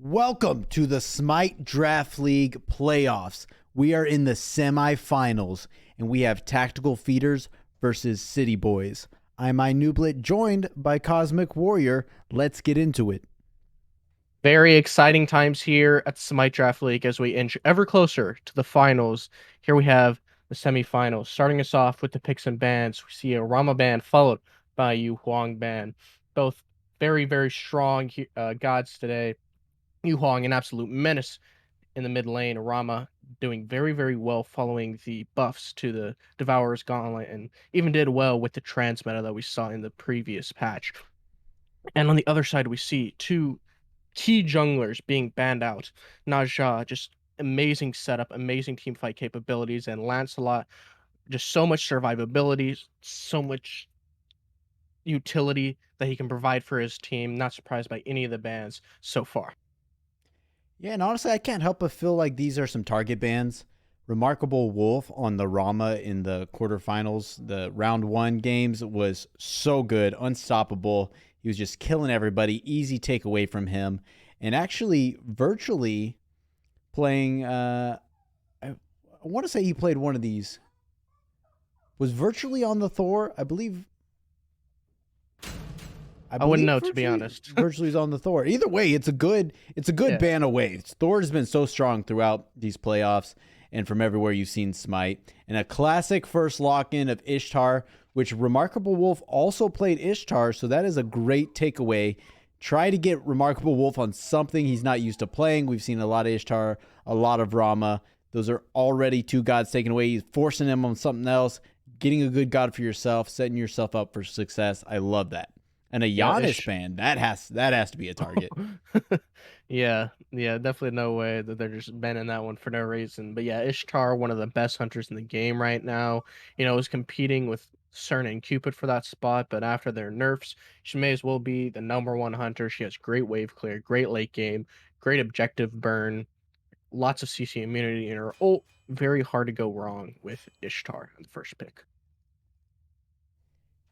Welcome to the Smite Draft League playoffs. We are in the semifinals, and we have Tactical Feeders versus City Boys. I'm iNublet, joined by Cosmic Warrior. Let's get into it. Very exciting times here at the Smite Draft League as we inch ever closer to the finals. Here we have the semifinals. Starting us off with the picks and bans, we see a Rama ban followed by a Yu Huang ban. Both very, very strong gods today. Yu Huang, an absolute menace in the mid lane. Rama doing very, very well following the buffs to the Devourer's Gauntlet and even did well with the transmeta that we saw in the previous patch. And on the other side, we see two key junglers being banned out. Naja, just amazing setup, amazing team fight capabilities, and Lancelot, just so much survivability, so much utility that he can provide for his team. Not surprised by any of the bans so far. Yeah, and honestly, I can't help but feel like these are some target bans. Remarkable Wolf on the Rama in the quarterfinals, the round one games was so good, unstoppable. He was just killing everybody, easy takeaway from him. And actually, virtually playing, I want to say he played one of these. Was virtually on the Thor, I believe. I I wouldn't believe know, to be honest. virtually is on the Thor. Either way, it's a good Yeah. ban away. Thor has been so strong throughout these playoffs and from everywhere you've seen Smite. And a classic first lock-in of Ishtar, which Remarkable Wolf also played Ishtar, so that is a great takeaway. Try to get Remarkable Wolf on something he's not used to playing. We've seen a lot of Ishtar, a lot of Rama. Those are already two gods taken away. He's forcing him on something else, getting a good god for yourself, setting yourself up for success. I love that. And a Yeah, Giannis ban, that has to be a target. yeah, definitely no way that they're just banning that one for no reason. But yeah, Ishtar, one of the best hunters in the game right now, is competing with CERN and Cupid for that spot. But after their nerfs, she may as well be the number one hunter. She has great wave clear, great late game, great objective burn, lots of CC immunity in her ult. Very hard to go wrong with Ishtar on the first pick.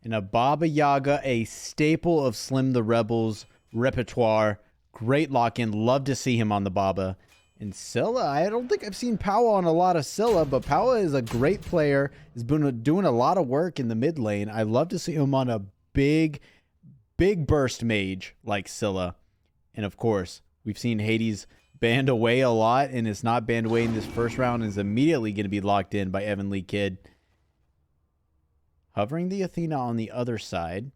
And a Baba Yaga, a staple of Slim the Rebels repertoire. Great lock in. Love to see him on the Baba. And Scylla, I don't think I've seen Powa on a lot of Scylla, but Powa is a great player. Has been doing a lot of work in the mid lane. I love to see him on a big burst mage like Scylla. And of course, we've seen Hades banned away a lot, and it's not banned away in this first round, and is immediately going to be locked in by Evan Lee Kidd. Hovering the Athena on the other side.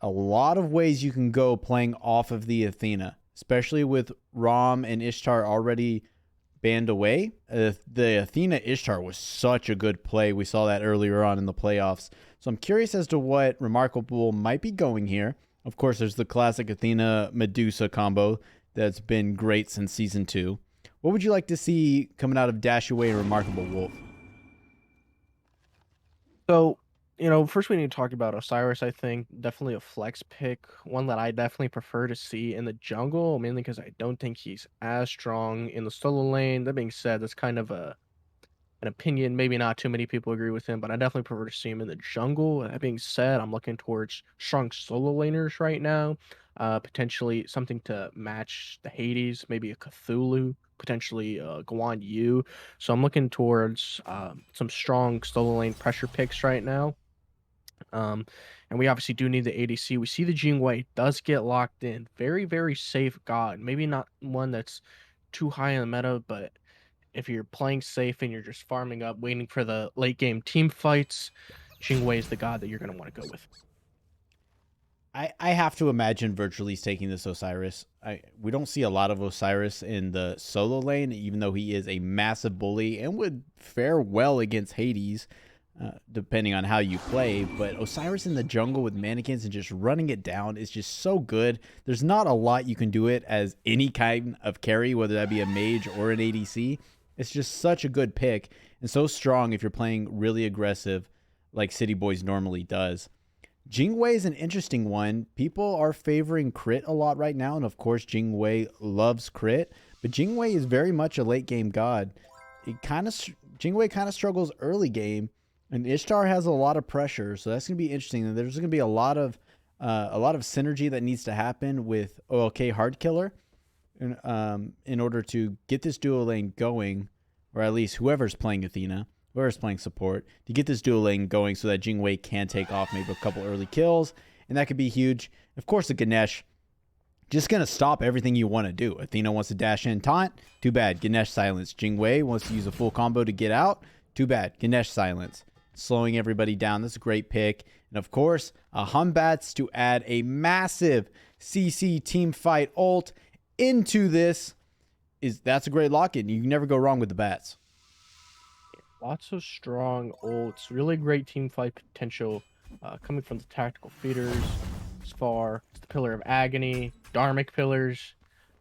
A lot of ways you can go playing off of the Athena, especially with Rom and Ishtar already banned away. The Athena Ishtar was such a good play. We saw that earlier on in the playoffs. So I'm curious as to what Remarkable might be going here. Of course, there's the classic Athena Medusa combo that's been great since season 2. What would you like to see coming out of Dash Away and Remarkable Wolf? So, first we need to talk about Osiris, I think. Definitely a flex pick. One that I definitely prefer to see in the jungle, mainly because I don't think he's as strong in the solo lane. That being said, that's kind of an opinion. Maybe not too many people agree with him, but I definitely prefer to see him in the jungle. That being said, I'm looking towards strong solo laners right now. Potentially something to match the Hades, maybe a Cthulhu, potentially Guan Yu. So I'm looking towards some strong solo lane pressure picks right now. Um, and we obviously do need the ADC. We see the Jingwei does get locked in. Very, very safe god. Maybe not one that's too high in the meta, but if you're playing safe and you're just farming up, waiting for the late game team fights, Jingwei is the god that you're going to want to go with. I have to imagine virtually's taking this Osiris. We don't see a lot of Osiris in the solo lane, even though he is a massive bully and would fare well against Hades, depending on how you play. But Osiris in the jungle with mannequins and just running it down is just so good. There's not a lot you can do it as any kind of carry, whether that be a mage or an ADC. It's just such a good pick and so strong if you're playing really aggressive like City Boys normally does. Jingwei is an interesting one. People are favoring crit a lot right now, and of course, Jingwei loves crit, but Jingwei is very much a late game god. Jingwei kind of struggles early game, and Ishtar has a lot of pressure, so that's gonna be interesting. And there's gonna be a lot of a lot of synergy that needs to happen with OLK Hard Killer in order to get this duo lane going, or at least whoever's playing Athena, whoever's playing support, to get this duo lane going so that Jingwei can take off maybe a couple early kills, and that could be huge. Of course, the Ganesh just going to stop everything you want to do. Athena wants to dash in taunt. Too bad. Ganesh silence. Jingwei wants to use a full combo to get out. Too bad. Ganesh silence. Slowing everybody down. That's a great pick. And of course, a Humbats to add a massive CC team fight ult into this. That's a great lock-in. You can never go wrong with the bats. Lots of strong ults. Really great team fight potential coming from the tactical feeders. Spar, the Pillar of Agony, Dharmic Pillars,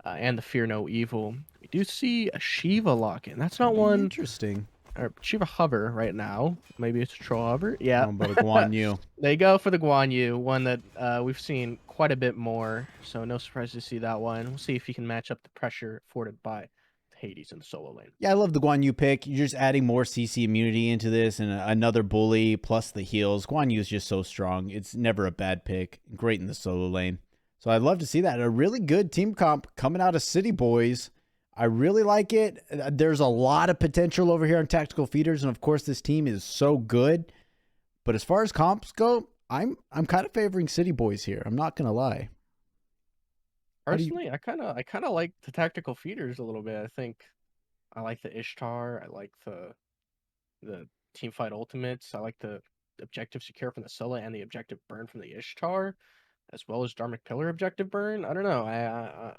and the Fear No Evil. We do see a Shiva lock-in. That's not one. Interesting. Or Shiva hover right now. Maybe it's a troll hover. Yeah. But a Guan Yu. They go for the Guan Yu, one that we've seen quite a bit more. So no surprise to see that one. We'll see if he can match up the pressure afforded by Hades in the solo lane. Yeah, I love the Guan Yu pick. You're just adding more CC immunity into this and another bully plus the heals. Guan Yu is just so strong. It's never a bad pick. Great in the solo lane. So I'd love to see that. A really good team comp coming out of City Boys. I really like it. There's a lot of potential over here on Tactical Feeders, and of course this team is so good. But as far as comps go, I'm kind of favoring City Boys here. I'm not gonna lie. Personally, I kind of like the Tactical Feeders a little bit. I think I like the Ishtar. I like the team fight ultimates. I like the objective secure from the Scylla and the objective burn from the Ishtar, as well as Dharmic Pillar objective burn. I don't know.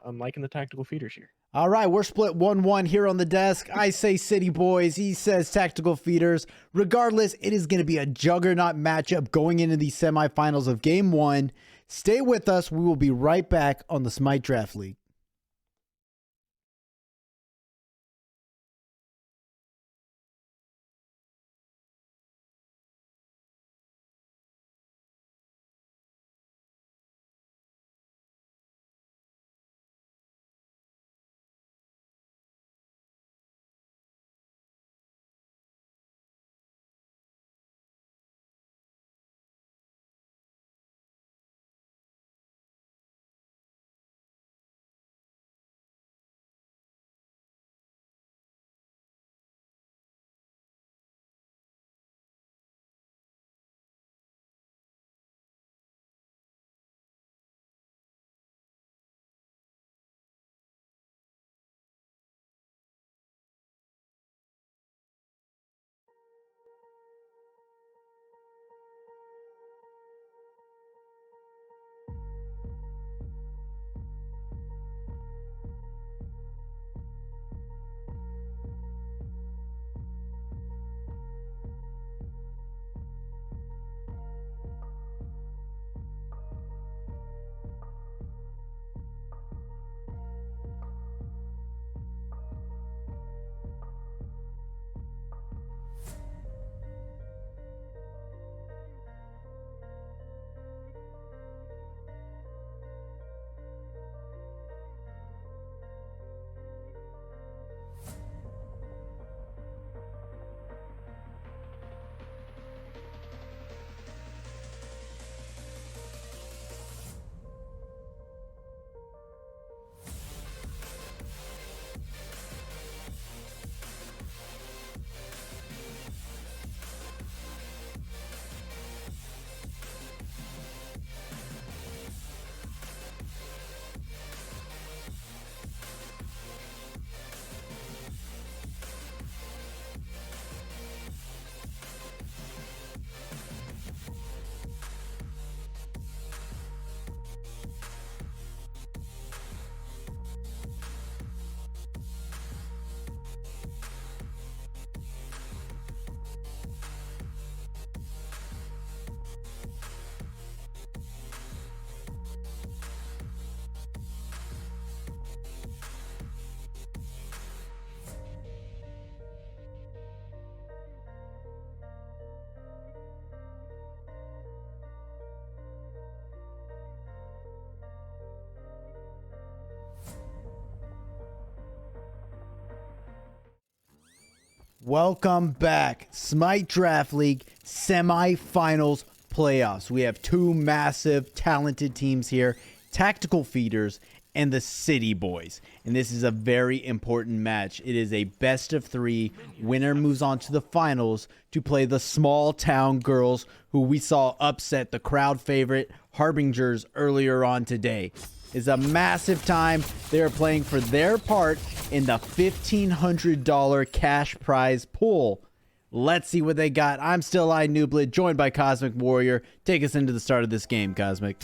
I'm liking the Tactical Feeders here. All right, we're split 1-1 here on the desk. I say City Boys. He says Tactical Feeders. Regardless, it is going to be a juggernaut matchup going into the semifinals of Game 1. Stay with us. We will be right back on the Smite Draft League. Welcome back. Smite Draft League semifinals playoffs. We have two massive, talented teams here, Tactical Feeders and the City Boys. And this is a very important match. It is a best of 3. Winner moves on to the finals to play the Small Town Girls, who we saw upset the crowd favorite Harbingers earlier on today. It's a massive time. They are playing for their part in the $1,500 cash prize pool. Let's see what they got. I'm still Nublet, joined by Cosmic Warrior. Take us into the start of this game, Cosmic.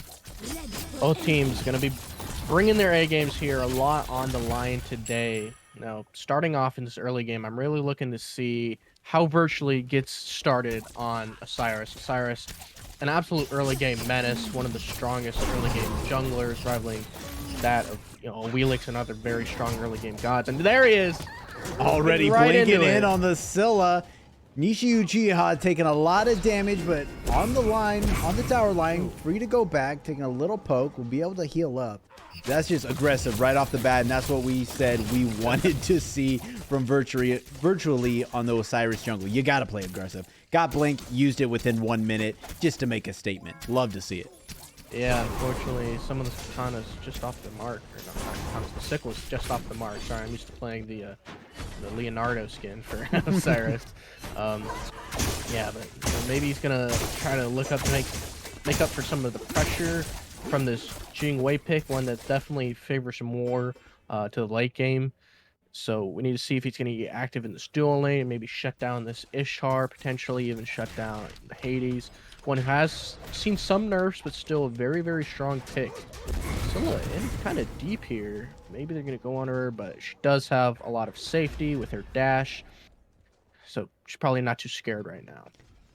Both teams going to be bringing their A games here. A lot on the line today. Now, starting off in this early game, I'm really looking to see how Virtually gets started on Osiris. Osiris, an absolute early game menace, one of the strongest early game junglers, rivaling that of Wheelix and other very strong early game gods. And there he is, already right blinking in on the Scylla. Nishi Uchiha taking a lot of damage, but on the line, on the tower line, free to go back, taking a little poke, will be able to heal up. That's just aggressive right off the bat, and that's what we said we wanted to see from virtually on the Osiris jungle. You got to play aggressive. Got Blink, used it within 1 minute just to make a statement. Love to see it. Yeah, unfortunately, some of the katanas just off the mark. Or not katanas, the sickle's just off the mark. Sorry, I'm used to playing the Leonardo skin for Osiris. Yeah, but maybe he's gonna try to look up to make up for some of the pressure from this Jing Wei pick, one that definitely favors him more to the late game. So we need to see if he's going to get active in this dual lane, maybe shut down this Ishtar, potentially even shut down the Hades. One who has seen some nerfs, but still a very, very strong pick. Scylla in kind of deep here. Maybe they're going to go on her, but she does have a lot of safety with her dash. So she's probably not too scared right now.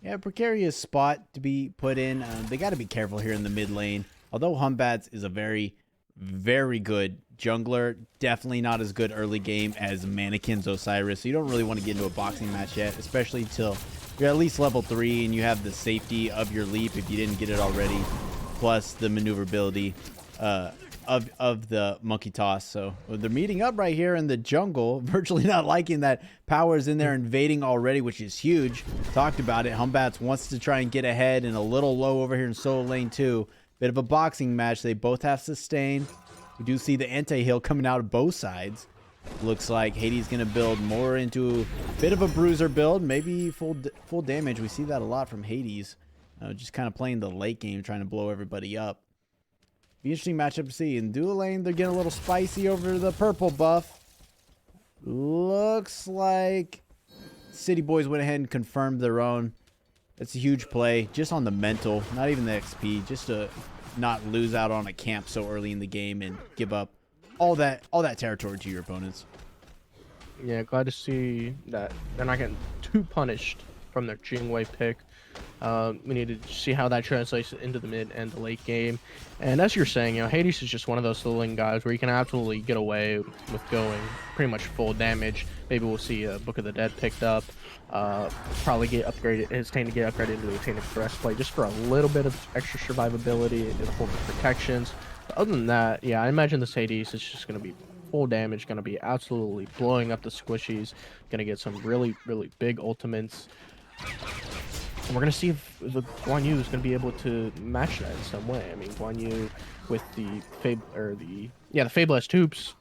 Yeah, precarious spot to be put in. They got to be careful here in the mid lane. Although Humbats is a very, very good jungler, definitely not as good early game as Mannequin's Osiris. So you don't really want to get into a boxing match yet, especially till you're at least level 3 and you have the safety of your leap if you didn't get it already, plus the maneuverability of the monkey toss. So they're meeting up right here in the jungle, virtually not liking that Power's in there invading already, which is huge. Talked about it. Humbats wants to try and get ahead and a little low over here in solo lane 2. Bit of a boxing match. They both have sustain. We do see the anti-heal coming out of both sides. Looks like Hades going to build more into a bit of a bruiser build, maybe full damage. We see that a lot from Hades. Just kind of playing the late game, trying to blow everybody up. Be interesting matchup to see. In dual lane, they're getting a little spicy over the purple buff. Looks like City Boys went ahead and confirmed their own. It's a huge play, just on the mental, not even the XP, just to not lose out on a camp so early in the game and give up all that territory to your opponents. Yeah, glad to see that they're not getting too punished from their Jingwei pick. We need to see how that translates into the mid and the late game. And as you're saying, Hades is just one of those little guys where you can absolutely get away with going pretty much full damage. Maybe we'll see Book of the Dead picked up. Probably get upgraded. His team to get upgraded into a Tainted Breastplate just for a little bit of extra survivability in the form of protections. But other than that, yeah, I imagine this Hades is just going to be full damage, going to be absolutely blowing up the squishies, going to get some really, really big ultimates. And we're going to see if the Guan Yu is going to be able to match that in some way. I mean, Guan Yu with the Fabulous Hoops,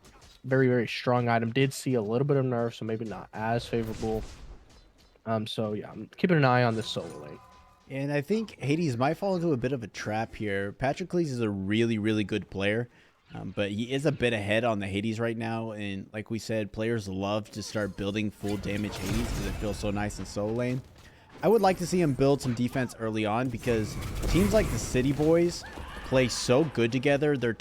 very, very strong item. Did see a little bit of nerf, so maybe not as favorable. So yeah, I'm keeping an eye on this solo lane. And I think Hades might fall into a bit of a trap here. Patroclus is a really, really good player, but he is a bit ahead on the Hades right now. And like we said, players love to start building full damage Hades because it feels so nice in solo lane. I would like to see him build some defense early on because teams like the City Boys play so good together. Their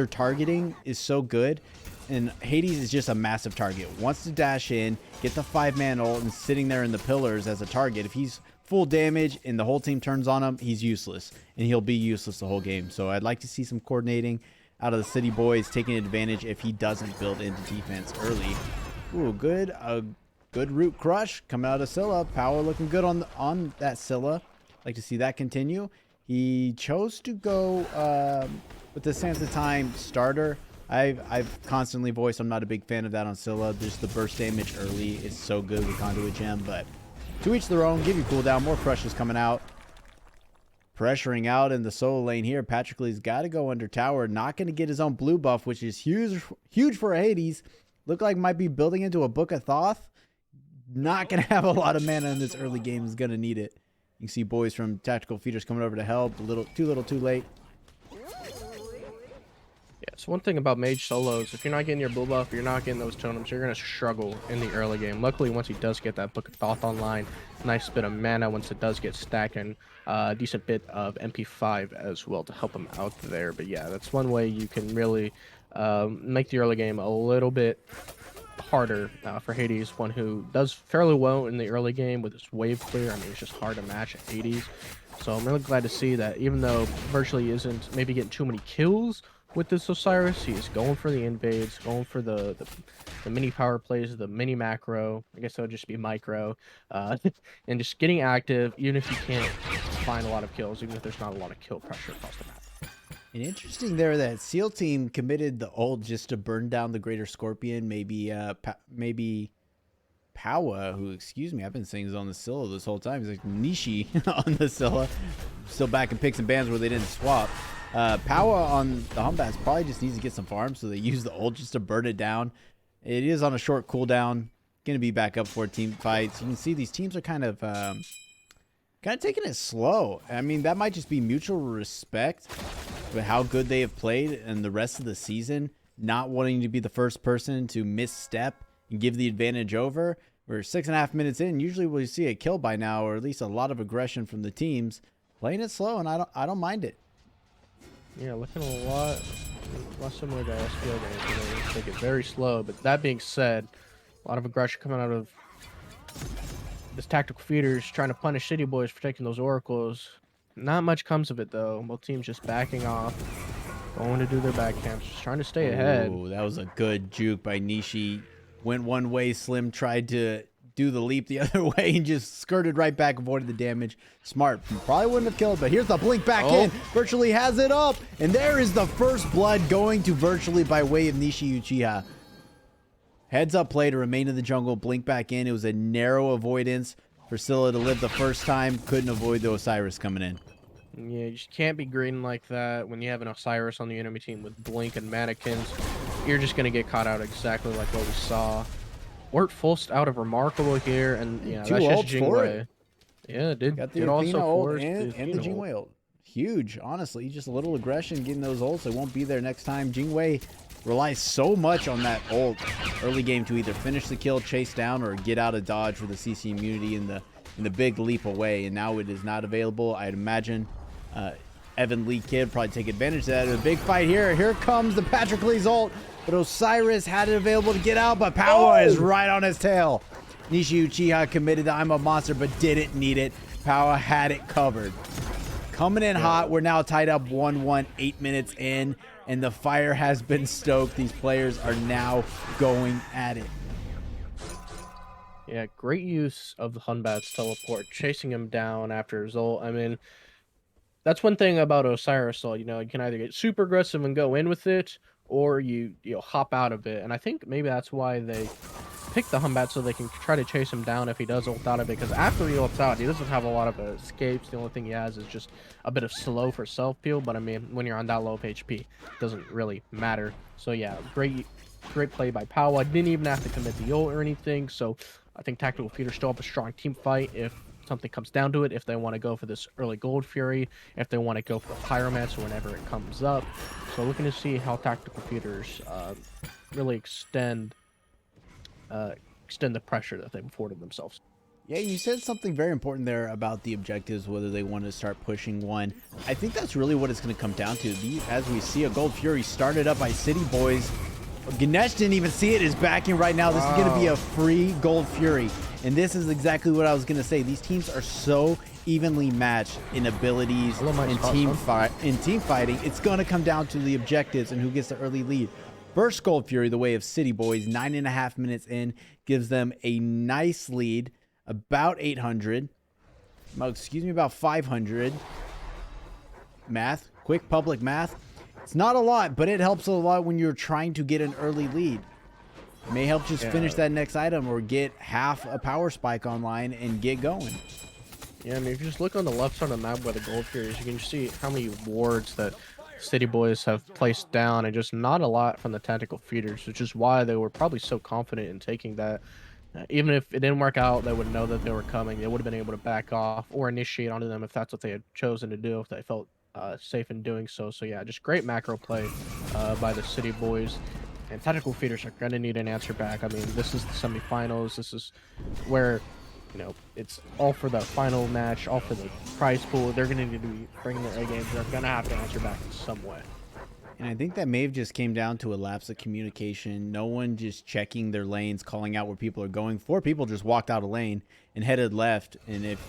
targeting is so good. And Hades is just a massive target. Wants to dash in, get the 5-man ult, and sitting there in the pillars as a target. If he's full damage and the whole team turns on him, he's useless. And he'll be useless the whole game. So I'd like to see some coordinating out of the City Boys, taking advantage if he doesn't build into defense early. Ooh, good. Good root crush coming out of Scylla. Power looking good on that Scylla. Like to see that continue. He chose to go with the Sands of Time starter. I've constantly voiced I'm not a big fan of that on Scylla. Just the burst damage early is so good with Conduit Gem, but to each their own. Give you cooldown, more crushes coming out. pressuring out in the solo lane here. Patroclus got to go under tower. Not going to get his own blue buff, which is huge for Hades. Look like might be building into a Book of Thoth. Not going to have a lot of mana in this early game. Is going to need it. You can see boys from Tactical Feeders coming over to help. Too little, too late. Yeah, so one thing about mage solos, if you're not getting your blue buff, you're not getting those totems, you're going to struggle in the early game. Luckily, once he does get that Book of Thoth online, nice bit of mana once it does get stacked, and a decent bit of MP5 as well to help him out there. But yeah, that's one way you can really make the early game a little bit harder for Hades, one who does fairly well in the early game with his wave clear. I mean, it's just hard to match at Hades. So I'm really glad to see that even though virtually isn't maybe getting too many kills with this Osiris, he's going for the invades, going for the mini power plays, the mini macro. I guess that would just be micro, and just getting active, even if you can't find a lot of kills, even if there's not a lot of kill pressure across the map. And interesting there that SEAL team committed the ult just to burn down the Greater Scorpion. Maybe Powa, who, excuse me, I've been saying is on the Scylla this whole time. He's like Nishi on the Scylla. Still back in picks and bans where they didn't swap. Powa on the Humbats probably just needs to get some farms, so they use the ult just to burn it down. It is on a short cooldown. Going to be back up for team fights. You can see these teams are kind of taking it slow. I mean, that might just be mutual respect with how good they have played and the rest of the season, not wanting to be the first person to misstep and give the advantage over. We're 6.5 minutes in. Usually we see a kill by now, or at least a lot of aggression from the teams. Playing it slow, and I don't mind it. Yeah, looking a lot similar to SPL games. They take it very slow. But that being said, a lot of aggression coming out of this Tactical Feeders trying to punish City Boys for taking those oracles. Not much comes of it though. Both teams just backing off, going to do their back camps, just trying to stay ahead. Ooh, that was a good juke by Nishi. Went one way, Slim tried to do the leap the other way and just skirted right back, avoided the damage. Smart. Probably wouldn't have killed, but here's the blink back in. Virtually has it up, and there is the first blood going to Virtually by way of Nishi Uchiha. Heads up play to remain in the jungle, blink back in. It was a narrow avoidance for Scylla to live the first time. Couldn't avoid the Osiris coming in. Yeah, you just can't be green like that when you have an Osiris on the enemy team with blink and mannequins. You're just going to get caught out exactly like what we saw. Wort forced out of Remarkable here, and yeah, Two that's just ults for Jingwei. it. Yeah, Got the did also Athena ult force and the Jingwei ult. Huge, honestly. Just a little aggression getting those ults. It won't be there next time. Jingwei relies so much on that ult early game to either finish the kill, chase down, or get out of dodge with the CC immunity in the big leap away. And now it is not available. I'd imagine Evan Lee Kid probably take advantage of that. A big fight here. Here comes the Patroclus ult. But Osiris had it available to get out, but Powa is right on his tail. Nishi Uchiha committed to I'm a Monster, but didn't need it. Powa had it covered. Coming in hot. We're now tied up 1-1, 8 minutes in, and the fire has been stoked. These players are now going at it. Yeah, great use of the Hunbat's teleport, chasing him down after his ult. I mean, that's one thing about Osiris ult. You know, you can either get super aggressive and go in with it, or you hop out of it. And I think maybe that's why they pick the Humbat, so they can try to chase him down if he does ult out of it. Because after he ults out, he doesn't have a lot of escapes. The only thing he has is just a bit of slow for self-peel. But I mean, when you're on that low of HP, it doesn't really matter. So yeah, great play by Powa. Didn't even have to commit the ult or anything. So I think Tactical Feeder still have a strong team fight if something comes down to it, if they want to go for this early Gold Fury, if they want to go for the Pyromancer whenever it comes up. So looking to see how Tactical Feeders really extend the pressure that they've afforded themselves. Yeah, you said something very important there about the objectives, whether they want to start pushing one. I think that's really what it's going to come down to. As we see a Gold Fury started up by City Boys. Ganesh didn't even see it, is backing right now. This is going to be a free Gold Fury. And this is exactly what I was going to say. These teams are so evenly matched in abilities and team fighting. It's going to come down to the objectives and who gets the early lead. First Gold Fury, the way of City Boys, 9.5 minutes in, gives them a nice lead, about 800. Excuse me, about 500. Math, quick public math. It's not a lot, but it helps a lot when you're trying to get an early lead. It may help just finish that next item or get half a power spike online and get going. Yeah, I mean, if you just look on the left side of the map where the gold here is, you can see how many wards that City Boys have placed down, and just not a lot from the tactical feeders, which is why they were probably so confident in taking that. Even if it didn't work out, they would know that they were coming. They would have been able to back off or initiate onto them if that's what they had chosen to do, if they felt safe in doing so. So yeah, just great macro play by the City Boys. And tactical feeders are going to need an answer back. I mean, this is the semifinals. This is where it's all for the final match, all for the prize pool. They're going to need to be bringing their A games. They're going to have to answer back in some way. And I think that may have just came down to a lapse of communication. No one just checking their lanes, calling out where people are going. 4 people just walked out a lane and headed left. And if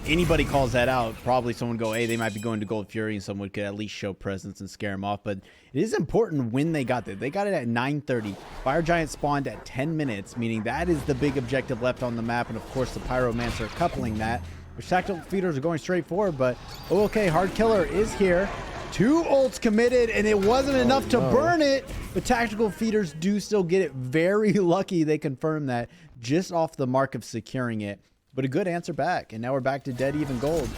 anybody calls that out, probably someone go, hey, they might be going to Gold Fury, and someone could at least show presence and scare them off. But it is important when they got there. They got it at 9:30. Fire Giant spawned at 10 minutes, meaning that is the big objective left on the map. And of course, the Pyromancer coupling that, which tactical feeders are going straight forward. But okay, Hard Killer is here. 2 ults committed, and it wasn't enough to burn it, but tactical feeders do still get it. Very lucky they confirmed that just off the mark of securing it, but a good answer back, and now we're back to dead even gold.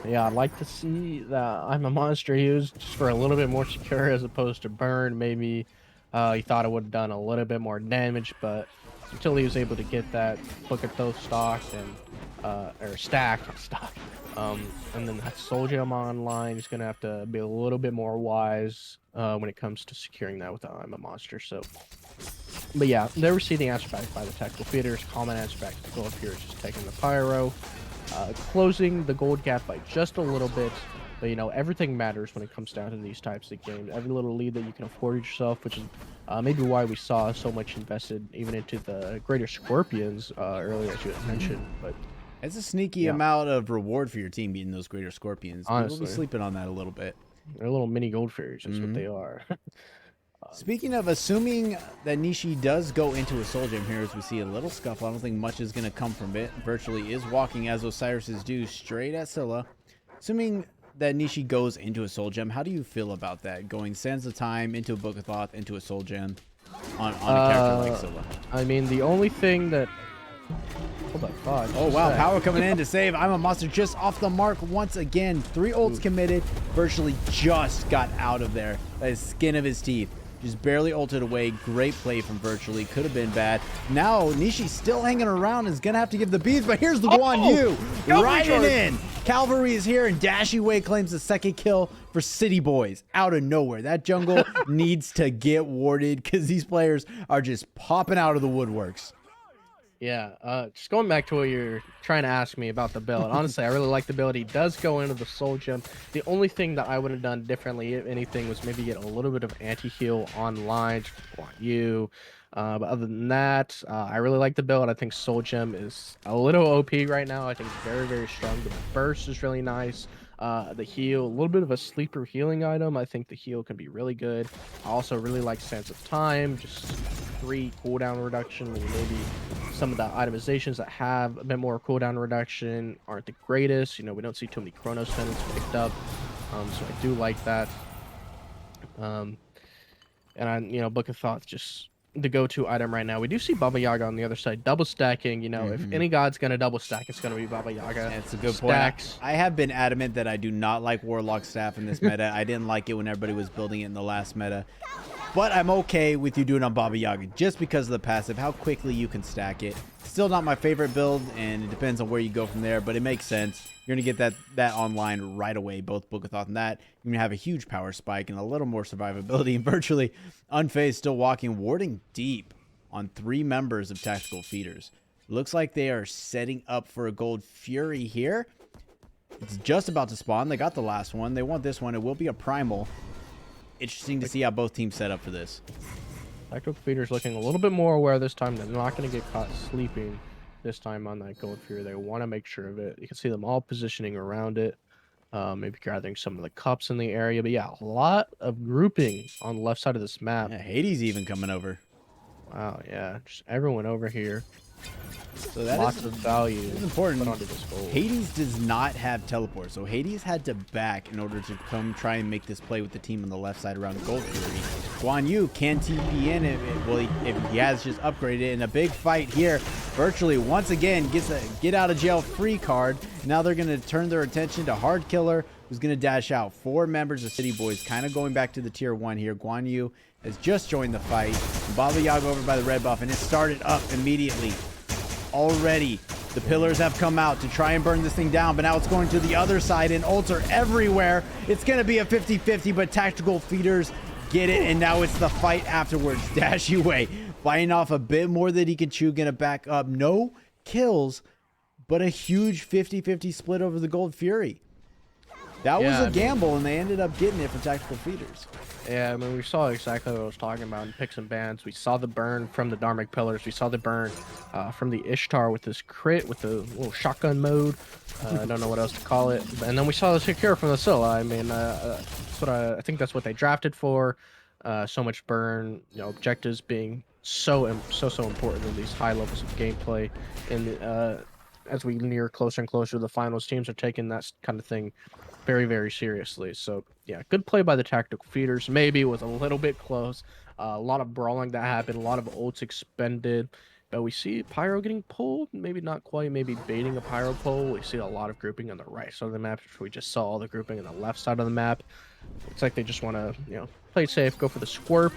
Yeah, I'd like to see that I'm a monster used just for a little bit more secure as opposed to burn. Maybe he thought it would have done a little bit more damage, but until he was able to get that Book of Thoth stocked and or stacked stock. And then that Soul Gem online is gonna have to be a little bit more wise when it comes to securing that with the I'm a monster. So, but yeah, they receive the answer back by the tactical feeders. Common answer back to the gold feeders, just taking the pyro, closing the gold gap by just a little bit. But everything matters when it comes down to these types of games. Every little lead that you can afford yourself, which is maybe why we saw so much invested even into the Greater Scorpions earlier, as you had mentioned. But it's a sneaky amount of reward for your team beating those Greater Scorpions. honestly, We'll be sleeping on that a little bit. they're little mini gold fairies. That's what they are. Speaking of, assuming that Nishi does go into a Soul Gem here, as we see a little scuffle, I don't think much is going to come from it. Virtually is walking, as Osiris's do, straight at Scylla. Assuming that Nishi goes into a Soul Gem, how do you feel about that? Going Sands of Time into a Book of Thoth into a Soul Gem on a character like Scylla? I mean, the only thing that... Hold up, God. Oh, wow. Power coming in to save. I'm a monster just off the mark once again. 3 ults committed. Virtually just got out of there. By the skin of his teeth. Just barely ulted away. Great play from Virtually. Could have been bad. Now, Nishi's still hanging around. Is going to have to give the beads, but here's the Guan Yu. Riding in. Cavalry is here, and Dashy Way claims the second kill for City Boys out of nowhere. That jungle needs to get warded because these players are just popping out of the woodworks. Yeah, just going back to what you're trying to ask me about the build. Honestly, I really like the build. He does go into the Soul Gem. The only thing that I would have done differently, if anything, was maybe get a little bit of anti-heal online for you. But other than that, I really like the build. I think Soul Gem is a little OP right now. I think it's very, very strong. The burst is really nice. The heal, a little bit of a sleeper healing item. I think the heal can be really good. I also really like Sands of Time, just 3 cooldown reduction. Maybe some of the itemizations that have a bit more cooldown reduction aren't the greatest. We don't see too many Chronos Pendants picked up, so I do like that. And Book of Thoth, just the go-to item right now. We do see Baba Yaga on the other side double stacking. If any god's gonna double stack, it's gonna be Baba Yaga. That's a good point. I have been adamant that I do not like Warlock staff in this meta. I didn't like it when everybody was building it in the last meta, but I'm okay with you doing it on Baba Yaga just because of the passive, how quickly you can stack it. Still not my favorite build, and it depends on where you go from there, but it makes sense. You're going to get that online right away, both Book of Thoth and that. You're going to have a huge power spike and a little more survivability, and Virtually unfazed, still walking, warding deep on 3 members of Tactical Feeders. Looks like they are setting up for a Gold Fury here. It's just about to spawn. They got the last one. They want this one. It will be a Primal. Interesting to see how both teams set up for this. Tactical Feeder's looking a little bit more aware this time. They're not going to get caught sleeping this time on that Gold Fury. They want to make sure of it. You can see them all positioning around it. Maybe gathering some of the cups in the area. But yeah, a lot of grouping on the left side of this map. Yeah, Hades even coming over. Wow, yeah. Just everyone over here. So that lots of value is important. Onto this gold. Hades does not have teleport, so Hades had to back in order to come try and make this play with the team on the left side around Gold Fury. Guan Yu can TP in if he has just upgraded in a big fight here. Virtually once again gets a get out of jail free card. Now they're going to turn their attention to Hard Killer, who's going to dash out. 4 members of City Boys kind of going back to the tier 1 here. Guan Yu has just joined the fight. Baba Yaga over by the red buff, and it started up immediately. Already the pillars have come out to try and burn this thing down, but now it's going to the other side, and ults are everywhere. It's going to be a 50-50, but tactical feeders get it, and now it's the fight afterwards. Dash Yue fighting off a bit more than he can chew, gonna back up. No kills, but a huge 50-50 split over the Gold Fury. That was a gamble, and they ended up getting it for tactical feeders. Yeah, I mean, we saw exactly what I was talking about in picks and bans. We saw the burn from the Dharmic Pillars. We saw the burn from the Ishtar with this crit, with the little shotgun mode. I don't know what else to call it. And then we saw the secure from the Scylla. I mean, that's what I think that's what they drafted for. So much burn, you know, objectives being so important in these high levels of gameplay. And as we near closer and closer to the finals, teams are taking that kind of thing very, very seriously. So yeah, good play by the tactical feeders. Maybe it was a little bit close. A lot of brawling that happened, a lot of ults expended. But we see Pyro getting pulled, maybe not quite, maybe baiting a Pyro pull. We see a lot of grouping on the right side of the map. We just saw all the grouping on the left side of the map. Looks like they just want to, you know, play it safe, go for the squirp.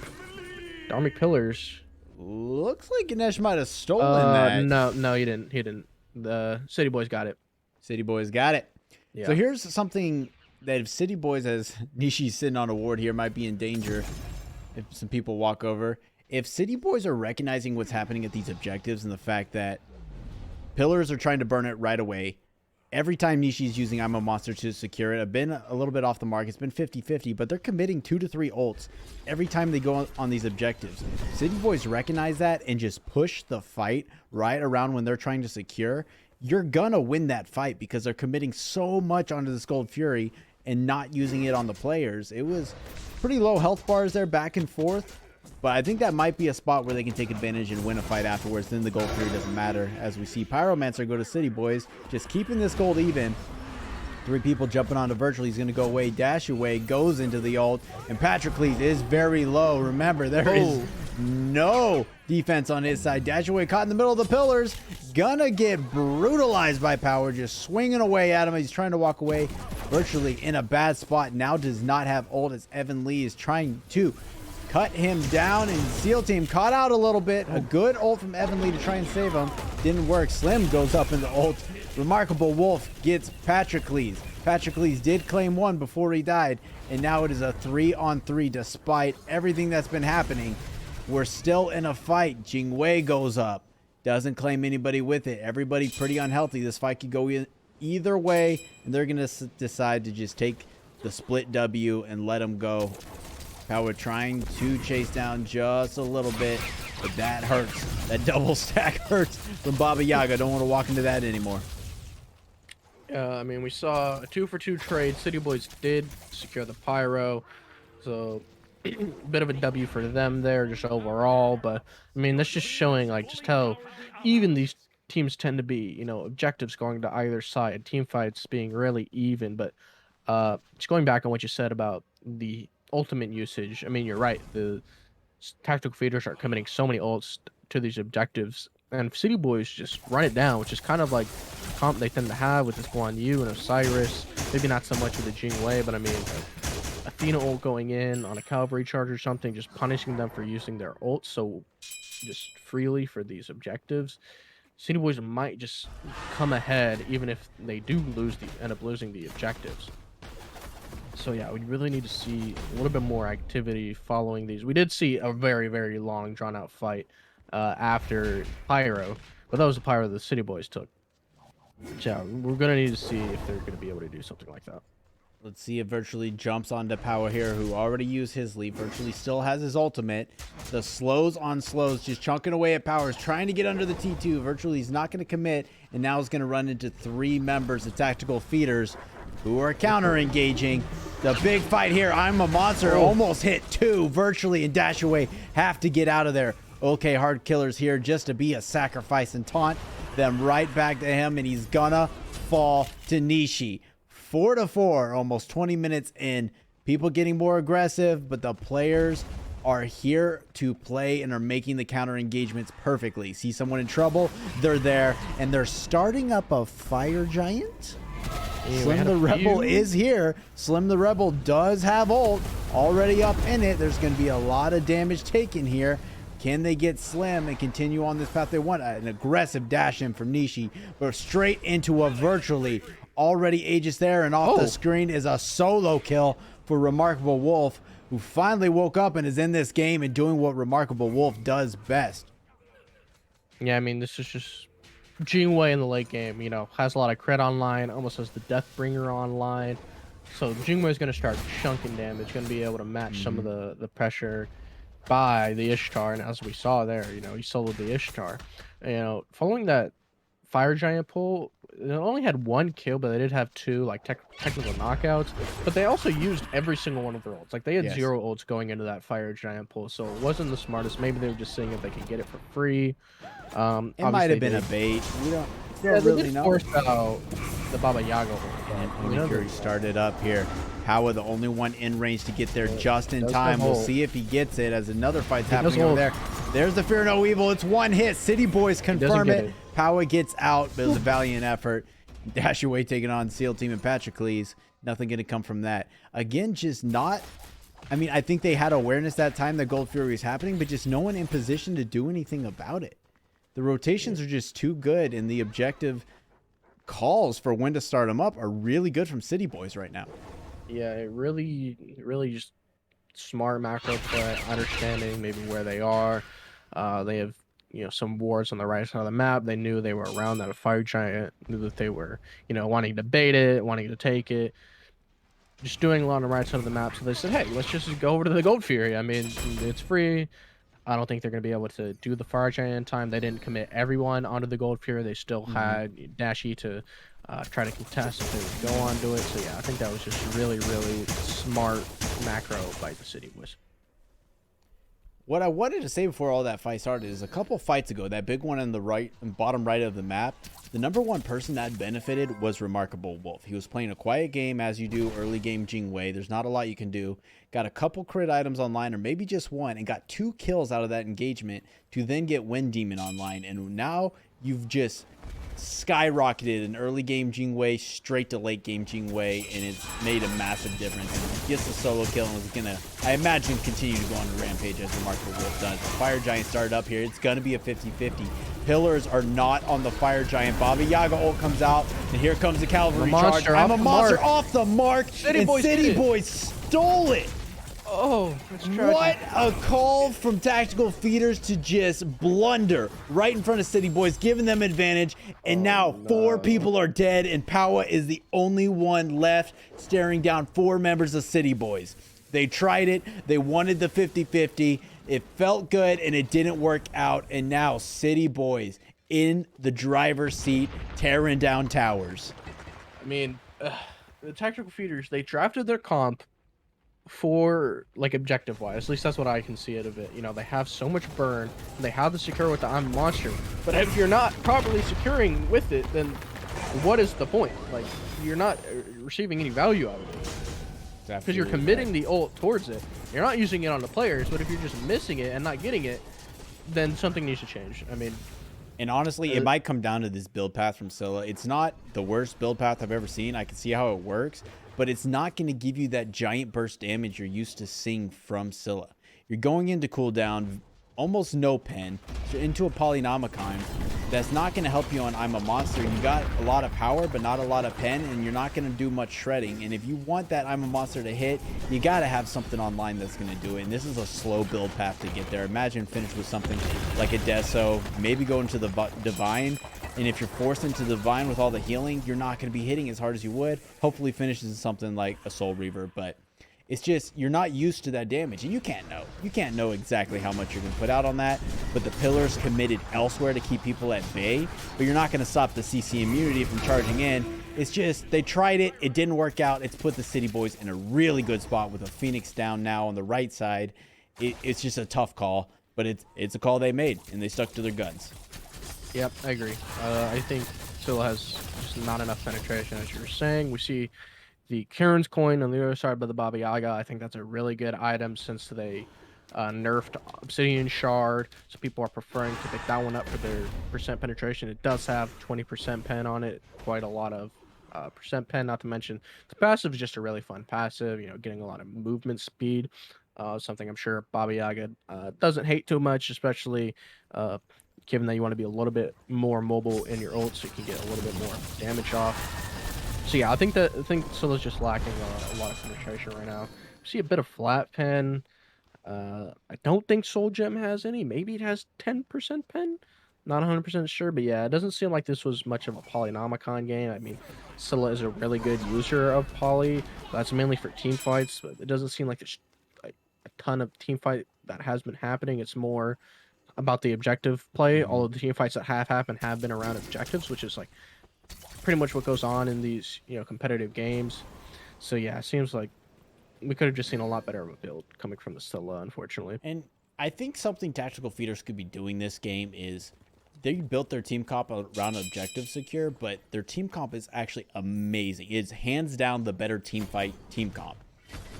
Dharmic Pillars. Looks like Ganesh might have stolen that. No, he didn't. He didn't. The City Boys got it. City Boys got it. Yeah. So here's something that if City Boys, as Nishi's sitting on a ward here, might be in danger if some people walk over. If City Boys are recognizing what's happening at these objectives and the fact that pillars are trying to burn it right away, every time Nishi's using I'm a Monster to secure it, I've been a little bit off the mark. It's been 50-50, but they're committing 2 to 3 ults every time they go on these objectives. City Boys recognize that and just push the fight right around when they're trying to secure. You're gonna win that fight because they're committing so much onto this Gold Fury and not using it on the players. It was pretty low health bars there back and forth, but I think that might be a spot where they can take advantage and win a fight afterwards. Then the Gold Fury doesn't matter, as we see Pyromancer go to City Boys, just keeping this gold even. 3 people jumping onto Virtual. He's going to go away, dash away, goes into the ult, and Patrocles is very low. Remember, there is no defense on his side. Dash away caught in the middle of the pillars. Gonna get brutalized by Power, just swinging away at him. He's trying to walk away. Virtually in a bad spot. Now does not have ult as Evan Lee is trying to cut him down, and SEAL Team caught out a little bit. A good ult from Evan Lee to try and save him. Didn't work. Slim goes up in the ult. Remarkable Wolf gets Patrocles. Patrocles did claim 1 before he died, and now it is a 3-on-3 despite everything that's been happening. We're still in a fight. Jingwei goes up. Doesn't claim anybody with it. Everybody pretty unhealthy. This fight could go either way, and they're going to decide to just take the split W and let him go. Power trying to chase down just a little bit, but that hurts. That double stack hurts from Baba Yaga. Don't want to walk into that anymore. I mean, we saw a 2-for-2 trade. City Boys did secure the Pyro, so bit of a W for them there, just overall. But I mean, that's just showing like just how even these teams tend to be. You know, objectives going to either side, team fights being really even. But just going back on what you said about the ultimate usage, I mean, you're right. The tactical feeders are committing so many ults to these objectives, and City Boys just run it down, which is kind of like comp they tend to have with this Guan Yu and Osiris. Maybe not so much with the Jingwei, but I mean, Athena ult going in on a cavalry charge or something, just punishing them for using their ult so just freely for these objectives. City Boys might just come ahead even if they do end up losing the objectives. So yeah, we really need to see a little bit more activity following these. We did see a very, very long, drawn-out fight after Pyro, but that was the Pyro the City Boys took. So yeah, we're going to need to see if they're going to be able to do something like that. Let's see if Virtually jumps onto Power here, who already used his leap. Virtually still has his ultimate. The slows on slows, just chunking away at Powers, trying to get under the T2. Virtually is not going to commit, and now is going to run into 3 members of Tactical Feeders who are counter-engaging. The big fight here. I'm a Monster almost hit 2. Virtually and Dash Away have to get out of there. Okay, Hard Killer's here just to be a sacrifice and taunt them right back to him, and he's gonna fall to Nishi. 4-4, almost 20 minutes in. People getting more aggressive, but the players are here to play and are making the counter engagements perfectly. See someone in trouble, they're there, and they're starting up a fire giant. Yeah, Slim the Rebel is here. Slim the Rebel does have ult already up in it. There's going to be a lot of damage taken here. Can they get Slim and continue on this path they want? An aggressive dash in from Nishi, but straight into a virtually. Already Aegis there, and off the screen is a solo kill for Remarkable Wolf, who finally woke up and is in this game and doing what Remarkable Wolf does best. Yeah, I mean, this is just Jingwei in the late game, you know, has a lot of crit online, almost has the Deathbringer online. So Jingwei is going to start chunking damage, going to be able to match some of the pressure by the Ishtar. And as we saw there, you know, he soloed the Ishtar. You know, following that Fire Giant pull, they only had 1 kill, but they did have 2 like technical knockouts. But they also used every single one of their ults. Like they had 0 ults going into that Fire Giant pull, so it wasn't the smartest. Maybe they were just seeing if they could get it for free. It might have been a bait. We don't really know. Force out the Baba Yaga ult. And Onigiri started up here. Powa, the only one in range to get there just in time. We'll see if he gets it as another fight's happening over there. There's the Fear No Evil. It's 1 hit. City Boys confirm it. Powa gets out, but it was a valiant effort. Dash away taking on SEAL Team and Patrocles. Nothing going to come from that. Again, just not... I mean, I think they had awareness that time that Gold Fury was happening, but just no one in position to do anything about it. The rotations are just too good, and the objective calls for when to start them up are really good from City Boys right now. Yeah, it really just smart macro play, understanding maybe where they are. They have, you know, some wards on the right side of the map. They knew they were around that Fire Giant, knew that they were, you know, wanting to bait it, wanting to take it. Just doing a lot on the right side of the map. So they said, hey, let's just go over to the Gold Fury. I mean, it's free. I don't think they're going to be able to do the Fire Giant in time. They didn't commit everyone onto the Gold Fury. They still had Dashi to try to contest if they would go onto it. So, yeah, I think that was just really smart macro by the City Boys. What I wanted to say before all that fight started is a couple fights ago, that big one on the right and bottom right of the map, the #1 person that benefited was Remarkable Wolf. He was playing a quiet game, as you do early game Jingwei. There's not a lot you can do. Got a couple crit items online, or maybe just 1, and got 2 kills out of that engagement to then get Wind Demon online. And now you've just skyrocketed an early game Jingwei straight to late game Jingwei, and it's made a massive difference. He gets the solo kill and is gonna, I imagine, continue to go on a rampage as Remarkable Wolf does. The Fire Giant started up here. It's gonna be a 50-50. Pillars are not on the Fire Giant. Baba Yaga ult comes out, and here comes the cavalry charge. I'm a monster off the mark, and City Boys stole it. Oh, that's tragic. What a call from Tactical Feeders to just blunder right in front of City Boys, giving them advantage. And now 4 people are dead, and Powa is the only one left, staring down 4 members of City Boys. They tried it. They wanted the 50-50. It felt good, and it didn't work out. And now City Boys in the driver's seat, tearing down towers. I mean, the Tactical Feeders, they drafted their comp for, like, objective wise. At least that's what I can see out of it. You know, they have so much burn, and they have the secure with the I'm a monster, but if you're not properly securing with it, then what is the point? Like, you're not receiving any value out of it, because you're committing the ult towards it. You're not using it on the players, but if you're just missing it and not getting it, then something needs to change. I mean, and honestly, it might come down to this build path from Scylla. It's not the worst build path I've ever seen. I can see how it works, but it's not going to give you that giant burst damage you're used to seeing from Scylla. You're going into cooldown, almost no pen, into a Polynomicon. That's not going to help you on I'm a Monster. You got a lot of power, but not a lot of pen, and you're not going to do much shredding. And if you want that I'm a Monster to hit, you got to have something online that's going to do it. And this is a slow build path to get there. Imagine finish with something like a Deso, maybe go into the Divine. And if you're forced into the Divine with all the healing, you're not going to be hitting as hard as you would. Hopefully finishes in something like a Soul Reaver, but it's just, you're not used to that damage, and you can't know. You can't know exactly how much you're going to put out on that, but the Pillars committed elsewhere to keep people at bay, but you're not going to stop the CC immunity from charging in. It's just, they tried it. It didn't work out. It's put the City Boys in a really good spot with a Phoenix down now on the right side. It's just a tough call, but it's a call they made, and they stuck to their guns. Yep, I agree. I think Scylla has just not enough penetration, as you were saying. We see the Karen's coin on the other side by the Baba Yaga. I think that's a really good item, since they nerfed Obsidian Shard, so people are preferring to pick that one up for their percent penetration. It does have 20% pen on it, quite a lot of percent pen. Not to mention the passive is just a really fun passive. You know, getting a lot of movement speed. Something I'm sure Baba Yaga doesn't hate too much, especially uh, given that you want to be a little bit more mobile in your ult, so you can get a little bit more damage off. So yeah, I think Scylla's just lacking a lot of penetration right now. See a bit of flat pen. I don't think Soul Gem has any. Maybe it has 10% pen. Not 100% sure, but yeah, it doesn't seem like this was much of a Polynomicon game. I mean, Scylla is a really good user of Poly. That's mainly for team fights, but it doesn't seem like there's like a ton of team fight that has been happening. It's more about the objective play. Hmm. All of the team fights that have happened have been around objectives, which is like pretty much what goes on in these, you know, competitive games. So yeah, it seems like we could have just seen a lot better of a build coming from the Scylla, unfortunately. And I think something Tactical Feeders could be doing this game is they built their team comp around objective secure, but their team comp is actually amazing. It's hands down the better team fight team comp.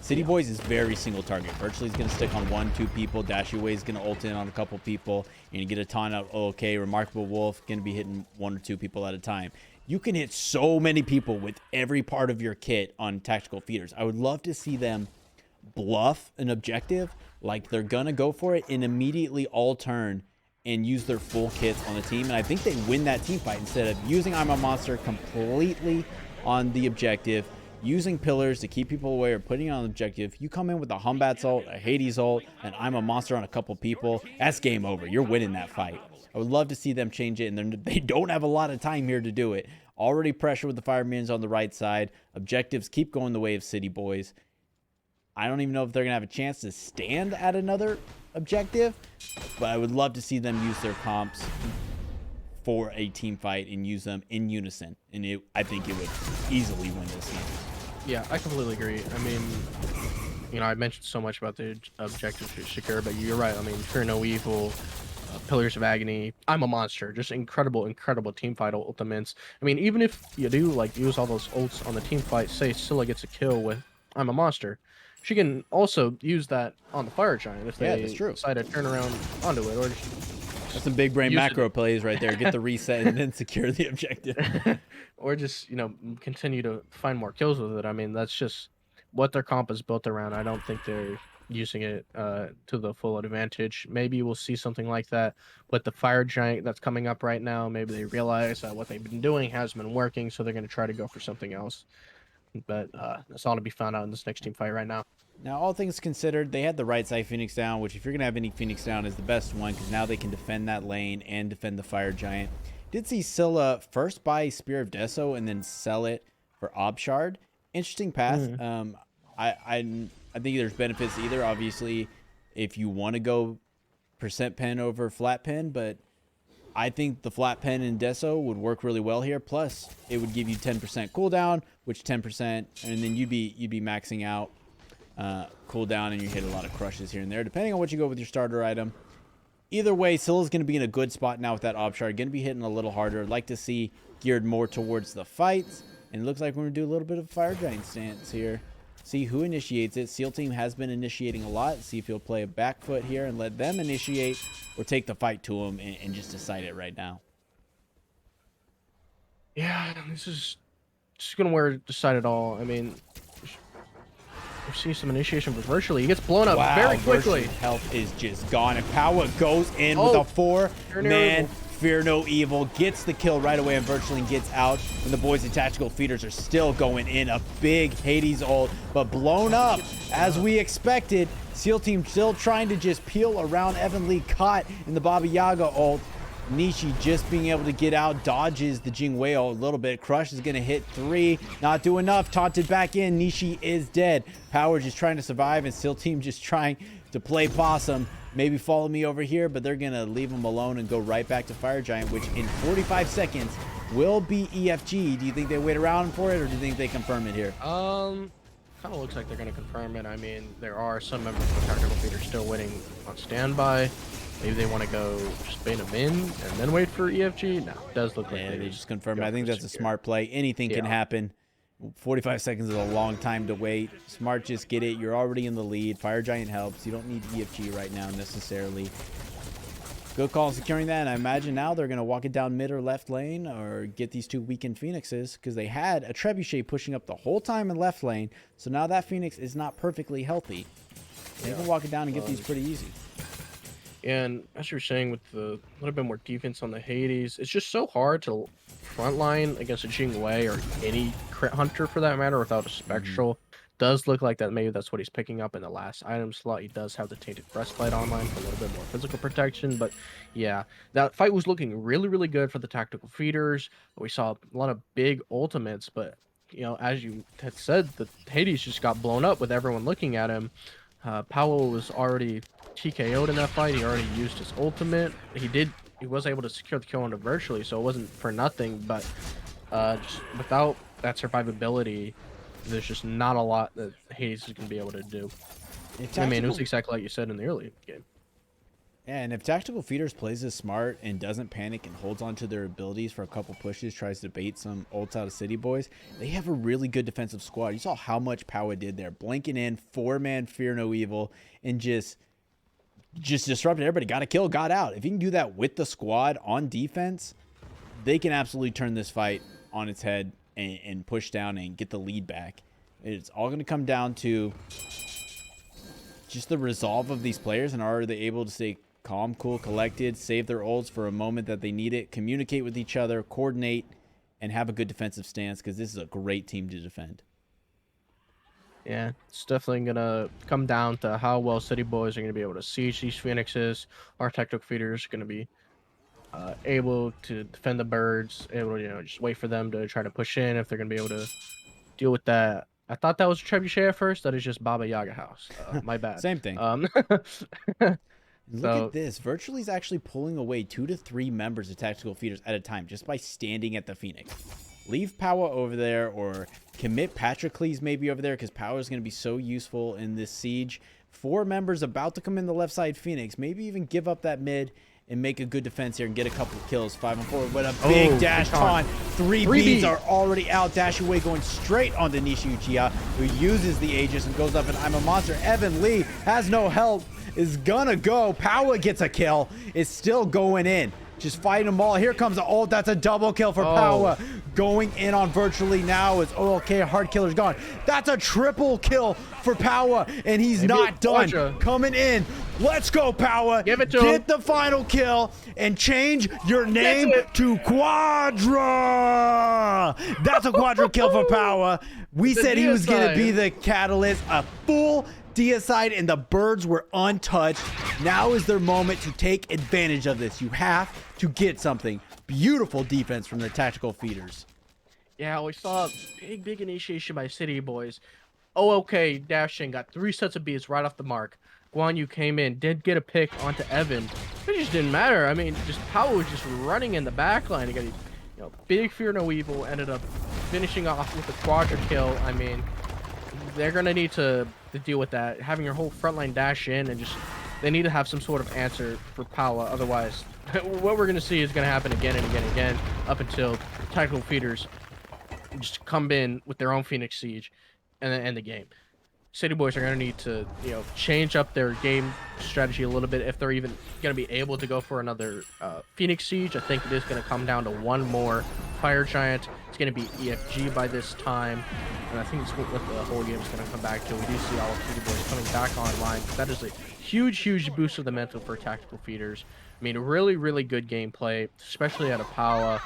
City Yeah. Boys is very single target. Virtually is going to stick on 1-2 people. Dash Away is going to ult in on a couple people. You're going to get a taunt out. Okay, Remarkable Wolf going to be hitting 1 or 2 people at a time. You can hit so many people with every part of your kit on Tactical Feeders. I would love to see them bluff an objective like they're going to go for it and immediately all turn and use their full kits on the team. And I think they win that team fight instead of using I'm a Monster completely on the objective, using pillars to keep people away or putting it on the objective. You come in with a Humbats ult, a Hades ult, and I'm a Monster on a couple people. That's game over. You're winning that fight. I would love to see them change it, and they don't have a lot of time here to do it. Already pressure with the Fire Minions on the right side. Objectives keep going the way of City Boys. I don't even know if they're going to have a chance to stand at another objective, but I would love to see them use their comps for a team fight and use them in unison. And I think it would easily win this game. Yeah, I completely agree. I mean, you know, I mentioned so much about the objective to secure, but you're right. I mean, Fear No Evil, Pillars of Agony, I'm a Monster, just incredible, incredible team fight ultimates. I mean, even if you do like use all those ults on the team fight, say Scylla gets a kill with I'm a Monster, she can also use that on the Fire Giant if Yeah, that's they true. decide to turn around onto it, or That's some big brain use macro plays right there. Get the reset and then secure the objective. or just, you know, continue to find more kills with it. I mean, that's just what their comp is built around. I don't think they're using it to the full advantage. Maybe we'll see something like that with the Fire Giant that's coming up right now. Maybe they realize that what they've been doing has been working, so they're going to try to go for something else. But that's all to be found out in this next team fight right now. Now, all things considered, they had the right side Phoenix down, which if you're going to have any Phoenix down is the best one because now they can defend that lane and defend the Fire Giant. Did see Scylla first buy Spear of Deso and then sell it for Obshard. Interesting path. I think there's benefits to either. Obviously, if you want to go percent pen over flat pen, but I think the flat pen in Deso would work really well here. Plus, it would give you 10% cooldown, which 10%, and then you'd be maxing out cooldown, and you hit a lot of crushes here and there, depending on what you go with your starter item. Either way, Scylla's going to be in a good spot now with that Obshard. Going to be hitting a little harder. I'd like to see geared more towards the fights, and it looks like we're going to do a little bit of Fire Giant stance here. See who initiates it. SEAL team has been initiating a lot. See if he'll play a back foot here and let them initiate or take the fight to him and just decide it right now. Yeah, this is just gonna decide it all. I mean, we're seeing some initiation, but virtually he gets blown up very quickly. Virtue's health is just gone, and Power goes in with a 4-man Fear No Evil, gets the kill right away, and virtually gets out. And the boys in Tactical Feeders are still going in. A big Hades ult, but blown up as we expected. SEAL team still trying to just peel around. Evan Lee caught in the Baba Yaga ult. Nishi just being able to get out, dodges the Jing Wei ult a little bit. Crush is going to hit 3, not do enough. Taunted back in. Nishi is dead. Power just trying to survive, and SEAL team just trying to play possum. Maybe follow me over here, but they're going to leave him alone and go right back to Fire Giant, which in 45 seconds will be EFG. Do you think they wait around for it, or do you think they confirm it here? Kind of looks like they're going to confirm it. I mean, there are some members of the Tactical Feeder still waiting on standby. Maybe they want to go just bait them in and then wait for EFG. No, it does look like Yeah, they would just confirm it. go I think for that's a secure. smart play. Anything can happen. 45 seconds is a long time to wait. Smart, just get it. You're already in the lead. Fire Giant helps. You don't need EFG right now necessarily. Good call on securing that, and I imagine now they're going to walk it down mid or left lane or get these two weakened Phoenixes because they had a Trebuchet pushing up the whole time in left lane, so now that Phoenix is not perfectly healthy. They can walk it down and get these pretty easy. And as you're saying, with the little bit more defense on the Hades, it's just so hard to frontline against a Jing Wei or any crit hunter for that matter without a Spectral. Does look like that maybe that's what he's picking up in the last item slot. He does have the Tainted Breastplate online for a little bit more physical protection, but yeah, that fight was looking really, really good for the tactical feeders. We saw a lot of big ultimates, but you know, as you had said, the Hades just got blown up with everyone looking at him. Powell was already TKO'd in that fight. He already used his ultimate. He was able to secure the kill onto Virtually, so it wasn't for nothing, but just without that survivability, there's just not a lot that Hades is going to be able to do. I mean, it was exactly like you said in the early game. Yeah, and if Tactical Feeders plays this smart and doesn't panic and holds on to their abilities for a couple pushes, tries to bait some ults out of City Boys, they have a really good defensive squad. You saw how much Power did there. Blanking in, 4-man Fear No Evil, and just disrupted everybody. Got a kill, got out. If you can do that with the squad on defense, they can absolutely turn this fight on its head and push down and get the lead back. It's all going to come down to just the resolve of these players, and are they able to stay calm, cool, collected, save their ults for a moment that they need it, communicate with each other, coordinate, and have a good defensive stance, because this is a great team to defend. Yeah, it's definitely going to come down to how well City Boys are going to be able to siege these Phoenixes. Our tactical feeders are going to be able to defend the birds, able to, just wait for them to try to push in if they're going to be able to deal with that. I thought that was Trebuchet at first. That is just Baba Yaga house. My bad. Same thing. Look at this. Virtually's actually pulling away 2 to 3 members of tactical feeders at a time just by standing at the Phoenix. Leave Power over there or commit Patrocles maybe over there, because Power is going to be so useful in this siege. 4 members about to come in the left side Phoenix. Maybe even give up that mid and make a good defense here and get a couple of kills. 5 on 4. What a big dash taunt. 3 beads are already out. Dash away going straight onto Nishi Uchiha, who uses the Aegis and goes up, and I'm a monster. Evan Lee has no help. Is gonna go. Power gets a kill. It's still going in. Just fighting them all. Here comes the ult. That's a double kill for Power. Going in on Virtually now is okay. Hard killer's gone. That's a triple kill for Power, and he's not done. Coming in. Let's go, Power. Give it to him. Get the final kill and change your name to Quadra. That's a Quadra kill for Power. We said he was gonna be the catalyst. A full deicide, and the birds were untouched. Now is their moment to take advantage of this. You have to get something. Beautiful defense from the tactical feeders. Yeah, we saw big initiation by City Boys. Okay, dashing, got 3 sets of beats right off the mark. Guan Yu came in, did get a pick onto Evan. It just didn't matter. I mean, just Power was just running in the back line. He got big Fear No Evil, ended up finishing off with a Quadra kill. I mean, they're gonna need to deal with that. Having your whole frontline dash in, and they need to have some sort of answer for Power. Otherwise, what we're gonna see is gonna happen again and again and again up until tactical feeders just come in with their own Phoenix Siege and then end the game. City Boys are gonna need to change up their game strategy a little bit if they're even gonna be able to go for another Phoenix Siege. I think it is gonna come down to one more Fire Giant. It's gonna be EFG by this time, and I think it's what the whole game is gonna come back to. We do see all of City Boys coming back online. That is a huge boost of the mental for tactical feeders. I mean, really good gameplay, especially out of Paula.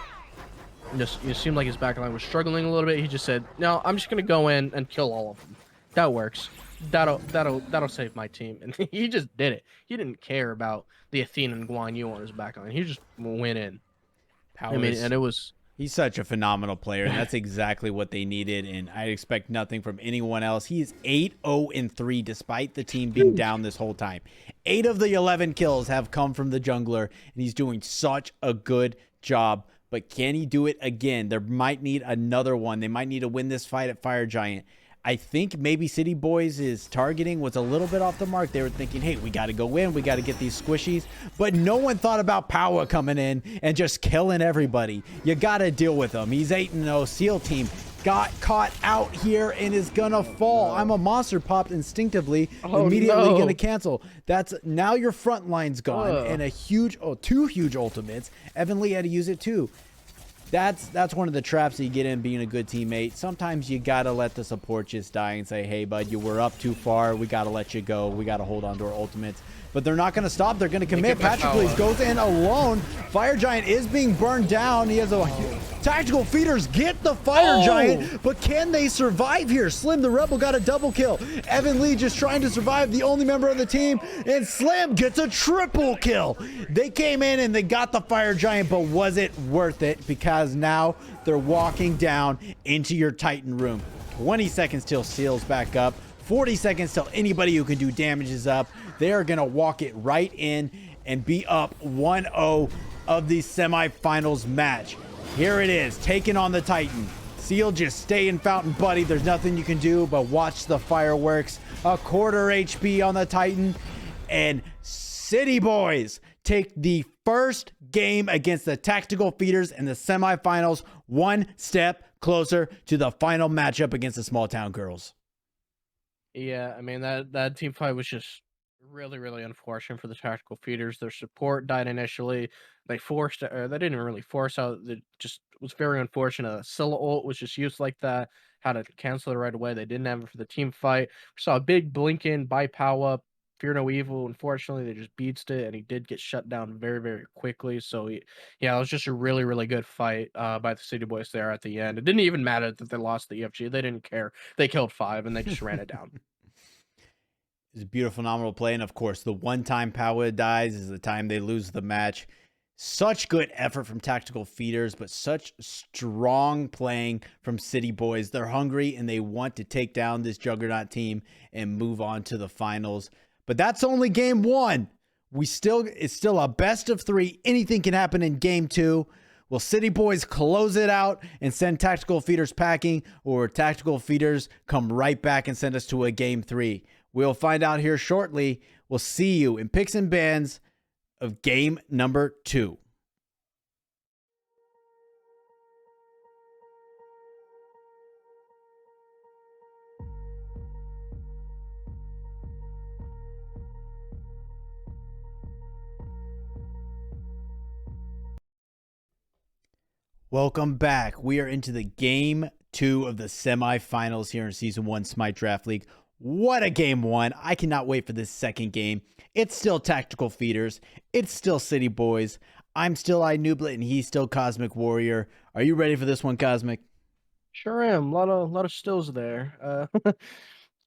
It seemed like his backline was struggling a little bit. He just said, "No, I'm just gonna go in and kill all of them. That works. That'll save my team." And he just did it. He didn't care about the Athena and Guan Yu on his backline. He just went in. He's such a phenomenal player, and that's exactly what they needed, and I expect nothing from anyone else. He is 8-0-3 despite the team being down this whole time. 8 of the 11 kills have come from the jungler, and he's doing such a good job. But can he do it again? There might need another one. They might need to win this fight at Fire Giant. I think maybe City Boys' targeting was a little bit off the mark. They were thinking, hey, we got to go in. We got to get these squishies. But no one thought about Power coming in and just killing everybody. You got to deal with him. He's 8-0. SEAL team got caught out here and is gonna Oh fall. I'm no. a monster popped instinctively, Oh immediately gonna no. cancel. That's now your front line's gone and a huge, two huge ultimates. Evan Lee had to use it too. That's one of the traps that you get in being a good teammate. Sometimes you gotta let the support just die and say, hey bud, you were up too far, we gotta let you go, we gotta hold on to our ultimates. But they're not gonna stop, they're gonna commit. Patrick Lees goes in alone. Fire Giant is being burned down. He has a tactical feeders get the Fire Giant, but can they survive here? Slim the Rebel got a double kill. Evan Lee just trying to survive, the only member of the team, and Slim gets a triple kill. They came in and they got the Fire Giant, but was it worth it? Because now they're walking down into your Titan room. 20 seconds till seals back up. 40 seconds till anybody who can do damage is up. They are going to walk it right in and be up 1-0 of the semifinals match. Here it is, taking on the Titan. Seal, just stay in Fountain, buddy. There's nothing you can do but watch the fireworks. A quarter HP on the Titan. And City Boys take the first game against the Tactical Feeders in the semifinals, one step closer to the final matchup against the Small Town Girls. Yeah, I mean that team fight was just really unfortunate for the tactical feeders. Their support died initially. They forced or they didn't really force out. It just was very unfortunate. Scylla ult was just used like that. Had to cancel it right away. They didn't have it for the team fight. We saw a big blink in by pow up. Fear no evil. Unfortunately, they just beats it, and he did get shut down very quickly. So yeah, it was just a really good fight by the City Boys there at the end. It didn't even matter that they lost the EFG. They didn't care. They killed 5 and they just ran it down. It's a beautiful, phenomenal play. And of course, the one time Power dies is the time they lose the match. Such good effort from Tactical Feeders, but such strong playing from City Boys. They're hungry and they want to take down this Juggernaut team and move on to the finals. But that's only game one. It's still a best of 3. Anything can happen in game 2. Will City Boys close it out and send Tactical Feeders packing, or Tactical Feeders come right back and send us to a game 3? We'll find out here shortly. We'll see you in picks and bans of game number 2. Welcome back. We are into the game 2 of the semifinals here in Season 1 Smite Draft League. What a game 1. I cannot wait for this second game. It's still Tactical Feeders. It's still City Boys. I'm still iNublet and he's still Cosmic Warrior. Are you ready for this one, Cosmic? Sure am. Lot of stills there.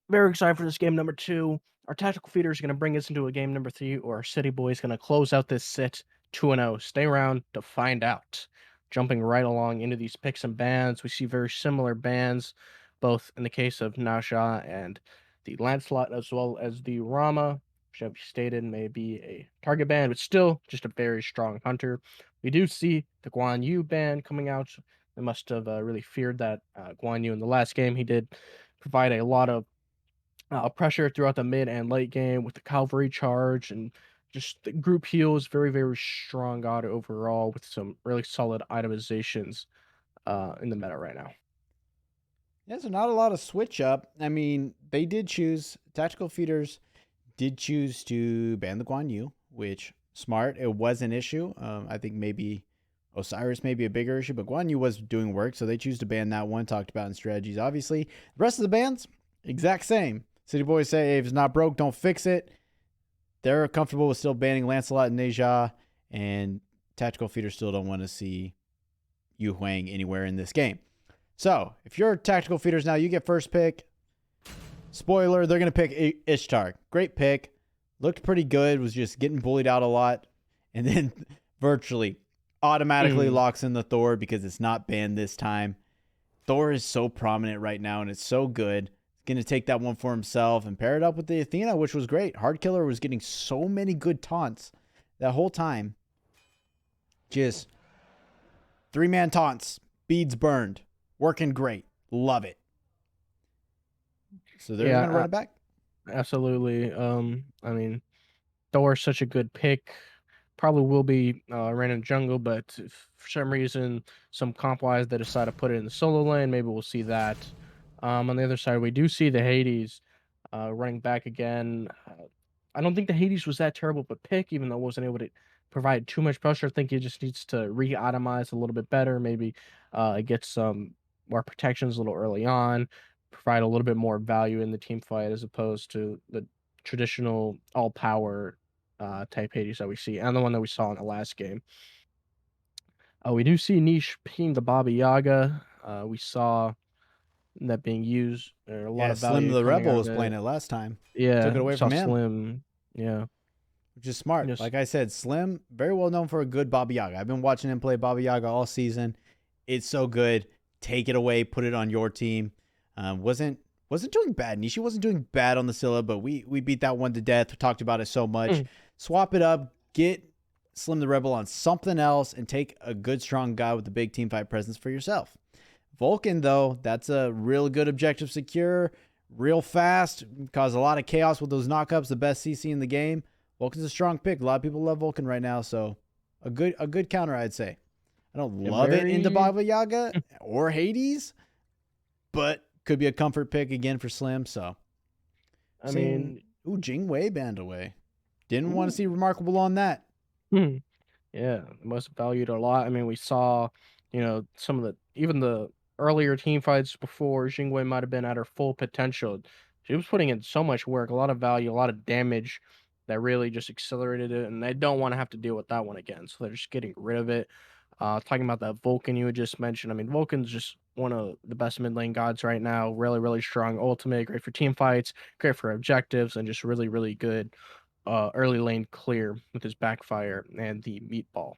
Very excited for this game number 2. Our tactical feeder is going to bring us into a game number 3, or our City Boys going to close out this sit 2-0. Stay around to find out. Jumping right along into these picks and bans, we see very similar bans, both in the case of Nasha and the Lancelot, as well as the Rama, which have stated may be a target ban, but still just a very strong hunter. We do see the Guan Yu ban coming out. They must have really feared that Guan Yu in the last game. He did provide a lot of pressure throughout the mid and late game with the cavalry charge, and just the group heal is very strong god overall, with some really solid itemizations in the meta right now. Yeah, so not a lot of switch up. I mean, they did choose, Tactical Feeders did choose to ban the Guan Yu, which smart. It was an issue. I think maybe Osiris may be a bigger issue, but Guan Yu was doing work, so they choose to ban that one. Talked about in strategies, obviously. The rest of the bans, exact same. City Boys say if it's not broke, don't fix it. They're comfortable with still banning Lancelot and Neja, and Tactical Feeders still don't want to see Yu Huang anywhere in this game. So, if you're Tactical Feeders now, you get first pick. Spoiler, they're going to pick Ishtar. Great pick. Looked pretty good. Was just getting bullied out a lot. And then virtually automatically locks in the Thor because it's not banned this time. Thor is so prominent right now and it's so good. He's going to take that one for himself and pair it up with the Athena, which was great. Hardkiller was getting so many good taunts that whole time. Just 3-man taunts. Beads burned. Working great. Love it. So they're just going to run it back. Absolutely. I mean, Thor's such a good pick. Probably will be ran in jungle, but for some reason, some comp wise, they decide to put it in the solo lane. Maybe we'll see that. On the other side, we do see the Hades running back again. I don't think the Hades was that terrible of a pick, even though it wasn't able to provide too much pressure. I think he just needs to re-atomize a little bit better. Maybe get some more protections a little early on, provide a little bit more value in the team fight as opposed to the traditional all power type Hades that we see, and the one that we saw in the last game. We do see Niche picking the Baba Yaga. We saw that being used, or a lot Yeah, of Slim value the coming Rebel out of was playing it. it last time. Took Yeah, it we away saw from him, Slim. Yeah, which is smart. just Like I said, Slim, very well known for a good Baba Yaga. I've been watching him play Baba Yaga all season. It's so good. Take it away, put it on your team. Wasn't doing bad. Nishi wasn't doing bad on the Scylla, but we beat that one to death. We talked about it so much. mm, Swap it up, get Slim the Rebel on something else, and take a good, strong guy with the big team fight presence for yourself. Vulcan, though, that's a real good objective secure, real fast, cause a lot of chaos with those knockups, the best CC in the game. Vulcan's a strong pick. A lot of people love Vulcan right now, so a good counter, I'd say. I don't yeah, love it into very. Baba Yaga or Hades, but could be a comfort pick again for Slim. So I seeing mean, Jing Wei banned away. Didn't want to ooh, see Remarkable on that. hmm, yeah, most valued a lot. I mean, we saw, some of the even the earlier team fights before Jingwei might have been at her full potential. She was putting in so much work, a lot of value, a lot of damage that really just accelerated it, and they don't want to have to deal with that one again. So they're just getting rid of it. Talking about that Vulcan you had just mentioned. I mean, Vulcan's just one of the best mid lane gods right now. Really, really strong ultimate, great for team fights, great for objectives, and just really, really good early lane clear with his backfire and the meatball.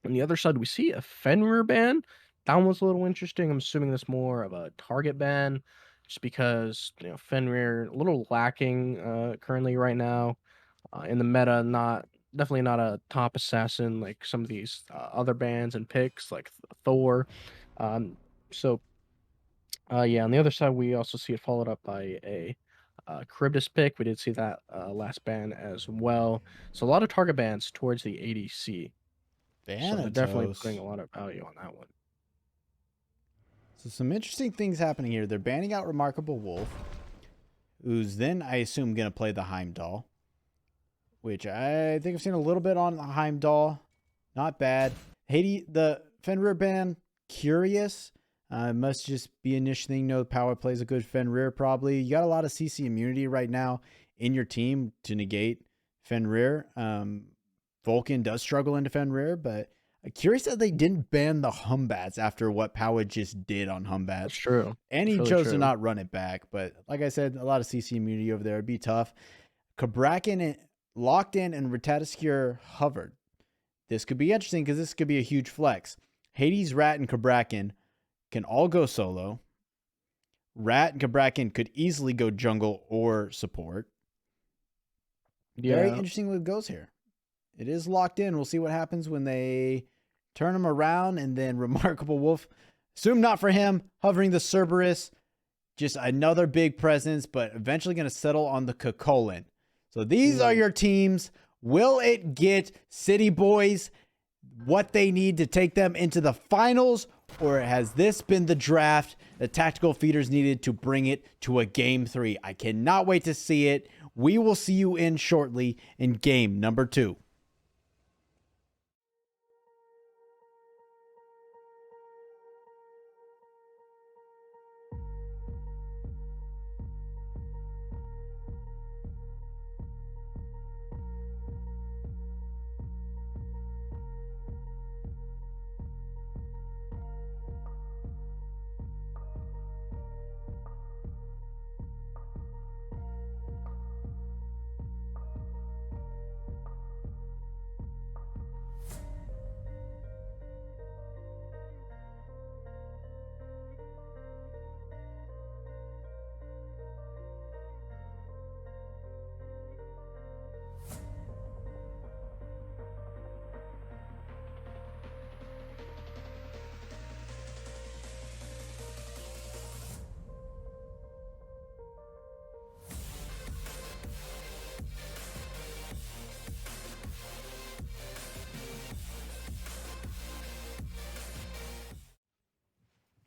On the other side, we see a Fenrir ban. That one was a little interesting. I'm assuming that's more of a target ban, just because Fenrir a little lacking currently right now in the meta. Not definitely not a top assassin like some of these other bans and picks like Thor. Um, so yeah, on the other side, we also see it followed up by a Charybdis pick. We did see that last ban as well. So a lot of target bans towards the ADC. So they're definitely putting Thanatos. a lot of value on that one. So some interesting things happening here. They're banning out Remarkable Wolf, who's then, I assume, going to play the Heimdall, which I think I've seen a little bit on the Heimdall. Not bad. Haiti, the Fenrir ban, curious. Must just be a niche thing. No power plays a good Fenrir, probably. You got a lot of CC immunity right now in your team to negate Fenrir. Vulcan does struggle into Fenrir, but curious that they didn't ban the Humbats after what Power just did on That's Humbats. true. And That's he really chose to true. not run it back. But like I said, a lot of CC immunity over there. It'd be tough. Kabrakan locked in and Ratataskir hovered. This could be interesting because this could be a huge flex. Hades, Rat, and Kabrakan can all go solo. Rat and Kabrakan could easily go jungle or support. Very Yeah. interesting what goes here. It is locked in. We'll see what happens when they turn him around and then Remarkable Wolf. Assume not for him. Hovering the Cerberus. Just another big presence, but eventually going to settle on the Kokolin. So these are Mm. your teams. Will it get City Boys what they need to take them into the finals, or has this been the draft the tactical feeders needed to bring it to a game 3? I cannot wait to see it. We will see you in shortly in game number 2.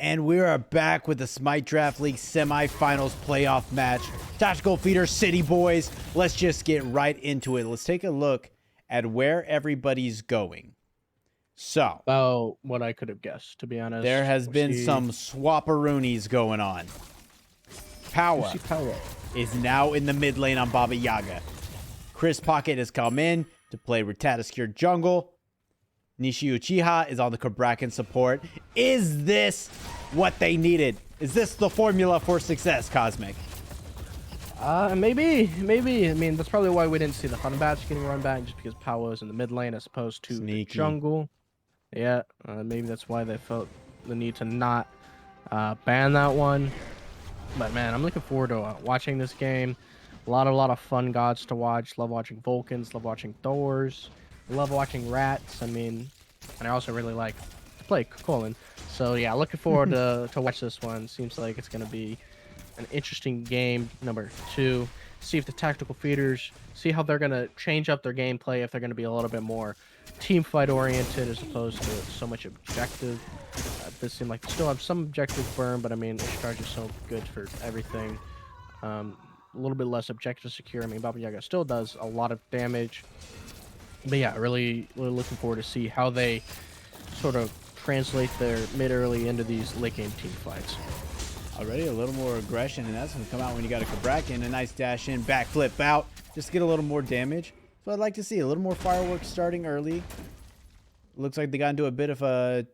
And we are back with the Smite Draft League semifinals playoff match. Tactical Feeder City Boys. Let's just get right into it. Let's take a look at where everybody's going. So, About what I could have guessed, to be honest. there has been some swapperoonies going on. Power is now in the mid lane on Baba Yaga. Chris Pocket has come in to play Rattata Secure Jungle. Nishi Uchiha is on the Kabrakan support. Is this what they needed? Is this the formula for success, Cosmic? Maybe. I mean, that's probably why we didn't see the Fun Batch getting run back, just because Power was in the mid lane as opposed to the jungle. Yeah, maybe that's why they felt the need to not ban that one. But man, I'm looking forward to watching this game. A lot of fun gods to watch. Love watching Vulcans. Love watching Thors. Love watching rats. I mean, and I also really like to play Colin. So yeah, looking forward to watch this one. Seems like it's gonna be an interesting game. Number 2. See if the tactical feeders, see how they're gonna change up their gameplay. If they're gonna be a little bit more team fight oriented as opposed to so much objective. It does seem like they still have some objective burn, but I mean, Ishtar is so good for everything. A little bit less objective secure. I mean, Baba Yaga still does a lot of damage. But yeah, really looking forward to see how they sort of translate their mid-early into these late-game team fights. Already a little more aggression, and that's going to come out when you got a Kabrakan. A nice dash in, backflip out, just to get a little more damage. So I'd like to see a little more fireworks starting early. Looks like they got into a bit of a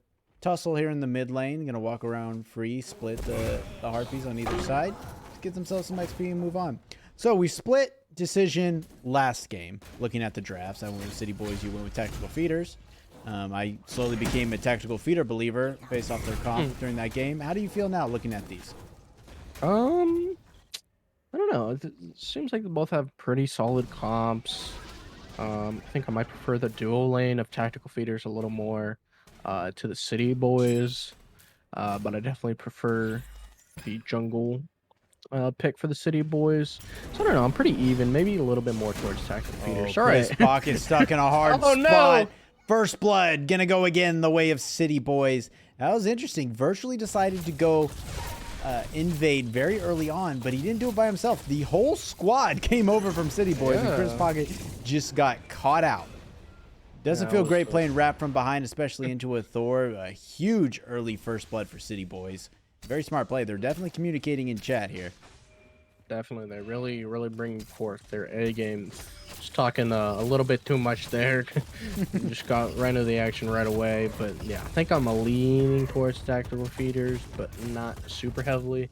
tussle here in the mid lane. Going to walk around free, split the Harpies on either side. Just get themselves some XP and move on. So we split decision last game, looking at the drafts. I went with City Boys, you went with Tactical Feeders. I slowly became a Tactical Feeder believer based off their comp during that game. How do you feel now looking at these? I don't know. It seems like they both have pretty solid comps. I think I might prefer the dual lane of Tactical Feeders a little more to the City Boys. But I definitely prefer the jungle pick for the City Boys. So I don't know. I'm pretty even. Maybe a little bit more towards Tactical Feeders. All right. Pocket stuck in a hard spot. No. First blood gonna go again the way of City Boys. That was interesting. Virtually decided to go invade very early on, but he didn't do it by himself. The whole squad came over from City Boys, and Chris Pocket just got caught out. Doesn't feel great playing wrap from behind, especially into a Thor. A huge early first blood for City Boys. Very smart play. They're definitely communicating in chat here. Definitely. They really bring forth their A game. Just talking a little bit too much there. Just got right into the action right away. But yeah, I think I'm leaning towards Tactical Feeders, but not super heavily.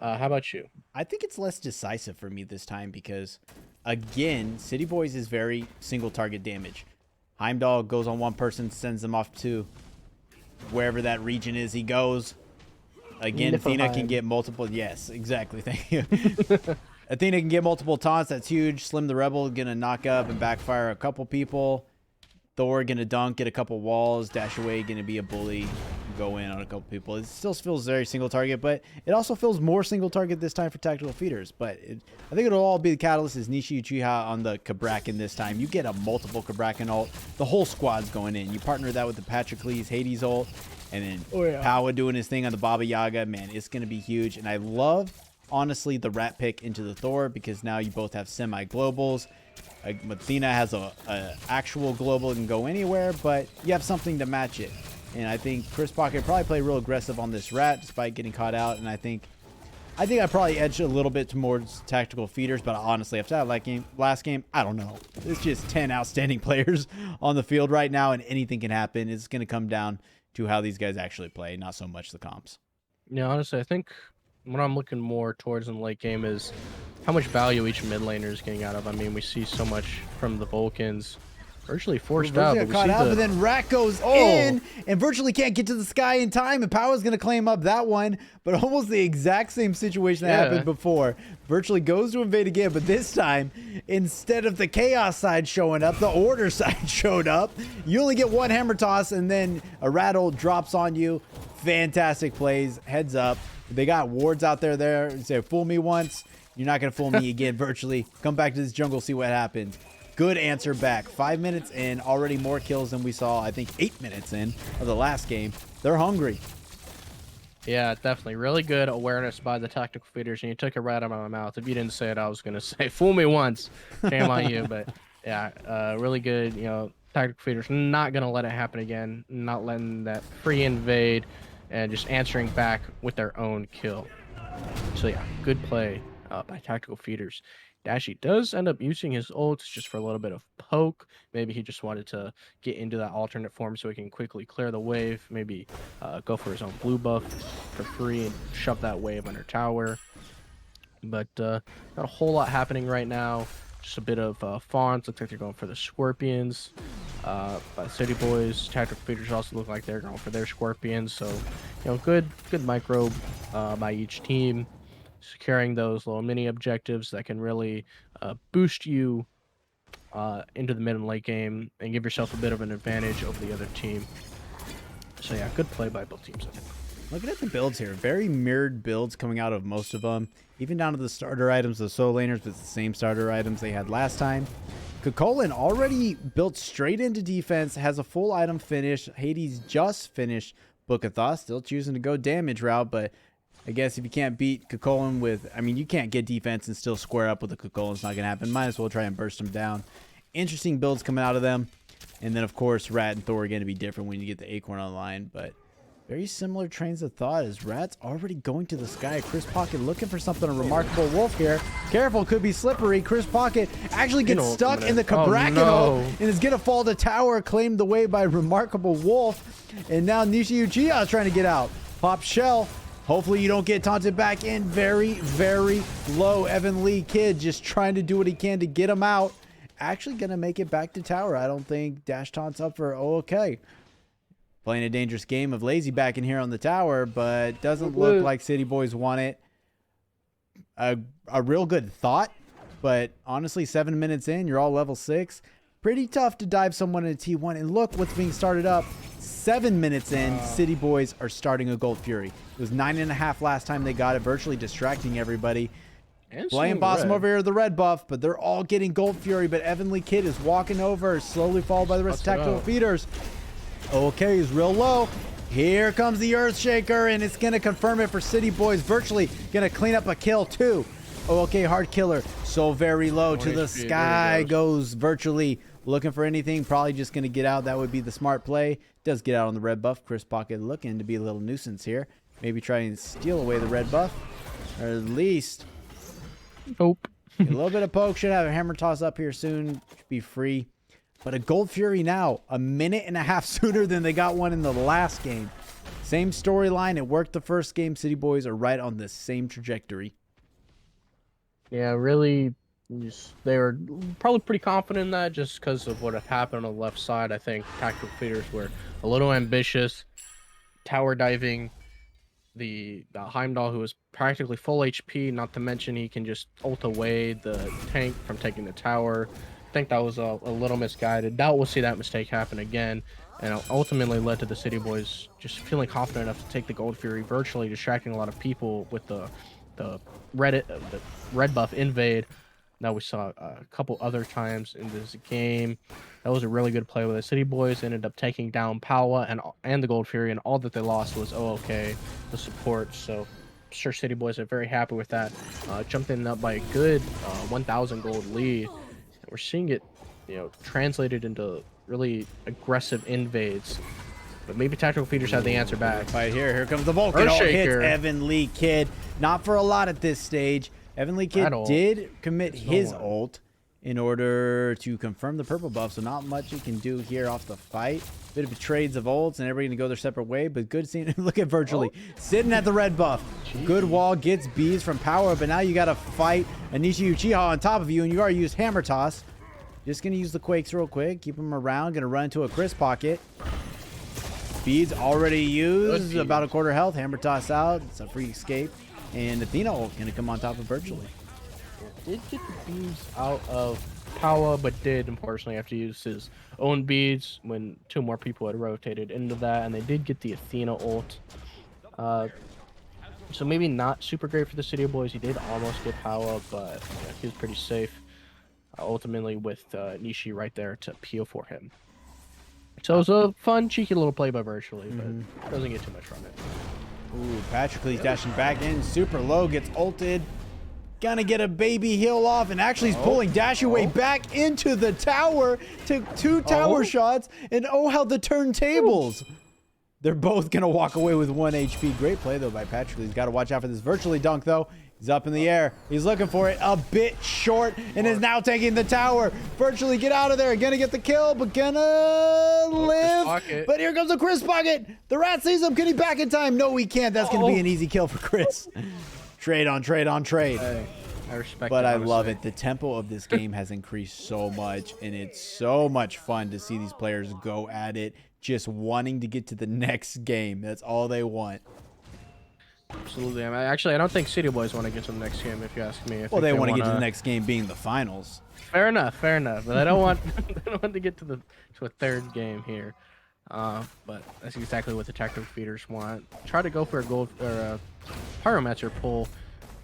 How about you? I think it's less decisive for me this time because, again, City Boys is very single target damage. Heimdall goes on one person, sends them off to wherever that region is he goes. Again, Athena can get multiple. Yes, exactly. Thank you. Athena can get multiple taunts. That's huge. Slim the Rebel going to knock up and backfire a couple people. Thor going to dunk, get a couple walls. Dash away going to be a bully. Go in on a couple people. It still feels very single target, but it also feels more single target this time for Tactical Feeders. But I think it'll all be the catalyst is Nishi Uchiha on the Kabrakan this time. You get a multiple Kabrakan ult. The whole squad's going in. You partner that with the Patroclus Hades ult. And then Power doing his thing on the Baba Yaga. Man, it's going to be huge. And I love, honestly, the rat pick into the Thor because now you both have semi-globals. Athena has a actual global and can go anywhere, but you have something to match it. And I think Chris Pocket probably played real aggressive on this rat despite getting caught out. And I think I probably edged a little bit towards Tactical Feeders, but honestly, after that last game, I don't know. It's just 10 outstanding players on the field right now, and anything can happen. It's going to come down to how these guys actually play, not so much the comps. Yeah, honestly, I think what I'm looking more towards in the late game is how much value each mid laner is getting out of. I mean, we see so much from the Vulcans. Virtually forced out, but then Rat goes in and virtually can't get to the sky in time, and Power's going to claim up that one, but almost the exact same situation that happened before. Virtually goes to invade again, but this time, instead of the Chaos side showing up, the Order side showed up. You only get one hammer toss, and then a rattle drops on you. Fantastic plays, heads up. They got wards out there. Say, fool me once, you're not going to fool me again, virtually. Come back to this jungle, see what happens. Good answer back. 5 minutes in, already more kills than we saw, I think, 8 minutes in of the last game. They're hungry. Yeah, definitely. Really good awareness by the tactical feeders, and you took it right out of my mouth. If you didn't say it, I was gonna say, "Fool me once, shame on you." But yeah, really good. Tactical feeders not gonna let it happen again. Not letting that free invade, and just answering back with their own kill. So yeah, good play by tactical feeders. Dashi does end up using his ults just for a little bit of poke. Maybe he just wanted to get into that alternate form so he can quickly clear the wave. Maybe go for his own blue buff for free and shove that wave under tower. But not a whole lot happening right now. Just a bit of farms. Looks like they're going for the scorpions. By City Boys, tactical feeders also look like they're going for their scorpions. So, good micro by each team, securing those little mini objectives that can really boost you into the mid and late game and give yourself a bit of an advantage over the other team. So yeah, good play by both teams, I think. Looking at the builds here, very mirrored builds coming out of most of them. Even down to the starter items, the solo laners with the same starter items they had last time. Kukulkan already built straight into defense, has a full item finish. Hades just finished Book of Thoth, still choosing to go damage route, but I guess if you can't beat Kukulkan with, I mean, you can't get defense and still square up with a Kukulkan. It's not going to happen. Might as well try and burst them down. Interesting builds coming out of them. And then, of course, Rat and Thor are going to be different when you get the Acorn online, but very similar trains of thought as Rat's already going to the sky. Chris Pocket looking for something, a remarkable wolf here. Careful, could be slippery. Chris Pocket actually gets stuck in the Kabrakan hole and is going to fall to tower, claimed the way by remarkable wolf. And now Nishi Uchiha is trying to get out. Pop shell. Hopefully you don't get taunted back in. Very, very low. Evan Lee Kid just trying to do what he can to get him out. Actually going to make it back to tower. I don't think dash taunt's up for okay. Playing a dangerous game of lazy back in here on the tower, but doesn't look like City Boys want it. A real good thought, but honestly, 7 minutes in, you're all level 6. Pretty tough to dive someone in a T1. And look what's being started up. 7 minutes in, City Boys are starting a Gold Fury. It was 9.5 last time they got it, virtually distracting everybody. Blame Bossum over here the red buff, but they're all getting Gold Fury, but Evan Lee Kid is walking over, slowly followed by the rest of tactical feeders. Okay, he's real low. Here comes the Earthshaker, and it's going to confirm it for City Boys. Virtually going to clean up a kill, too. Okay, Hard Killer. So very low to the sky goes virtually. Looking for anything. Probably just going to get out. That would be the smart play. Does get out on the red buff. Chris Pocket looking to be a little nuisance here. Maybe try and steal away the red buff. Or at least. Nope. A little bit of poke. Should have a hammer toss up here soon. Should be free. But a Gold Fury now, 1.5 minutes sooner than they got one in the last game. Same storyline. It worked the first game. City Boys are right on the same trajectory. Yeah, really, they were probably pretty confident in that just because of what had happened on the left side. I think tactical feeders were a little ambitious. Tower diving, the Heimdall, who was practically full HP, not to mention he can just ult away the tank from taking the tower. I think that was a little misguided. Doubt we'll see that mistake happen again, and ultimately led to the City Boys just feeling confident enough to take the Gold Fury, virtually distracting a lot of people with the red buff invade that we saw a couple other times in this game. That was a really good play with the City Boys. Ended up taking down Powa and the Gold Fury, and all that they lost was okay, the support. So I'm sure City Boys are very happy with that. Jumped in up by a good 1,000 gold lead. We're seeing it, translated into really aggressive invades. But maybe tactical feeders have the answer back. Right here. Here comes the Vulcan. Oh, hits Evan Lee Kid. Not for a lot at this stage. Evan Lee Kid did commit his ult in order to confirm the purple buff. So not much he can do here off the fight. Bit of trades of ults and everybody going to go their separate way. But good seeing. Look at Virtually sitting at the red buff. Jeez. Good wall. Gets bees from power. But now you got to fight Anishi Uchiha on top of you. And you already used Hammer Toss. Just going to use the Quakes real quick. Keep them around. Going to run into a Chris Pocket. Beads already used. About a quarter health. Hammer Toss out. It's a free escape. And Athena ult going to come on top of Virtually. Did get the beads out of Power, but did unfortunately have to use his own beads when 2 more people had rotated into that. And they did get the Athena ult. So maybe not super great for the City Boys. He did almost get Power, but he was pretty safe. Ultimately with Nishi right there to peel for him. So it was a fun, cheeky little play by Virtually, but doesn't get too much from it. Ooh, Patroclus dashing back in, super low, gets ulted. Gonna get a baby heal off, and actually he's pulling Dashaway back into the tower. Took 2 tower shots, and oh, how the turntables. They're both gonna walk away with 1 HP. Great play, though, by Patroclus. He's got to watch out for this virtually dunk, though. He's up in the air. He's looking for it. A bit short, and is now taking the tower. Virtually get out of there. Gonna get the kill, but gonna live. But here comes the Chris Pocket. The rat sees him. Can he back in time? No, he can't. That's gonna be an easy kill for Chris. Trade on trade on trade. Hey, I respect but it, I honestly. love it. The tempo of this game has increased so much, and it's so much fun to see these players go at it, just wanting to get to the next game. That's all they want. Absolutely. I don't think City Boys want to get to the next game, if you ask me. Well, they want to get to the next game being the finals. Fair enough. But I don't want they don't want to get to a third game here. But that's exactly what the tactical feeders want. Try to go for a gold or a pyromancer pull,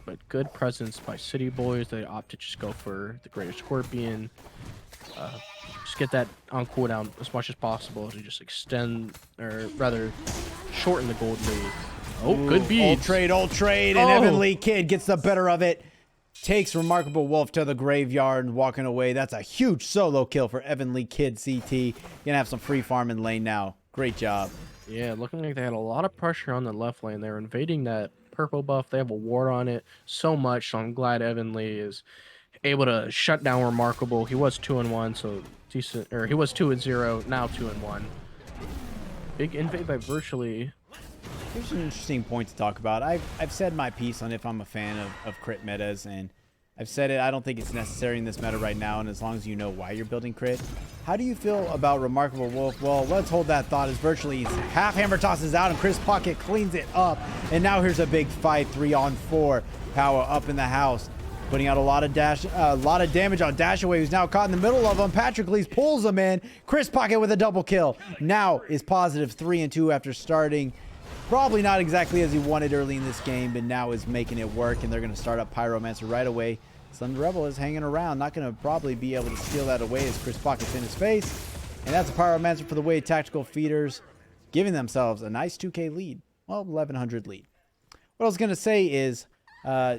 but good presence by City Boys. They opt to just go for the Greater Scorpion. Just get that on cooldown as much as possible to just extend, or rather, shorten the gold lead. Oh, good beat. Old trade, and Evan Lee Kid gets the better of it. Takes Remarkable Wolf to the graveyard and walking away. That's a huge solo kill for Evan Lee Kid CT. Gonna have some free farm in lane now. Great job. Yeah, looking like they had a lot of pressure on the left lane. They're invading that purple buff. They have a ward on it so much, so I'm glad Evan Lee is able to shut down Remarkable. He was 2-1, so decent, or he was 2-0, now 2-1. Big invade by Virtually. Here's an interesting point to talk about. I've said my piece on if I'm a fan of crit metas, and I've said it. I don't think it's necessary in this meta right now, and as long as you know why you're building crit. How do you feel about Remarkable Wolf? Well, let's hold that thought as Virtually half hammer tosses out, and Chris Pocket cleans it up. And now here's a big fight, 3-on-4. Power up in the house, putting out a lot of damage on Dashaway, who's now caught in the middle of him. Patroclus pulls him in. Chris Pocket with a double kill. Now is positive 3-2 after starting. Probably not exactly as he wanted early in this game, but now is making it work, and they're going to start up Pyromancer right away. Slim the Rebel is hanging around, not going to probably be able to steal that away as Chris Pocket's in his face. And that's a Pyromancer for the way tactical feeders, giving themselves a nice 2K lead. Well, 1100 lead. What I was going to say is,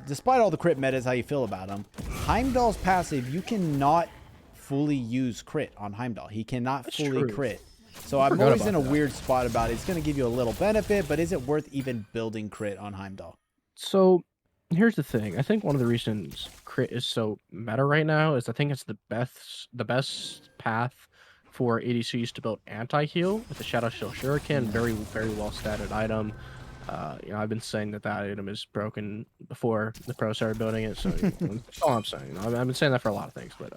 despite all the crit metas, how you feel about him, Heimdall's passive, you cannot fully use crit on Heimdall. He cannot fully crit. So I'm always in a weird spot about it. It's going to give you a little benefit, but is it worth even building crit on Heimdall? So here's the thing. I think one of the reasons crit is so meta right now is I think it's the best path for ADCs to build anti-heal with the Shadow Shield Shuriken. Very, very well statted item. I've been saying that item is broken before the pro started building it, so that's all I'm saying. I've been saying that for a lot of things, but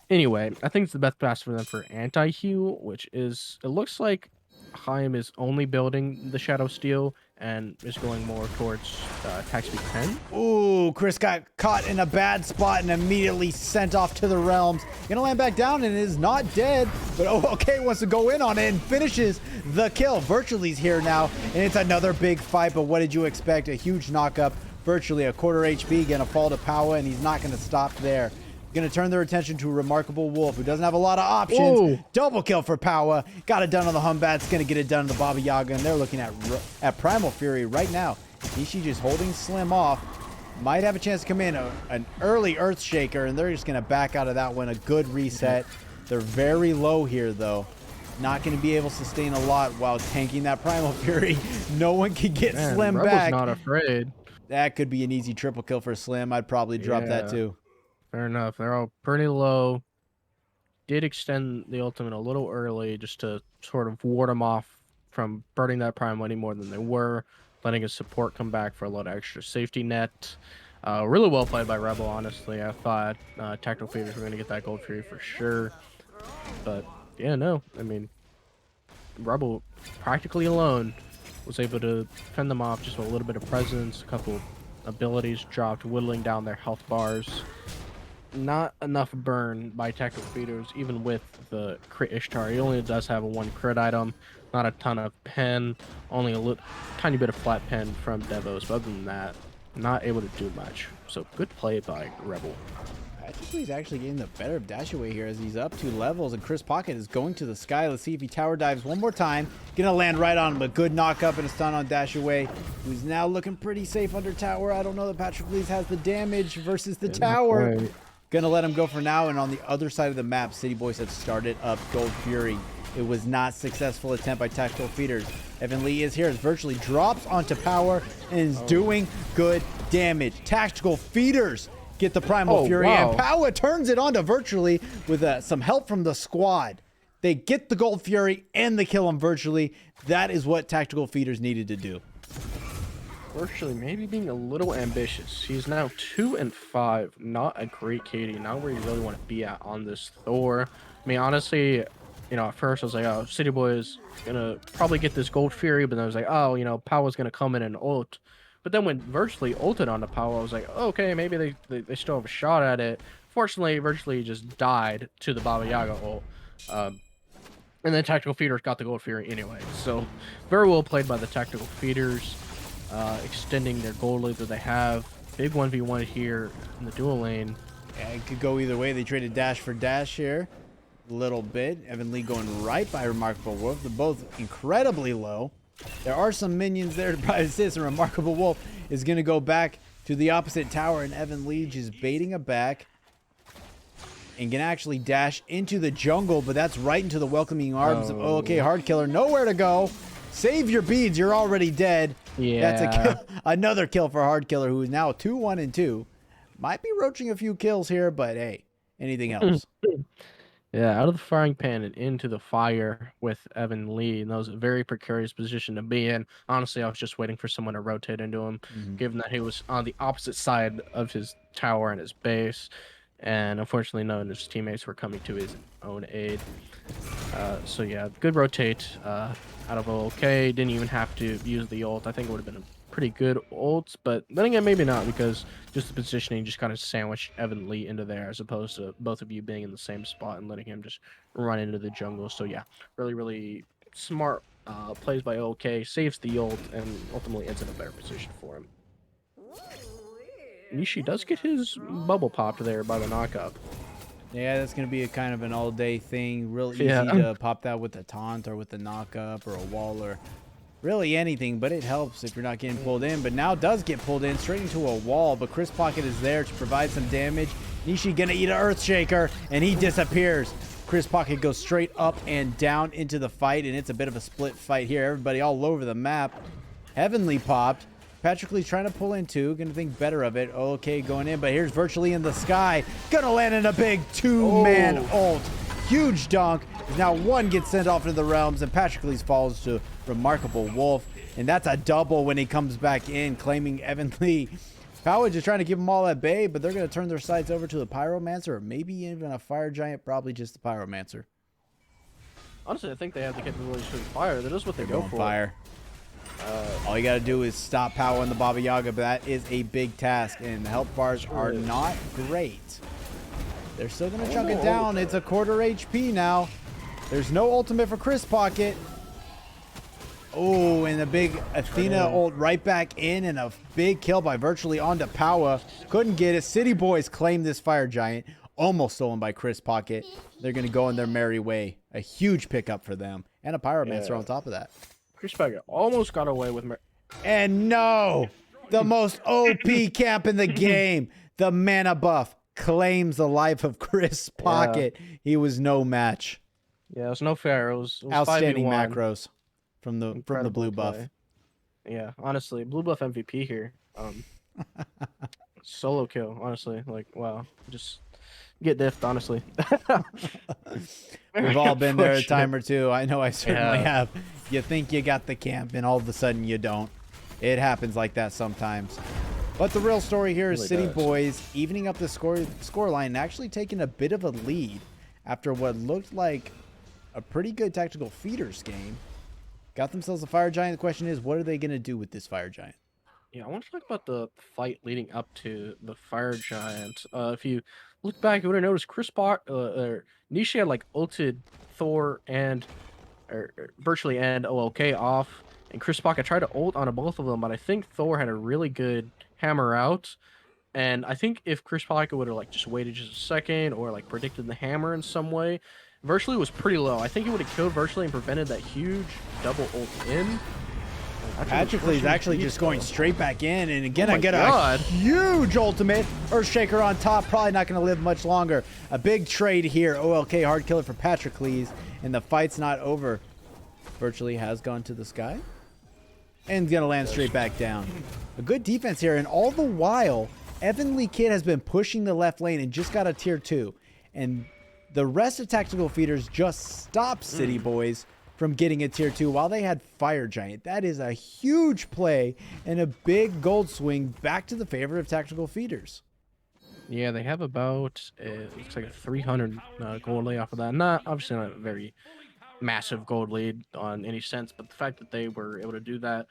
anyway, I think it's the best pass for them for anti-heal, which is, it looks like Haim is only building the Shadow Steel and is going more towards attack speed 10. Ooh, Chris got caught in a bad spot and immediately sent off to the realms. Gonna land back down and is not dead, but OK wants to go in on it and finishes the kill. Virtually's here now, and it's another big fight, but what did you expect? A huge knockup. Virtually a quarter HP, gonna fall to Power, and he's not gonna stop there. Going to turn their attention to Remarkable Wolf, who doesn't have a lot of options. Ooh. Double kill for Power. Got it done on the Humbats. Going to get it done on the Baba Yaga. And they're looking at Primal Fury right now. Ishii just holding Slim off. Might have a chance to come in. An early Earthshaker, and they're just going to back out of that one. A good reset. They're very low here, though. Not going to be able to sustain a lot while tanking that Primal Fury. No one can get Slim Rebel's back. Not afraid. That could be an easy triple kill for Slim. I'd probably drop that, too. Fair enough. They're all pretty low. Did extend the ultimate a little early just to sort of ward them off from burning that prime any more than they were, letting his support come back for a little extra safety net. Really well played by Rebel, honestly. I thought Tactical Feeders were going to get that Gold Fury for sure. But, yeah, no. I mean, Rebel, practically alone, was able to fend them off just with a little bit of presence, a couple abilities dropped, whittling down their health bars. Not enough burn by Tactical Feeders, even with the crit Ishtar. He only does have a 1 crit item, not a ton of pen, only a tiny bit of flat pen from Devos. But other than that, not able to do much. So good play by Rebel. Patrick actually getting the better of Dashaway here as he's up 2 levels, and Chris Pocket is going to the sky. Let's see if he tower dives one more time. Gonna land right on him. A good knock up and a stun on Dashaway, who's now looking pretty safe under tower. I don't know that Patrick Lees has the damage versus the tower. Gonna let him go for now, and on the other side of the map, City Boys have started up Gold Fury. It was not successful attempt by Tactical Feeders. Evan Lee is here as virtually drops onto power and is doing good damage. Tactical Feeders get the Primal Fury, and Power turns it onto virtually with some help from the squad. They get the Gold Fury and they kill him virtually. That is what Tactical Feeders needed to do. Virtually maybe being a little ambitious. He's now 2-5. Not a great KD. Not where you really want to be at on this Thor. I mean, honestly, you know, at first I was like, oh, City Boy is gonna probably get this Gold Fury, but then I was like, oh, you know, Power's gonna come in and ult. But then when virtually ulted onto Power, I was like, oh, okay, maybe they still have a shot at it. Fortunately, virtually just died to the Baba Yaga ult. And then Tactical Feeders got the Gold Fury anyway. So very well played by the Tactical Feeders. Extending their gold lead that they have. Big 1v1 here in the dual lane. Yeah, it could go either way. They traded dash for dash here a little bit. Evan Lee going right by Remarkable Wolf. They're both incredibly low. There are some minions there to probably assist, and Remarkable Wolf is going to go back to the opposite tower, and Evan Lee just baiting a back and can actually dash into the jungle, but that's right into the welcoming arms of OK Hard Killer. Nowhere to go. Save your beads. You're already dead. Yeah. That's a kill. Another kill for Hard Killer, who is now 2-1-2. Might be roaching a few kills here, but hey, anything else? Yeah, out of the frying pan and into the fire with Evan Lee. And that was a very precarious position to be in. Honestly, I was just waiting for someone to rotate into him, given that he was on the opposite side of his tower and his base. And unfortunately, none of his teammates were coming to his own aid. So yeah, good rotate out of OK. Didn't even have to use the ult. I think it would have been a pretty good ult, but then again, maybe not, because just the positioning just kind of sandwiched Evan Lee into there, as opposed to both of you being in the same spot and letting him just run into the jungle. So yeah, really, really smart plays by OK. Saves the ult and ultimately ends in a better position for him. Nishi does get his bubble popped there by the knockup. Yeah, that's going to be a kind of an all-day thing. Real easy to pop that with a taunt or with the knockup or a wall or really anything, but it helps if you're not getting pulled in. But now does get pulled in straight into a wall, but Chris Pocket is there to provide some damage. Nishi going to eat an Earthshaker, and he disappears. Chris Pocket goes straight up and down into the fight, and it's a bit of a split fight here. Everybody all over the map. Heavenly popped. Patrick Lee's trying to pull in two. Gonna think better of it. Okay, going in, but here's virtually in the sky. Gonna land in a big two-man ult. Huge dunk. Now one gets sent off into the realms, and Patrick Lee's falls to Remarkable Wolf. And that's a double when he comes back in, claiming Evan Lee. Power just trying to keep them all at bay, but they're gonna turn their sights over to the Pyromancer, or maybe even a Fire Giant, probably just the Pyromancer. Honestly, I think they have the capability to shoot fire. That is what they go for. Fire. All you got to do is stop Power and the Baba Yaga, but that is a big task, and the health bars are not great. They're still going to chunk it down. It's a quarter HP now. There's no ultimate for Chris Pocket. Oh, and a big Athena ult right back in, and a big kill by virtually onto Power. Couldn't get it. City Boys claim this Fire Giant. Almost stolen by Chris Pocket. They're going to go on their merry way. A huge pickup for them. And a Pyromancer on top of that. Chris Pocket almost got away with... And no! The most OP camp in the game. The mana buff claims the life of Chris Pocket. Yeah. He was no match. Yeah, it was no fair. It was outstanding 5v1. macros from the blue buff. Play. Yeah, honestly, blue buff MVP here. Solo kill, honestly. Like, wow. Just get diffed, honestly. We've all been there a time or two. I know I certainly have. You think you got the camp, and all of a sudden you don't. It happens like that sometimes. But the real story here is really City Boys evening up the score line and actually taking a bit of a lead after what looked like a pretty good Tactical Feeders game. Got themselves a Fire Giant. The question is, what are they going to do with this Fire Giant? Yeah, I want to talk about the fight leading up to the Fire Giant. If you look back, you would have noticed Nishi had like ulted Thor and virtually and OLK off, and Chris Pocket tried to ult on both of them, but I think Thor had a really good hammer out, And I think if Chris Pocket would have like just waited just a second or like predicted the hammer in some way, Virtually was pretty low. I think he would have killed Virtually and prevented that huge double ult in. Patroclus actually just going straight back in, and again I get God. a huge ultimate. Earthshaker on top, probably not going to live much longer. A big trade here. OLK hard killer for Patroclus, and the fight's not over. Virtually has gone to the sky, and going to land straight back down. A good defense here, and all the while, Evan Lee Kid has been pushing the left lane and just got a tier 2. And the rest of Tactical Feeders just stopped City Boys from getting a tier 2 while they had Fire Giant. That is a huge play and a big gold swing back to the favor of Tactical Feeders. Yeah, they have about, it looks like a 300 gold lead off of that. Not, obviously not a very massive gold lead on any sense, but the fact that they were able to do that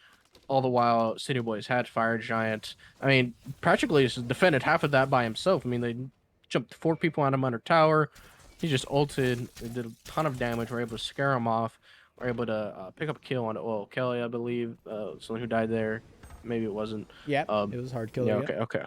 all the while City Boys had Fire Giant. I mean, practically defended half of that by himself. I mean, they jumped 4 people on him under tower. He just ulted, did a ton of damage. We're able to scare him off. We're able to pick up a kill on Kelly, I believe. Someone who died there. Maybe it wasn't. Yeah, it was hard kill. Yeah, okay.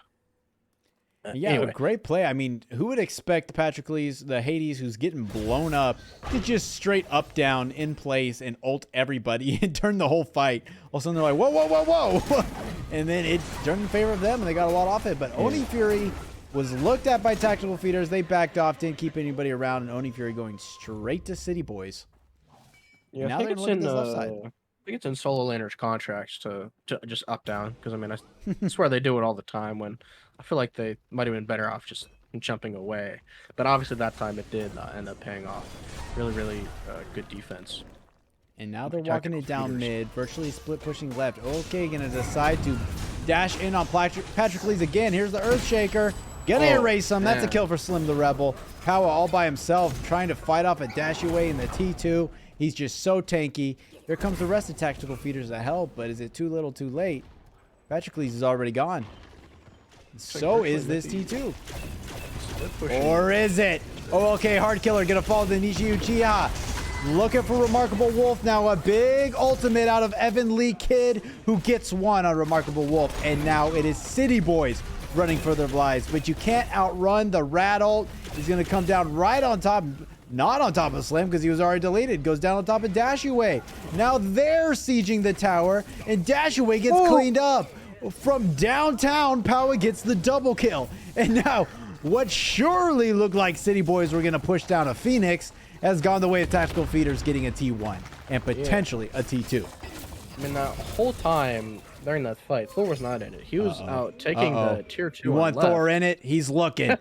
Yeah, anyway. A great play. I mean, who would expect Patroclus, the Hades, who's getting blown up, to just straight up, down, in place, and ult everybody and turn the whole fight? All of a sudden, they're like, whoa, whoa, whoa, whoa. And then it turned in favor of them, and they got a lot off it. But Oni Fury was looked at by Tactical Feeders. They backed off, didn't keep anybody around, and Oni Fury going straight to City Boys. Yeah, now I think they're it's looking in, at this left side. I think it's in solo laners contracts to just up down, because I mean I swear they do it all the time. When I feel like they might have been better off just jumping away, but obviously that time it did end up paying off. Really good defense. And now they're walking it down mid, virtually split pushing left. Okay, gonna decide to dash in on Patroclus again. Here's the Earthshaker. Gonna erase him. That's a kill for Slim the Rebel. Powa all by himself, trying to fight off a dash away in the T2. He's just so tanky. Here comes the rest of Tactical Feeders to help, but is it too little too late? Patroclus is already gone. So is this T2. Or is it? Oh, okay, hard killer gonna fall to Nishi Uchiha. Looking for Remarkable Wolf now. A big ultimate out of Evan Lee Kid, who gets one on Remarkable Wolf. And now it is City Boys running for their lives. But you can't outrun the Rat ult. He's going to come down right on top. Not on top of Slim because he was already deleted. Goes down on top of Dashaway. Now they're sieging the tower. And Dashaway gets cleaned up. From downtown, Powa gets the double kill. And now what surely looked like City Boys were going to push down a Phoenix has gone the way of Tactical Feeders getting a T1 and potentially a T2. I mean, that whole time during that fight, Thor was not in it. He was out taking the tier 2. You want Thor in it? He's looking.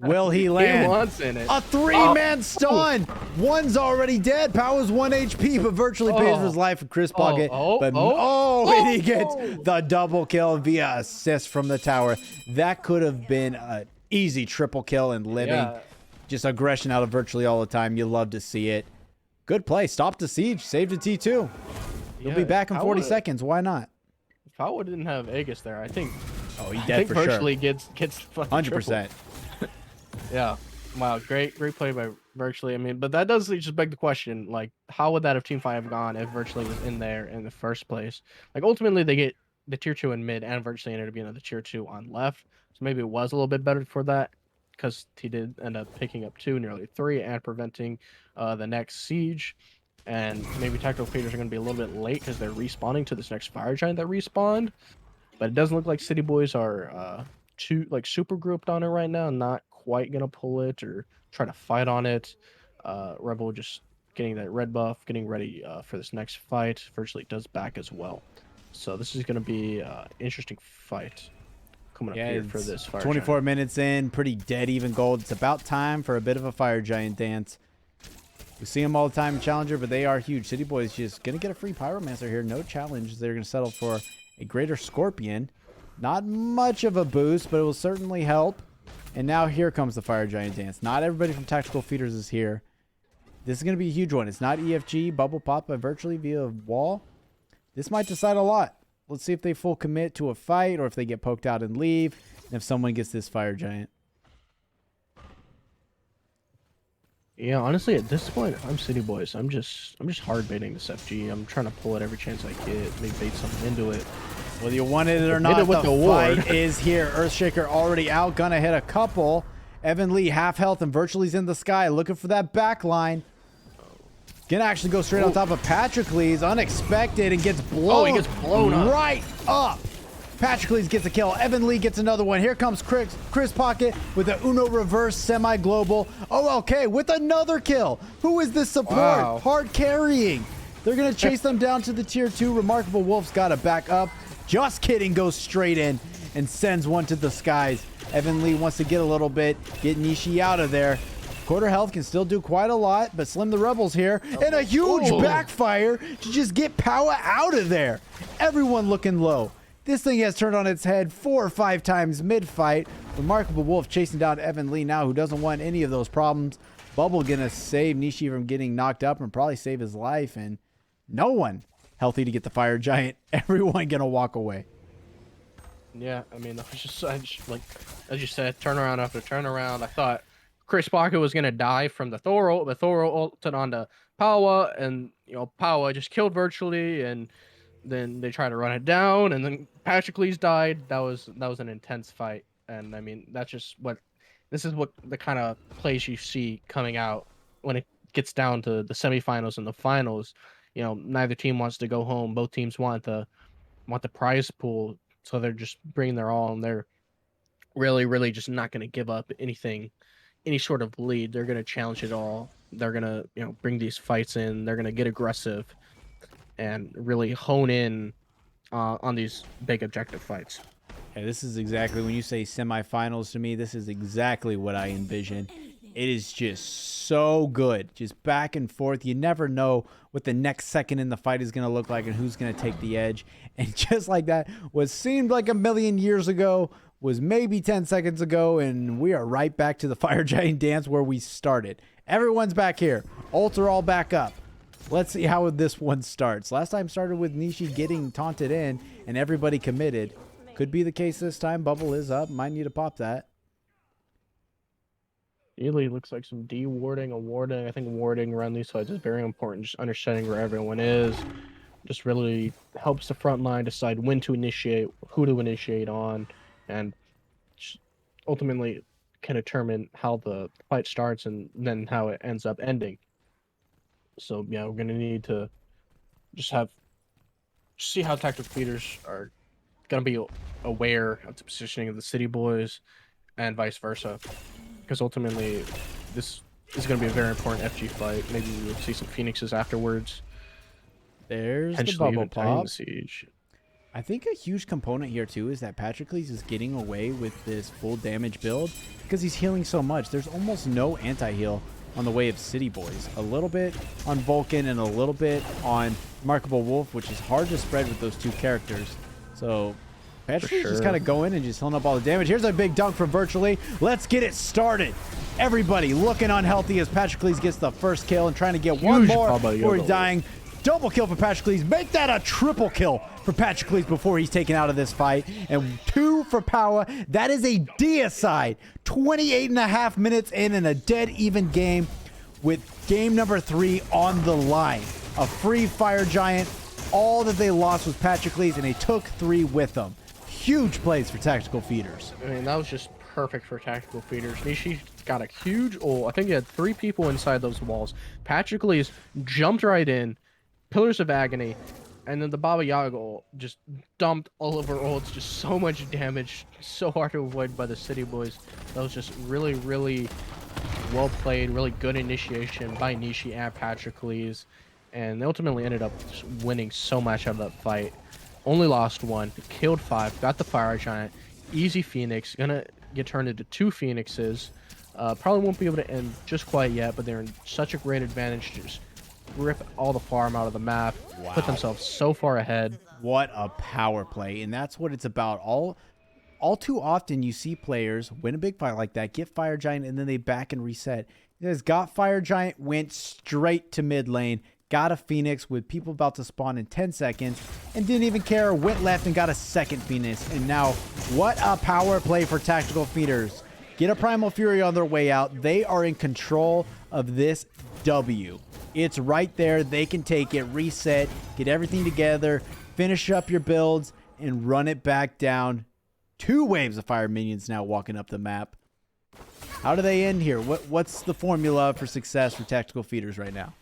Will he land? He wants in it. A 3-man stun. One's already dead. Power's 1 HP, but virtually pays for his life from Chris Pocket. And he gets the double kill via assist from the tower. That could have been an easy triple kill and living. Yeah. Just aggression out of virtually all the time. You love to see it. Good play. Stop the siege. Saved a T2. He'll be back in 40 seconds. Why not? If Powa didn't have Aegis there, I think. Oh, he's dead for sure. Virtually gets 100%. Yeah. Wow. Great play by Virtually. I mean, but that does just beg the question, like, how would that have Team 5 gone if Virtually was in there in the first place? Like, ultimately, they get the tier 2 in mid, and Virtually ended up being the tier 2 on left. So maybe it was a little bit better for that, because he did end up picking up 2, nearly 3, and preventing the next siege. And maybe Tactical Feeders are going to be a little bit late because they're respawning to this next Fire Giant that respawned. But it doesn't look like City Boys are super grouped on it right now. Not quite going to pull it or try to fight on it. Rebel just getting that red buff, getting ready for this next fight. Virtually does back as well. So this is going to be an interesting fight coming up here for this Fire 24 Giant. minutes in, pretty dead even gold. It's about time for a bit of a Fire Giant dance. We see them all the time in Challenger, but they are huge. City Boys just going to get a free Pyromancer here. No challenge. They're going to settle for a Greater Scorpion. Not much of a boost, but it will certainly help. And now here comes the Fire Giant dance. Not everybody from Tactical Feeders is here. This is going to be a huge one. It's not EFG, Bubble Pop, but virtually via wall. This might decide a lot. Let's see if they full commit to a fight or if they get poked out and leave. And if someone gets this Fire Giant. Yeah, honestly, at this point, I'm City Boys. I'm just hard baiting this FG. I'm trying to pull it every chance I get, maybe bait something into it. Whether you wanted it or Hit not, it with the the ward. fight is here. Earthshaker already out, gonna hit a couple. Evan Lee half health and virtually's in the sky, looking for that back line. Gonna actually go straight on top of Patrocles, unexpected, and gets blown. Oh, he gets blown up. Right up. Patrocles gets a kill. Evan Lee gets another one. Here comes Chris Pocket with the Uno reverse semi-global. OLK with another kill. Who is this support? Wow. Hard carrying. They're going to chase them down to the tier 2. Remarkable Wolf's got to back up. Just kidding, goes straight in and sends one to the skies. Evan Lee wants to get a little bit, get Nishi out of there. Quarter health can still do quite a lot, but Slim the Rebels here. And a huge backfire to just get Power out of there. Everyone looking low. This thing has turned on its head 4 or 5 times mid-fight. Remarkable Wolf chasing down Evan Lee now, who doesn't want any of those problems. Bubble gonna save Nishi from getting knocked up and probably save his life. And no one healthy to get the Fire Giant. Everyone gonna walk away. Yeah, I mean, I just like, as you said, turnaround after turnaround. I thought Chris Parker was gonna die from the Thor ult, but Thor ulted onto Power, and Power just killed virtually, and then they tried to run it down, and then Patrocles died. That was an intense fight, and I mean, this is what the kind of plays you see coming out when it gets down to the semifinals and the finals. Neither team wants to go home. Both teams want the prize pool, so they're just bringing their all, and they're really just not going to give up anything, any sort of lead. They're going to challenge it all. They're going to bring these fights in. They're going to get aggressive and really hone in on these big objective fights. Yeah, this is exactly, when you say semifinals to me, this is exactly what I envision. It is just so good, just back and forth. You never know what the next second in the fight is going to look like and who's going to take the edge. And just like that, what seemed like a million years ago was maybe 10 seconds ago, and we are right back to the Fire Giant dance where we started. Everyone's back here. Ults are all back up. Let's see how this one starts. Last time started with Nishi getting taunted in and everybody committed. Could be the case this time. Bubble is up. Might need to pop that. Usually looks like some de-warding, a warding. I think warding around these fights is very important. Just understanding where everyone is. Just really helps the front line decide when to initiate, who to initiate on, and ultimately can determine how the fight starts and then how it ends up ending. So yeah, we're gonna need to just see how tactical feeders are gonna be aware of the positioning of the city boys and vice versa, because ultimately this is gonna be a very important FG fight. Maybe we'll see some Phoenixes afterwards. There's the bubble pop. Siege. I think a huge component here too is that Patrocles is getting away with this full damage build because he's healing so much. There's almost no anti-heal on the way of City Boys. A little bit on Vulcan and a little bit on Remarkable Wolf, which is hard to spread with those two characters. So Patrocles just kind of going and just healing up all the damage. Here's a big dunk from Virtually. Let's get it started. Everybody looking unhealthy as Patrocles gets the first kill and trying to get one more before he's dying. Double kill for Patrocles. Make that a triple kill for Patrocles before he's taken out of this fight. And 2 for Power. That is a deicide. 28.5 minutes in and a dead even game with game number 3 on the line. A free Fire Giant. All that they lost was Patrocles, and they took 3 with them. Huge plays for tactical feeders. I mean, that was just perfect for tactical feeders. Nishi got a huge ult. I think he had 3 people inside those walls. Patrocles jumped right in. Pillars of Agony, and then the Baba Yaga ult just dumped all over ults, just so much damage, so hard to avoid by the City Boys. That was just really well played, really good initiation by Nishi and Patrocles, and they ultimately ended up just winning so much out of that fight. Only lost 1, killed 5, got the Fire Giant, easy Phoenix, gonna get turned into 2 Phoenixes. Probably won't be able to end just quite yet, but they're in such a great advantage to just rip all the farm out of the map, put themselves so far ahead. What a power play, and that's what it's about. All too often you see players win a big fight like that, get Fire Giant, and then they back and reset. You guys got Fire Giant, went straight to mid lane, got a Phoenix with people about to spawn in 10 seconds, and didn't even care, went left and got a second Phoenix. And now, what a power play for tactical feeders. Get a Primal Fury on their way out. They are in control of this W. It's right there. They can take it, reset, get everything together, finish up your builds, and run it back down. 2 waves of fire minions now walking up the map. How do they end here? What's the formula for success for tactical feeders right now?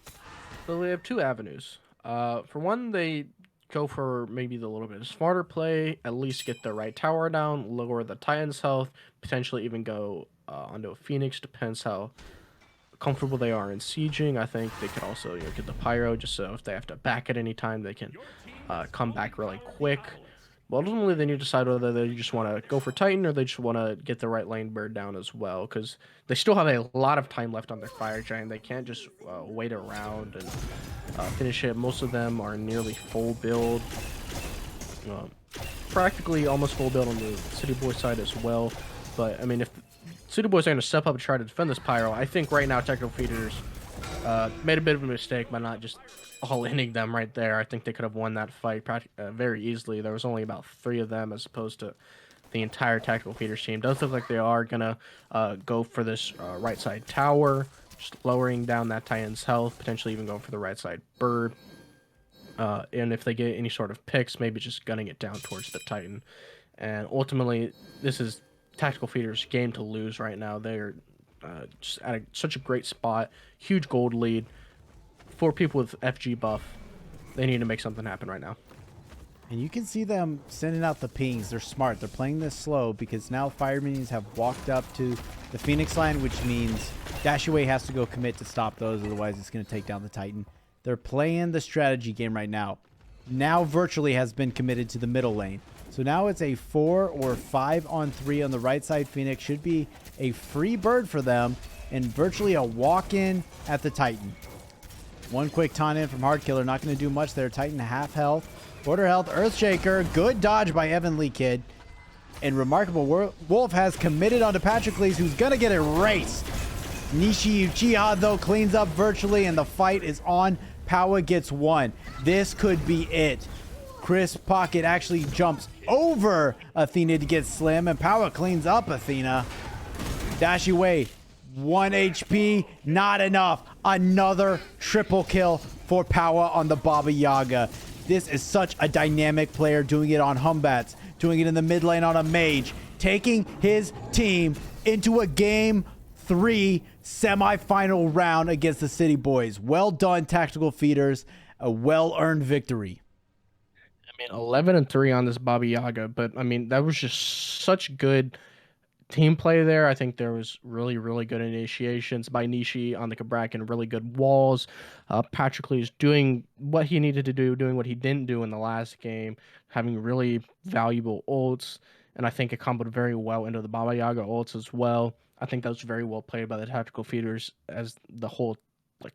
So they have two avenues. For one, they go for maybe the little bit smarter play, at least get the right tower down, lower the Titan's health, potentially even go onto a Phoenix. Depends how comfortable they are in sieging. I think they could also get the Pyro just so if they have to back at any time, they can come back really quick. But ultimately, they need to decide whether they just want to go for Titan or they just want to get the right lane bird down as well, because they still have a lot of time left on their Fire Giant. They can't just wait around and finish it. Most of them are nearly full build, uh, practically almost full build on the City Boy side as well. But I mean, if City Boys are going to step up and try to defend this Pyro, I think right now Technical Feeders made a bit of a mistake by not just all-inning them right there. I think they could have won that fight very easily. There was only about 3 of them as opposed to the entire Tactical Feeders team. Does look like they are going to go for this right side tower, just lowering down that Titan's health, potentially even going for the right side bird. And if they get any sort of picks, maybe just gunning it down towards the Titan. And ultimately, this is Tactical Feeder's game to lose right now. They're just at such a great spot, huge gold lead. For people with FG buff, they need to make something happen right now. And you can see them sending out the pings. They're smart. They're playing this slow because now fire minions have walked up to the Phoenix line, which means Dashaway has to go commit to stop those. Otherwise, it's going to take down the Titan. They're playing the strategy game right now. Now Virtually has been committed to the middle lane. So now it's a 4 or 5 on 3 on the right side. Phoenix should be a free bird for them and Virtually a walk-in at the Titan. One quick taunt in from Hardkiller. Not going to do much there. Titan half health. Quarter health. Earthshaker. Good dodge by Evan Lee Kid. And Remarkable Wolf has committed onto Patrocles, who's going to get erased. Nishi Uchiha, though, cleans up Virtually, and the fight is on. Power gets 1. This could be it. Chris Pocket actually jumps over Athena to get Slim, and Power cleans up Athena. Dash away. 1 HP, not enough. Another triple kill for Power on the Baba Yaga. This is such a dynamic player, doing it on Humbats, doing it in the mid lane on a mage, taking his team into a game 3 semi-final round against the City Boys. Well done, Tactical Feeders. A well-earned victory. I mean, 11-3 on this Baba Yaga, but I mean, that was just such good team play there. I think there was really, really good initiations by Nishi on the Kabrak and really good walls. Patrocles doing what he needed to do, doing what he didn't do in the last game, having really valuable ults. And I think it comboed very well into the Baba Yaga ults as well. I think that was very well played by the Tactical Feeders as the whole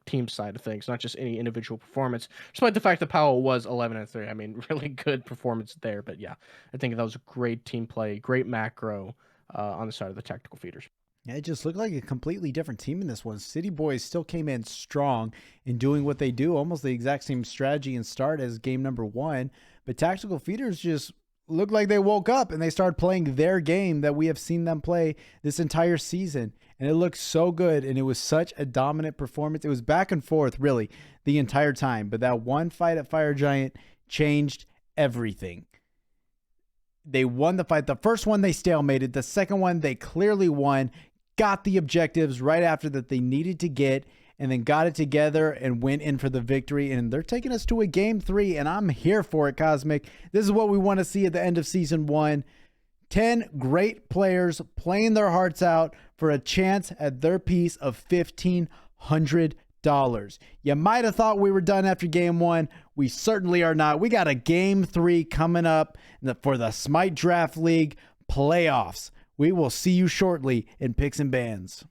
team side of things, not just any individual performance. Despite the fact that Powell was 11-3, I mean, really good performance there. But yeah, I think that was a great team play, great macro on the side of the Tactical Feeders. Yeah, it just looked like a completely different team in this one. City Boys still came in strong in doing what they do, almost the exact same strategy and start as game number 1. But Tactical Feeders just looked like they woke up and they started playing their game that we have seen them play this entire season. And it looked so good, and it was such a dominant performance. It was back and forth, really, the entire time. But that one fight at Fire Giant changed everything. They won the fight. The first one they stalemated. The second one they clearly won, got the objectives right after that they needed to get, and then got it together and went in for the victory. And they're taking us to a game 3, and I'm here for it, Cosmic. This is what we want to see at the end of season 1. 10 great players playing their hearts out for a chance at their piece of $1,500. You might have thought we were done after game 1. We certainly are not. We got a game 3 coming up for the Smite Draft League playoffs. We will see you shortly in Picks and Bans.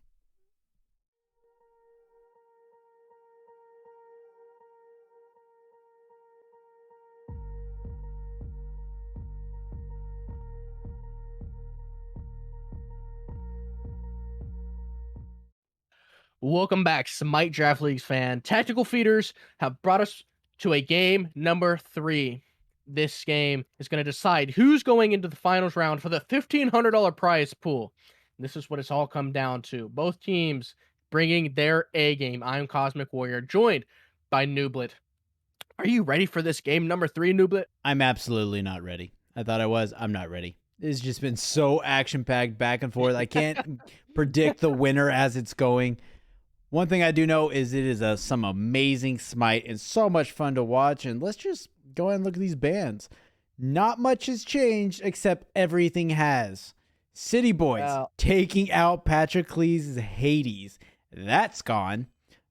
Welcome back, Smite Draft Leagues fan. Tactical Feeders have brought us to a game number 3. This game is going to decide who's going into the finals round for the $1,500 prize pool. This is what it's all come down to. Both teams bringing their A game. I'm Cosmic Warrior, joined by Nooblet. Are you ready for this game number 3, Nooblet? I'm absolutely not ready. I thought I was. I'm not ready. It's just been so action packed back and forth. I can't predict the winner as it's going. One thing I do know is it is some amazing Smite and so much fun to watch. And let's just go ahead and look at these bands. Not much has changed except everything has. City Boys Yeah. taking out Patrocles' Hades. That's gone.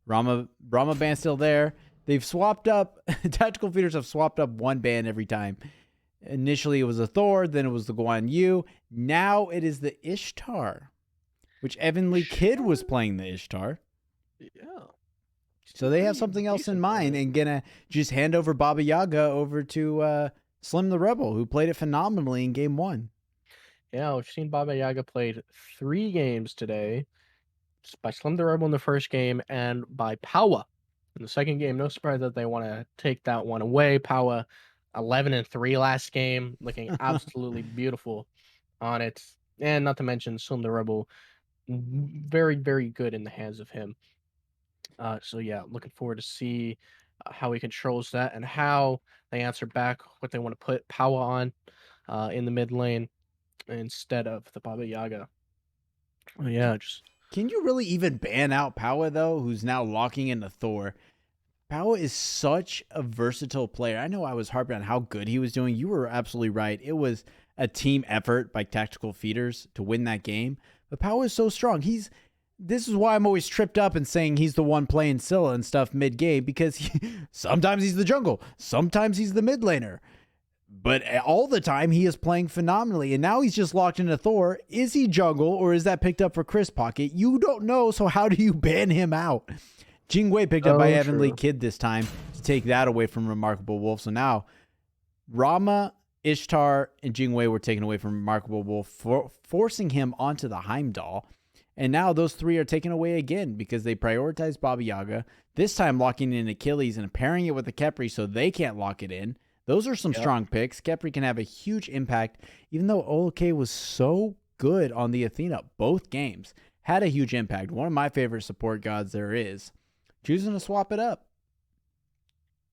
Rama band still there. They've swapped up. Tactical Feeders have swapped up one band every time. Initially, it was a Thor, then it was the Guan Yu. Now it is the Ishtar, which Evan Lee Kidd was Sure. playing the Ishtar. Yeah. She's So doing they have pretty something else in decent mind there. and gonna just hand over Baba Yaga over to Slim the Rebel, who played it phenomenally in game one. Yeah, we've seen Baba Yaga played 3 games today. By Slim the Rebel in the first game and by Powa in the second game. No surprise that they want to take that one away. Powa 11-3 last game, looking absolutely beautiful on it. And not to mention Slim the Rebel, very, very good in the hands of him. So yeah, looking forward to see how he controls that and how they answer back what they want to put Powa on in the mid lane instead of the Baba Yaga. Yeah, just Can you really even ban out Powa though, who's now locking into Thor? Powa is such a versatile player. I know I was harping on how good he was doing. You were absolutely right. It was a team effort by Tactical Feeders to win that game. But Powa is so strong. This is why I'm always tripped up and saying he's the one playing Scylla and stuff mid game because sometimes he's the jungle, sometimes he's the mid laner. But all the time he is playing phenomenally, and now he's just locked into Thor. Is he jungle or is that picked up for Chris Pocket? You don't know, so how do you ban him out? Jing Wei picked up by so Evan Lee true. Kidd this time to take that away from Remarkable Wolf. So now Rama, Ishtar, and Jing Wei were taken away from Remarkable Wolf, forcing him onto the Heimdall. And now those three are taken away again because they prioritized Baba Yaga, this time locking in Achilles and pairing it with the Kepri so they can't lock it in. Those are some Yep. strong picks. Kepri can have a huge impact, even though OK was so good on the Athena both games. Had a huge impact. One of my favorite support gods there is. Choosing to swap it up.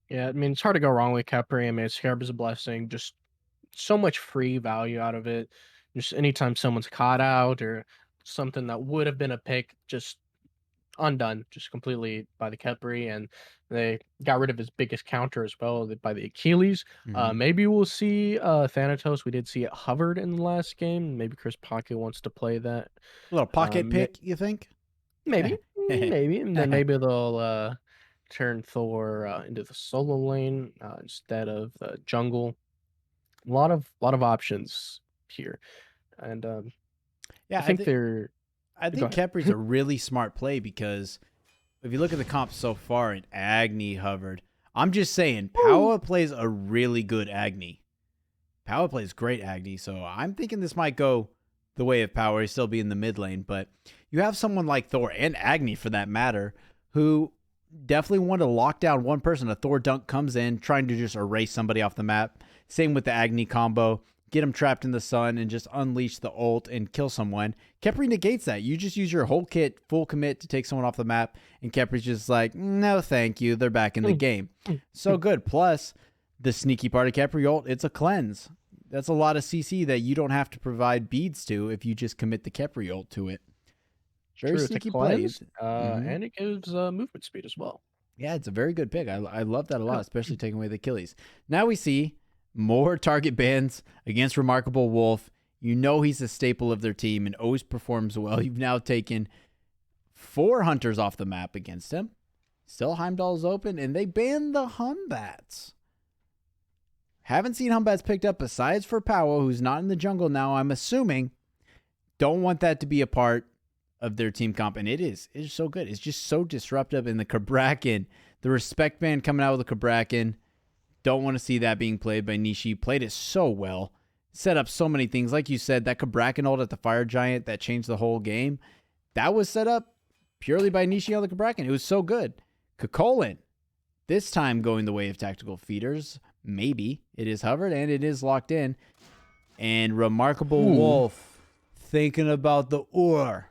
Yeah, I mean, it's hard to go wrong with Capri. I mean, Scarab is a blessing. Just so much free value out of it. Just anytime someone's caught out or something that would have been a pick, just undone, just completely by the Capri. And they got rid of his biggest counter as well by the Achilles. Mm-hmm. Maybe we'll see Thanatos. We did see it hovered in the last game. Maybe Chris Pocket wants to play that. A little pocket Um, pick, you think? Maybe, maybe, and then maybe they'll turn Thor into the solo lane instead of the jungle. A lot of options here, and Yeah, I think they're. I Go think ahead. Kepri's a really smart play because if you look at the comps so far, and Agni hovered. I'm just saying, Woo! Powa plays a really good Agni. Power plays great Agni, so I'm thinking this might go the way of Power. He'll still be in the mid lane, but you have someone like Thor and Agni for that matter, who definitely want to lock down one person. A Thor dunk comes in, trying to just erase somebody off the map. Same with the Agni combo. Get him trapped in the sun and just unleash the ult and kill someone. Kepri negates that. You just use your whole kit, full commit to take someone off the map, and Kepri's just like, no, thank you. They're back in the game. So good. Plus, the sneaky part of Kepri ult, it's a cleanse. That's a lot of CC that you don't have to provide beads to if you just commit the Kepri ult to it. It's Very true. It's a sneaky played. cleanse, Mm-hmm. and it gives movement speed as well. Yeah, it's a very good pick. I love that a lot, Yeah. especially taking away the Achilles. Now we see more target bans against Remarkable Wolf. You know he's a staple of their team and always performs well. You've now taken 4 hunters off the map against him. Still Heimdall's open, and they banned the Humbats. Haven't seen Humbats picked up besides for Powo, who's not in the jungle now, I'm assuming. Don't want that to be a part of their team comp, and it is. It's so good. It's just so disruptive. And the Kabrakan, the respect band coming out with the Kabrakan, don't want to see that being played by Nishi. Played it so well. Set up so many things. Like you said, that Kabrakan ult at the Fire Giant that changed the whole game, that was set up purely by Nishi on the Kabrakan. It was so good. Kakolin, this time going the way of tactical feeders. Maybe. It is hovered and it is locked in. And Remarkable Ooh, Wolf thinking about the Ur.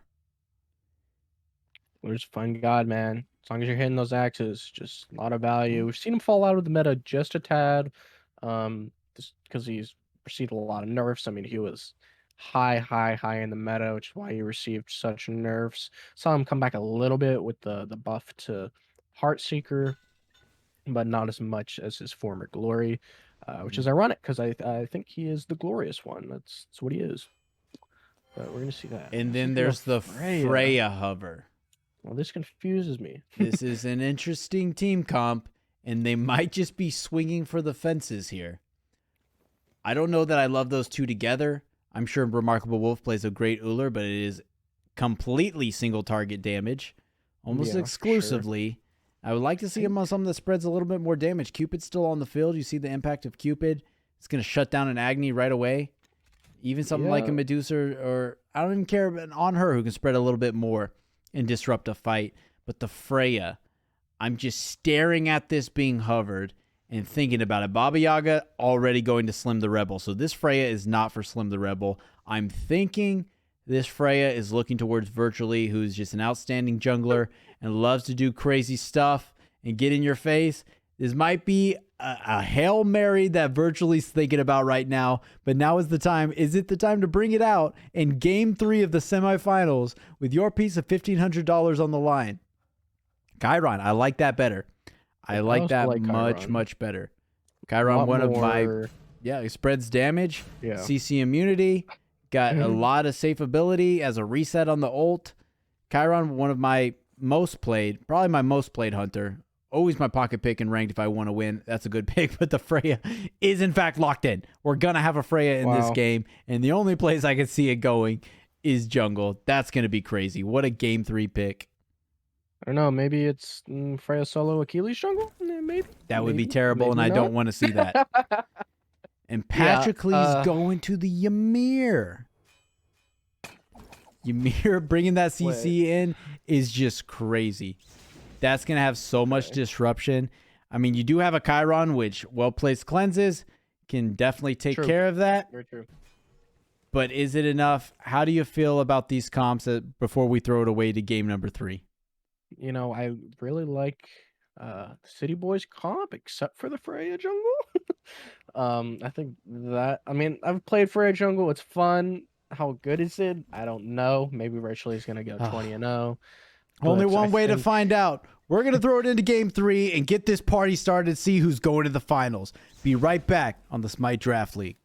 there's fun god, man. As long as you're hitting those axes, just a lot of value. We've seen him fall out of the meta just a tad, just because he's received a lot of nerfs. I mean, he was high in the meta, which is why he received such nerfs. Saw him come back a little bit with the buff to Heartseeker, but not as much as his former glory, which is ironic because I think he is the glorious one. That's what he is. But we're gonna see that. And then Speaking of there's the Freya hover. well, this confuses me. This is an interesting team comp, and they might just be swinging for the fences here. I don't know that I love those two together. I'm sure Remarkable Wolf plays a great Uller, but it is completely single target damage, almost Yeah, exclusively. sure. I would like to see him on something that spreads a little bit more damage. Cupid's still on the field. You see the impact of Cupid. It's going to shut down an Agni right away. Even something like a Medusa, or I don't even care on her, who can spread a little bit more and disrupt a fight. But the Freya, I'm just staring at this being hovered and thinking about it. Baba Yaga already going to Slim the Rebel. So this Freya is not for Slim the Rebel. I'm thinking this Freya is looking towards Virtually, who's just an outstanding jungler and loves to do crazy stuff and get in your face. This might be a Hail Mary that Virtually's thinking about right now, but now is the time. Is it the time to bring it out in Game 3 of the semifinals with your piece of $1,500 on the line? Chiron, I like that better. I like that much better. Chiron, one of my... Yeah, it spreads damage, CC immunity, got a lot of safe ability as a reset on the ult. Chiron, one of my most played, probably my most played hunter. Always my pocket pick and ranked if I want to win. That's a good pick, but the Freya is in fact locked in. We're going to have a Freya in this game, and the only place I can see it going is jungle. That's going to be crazy. What a Game 3 pick. I don't know. Maybe it's Freya solo Achilles jungle? Maybe. That would be terrible, and I don't want to see that. And Patrocles going to the Ymir. Ymir bringing that CC in is just crazy. That's going to have so much disruption. I mean, you do have a Chiron, which well-placed cleanses can definitely take care of that. Very true. But is it enough? How do you feel about these comps before we throw it away to game number 3? You know, I really like City Boys comp, except for the Freya jungle. I think that, I mean, I've played Freya jungle. It's fun. How good is it? I don't know. Maybe Rachel is going to go 20-0. Only one way to find out. We're going to throw it into Game 3 and get this party started, see who's going to the finals. Be right back on the Smite Draft League.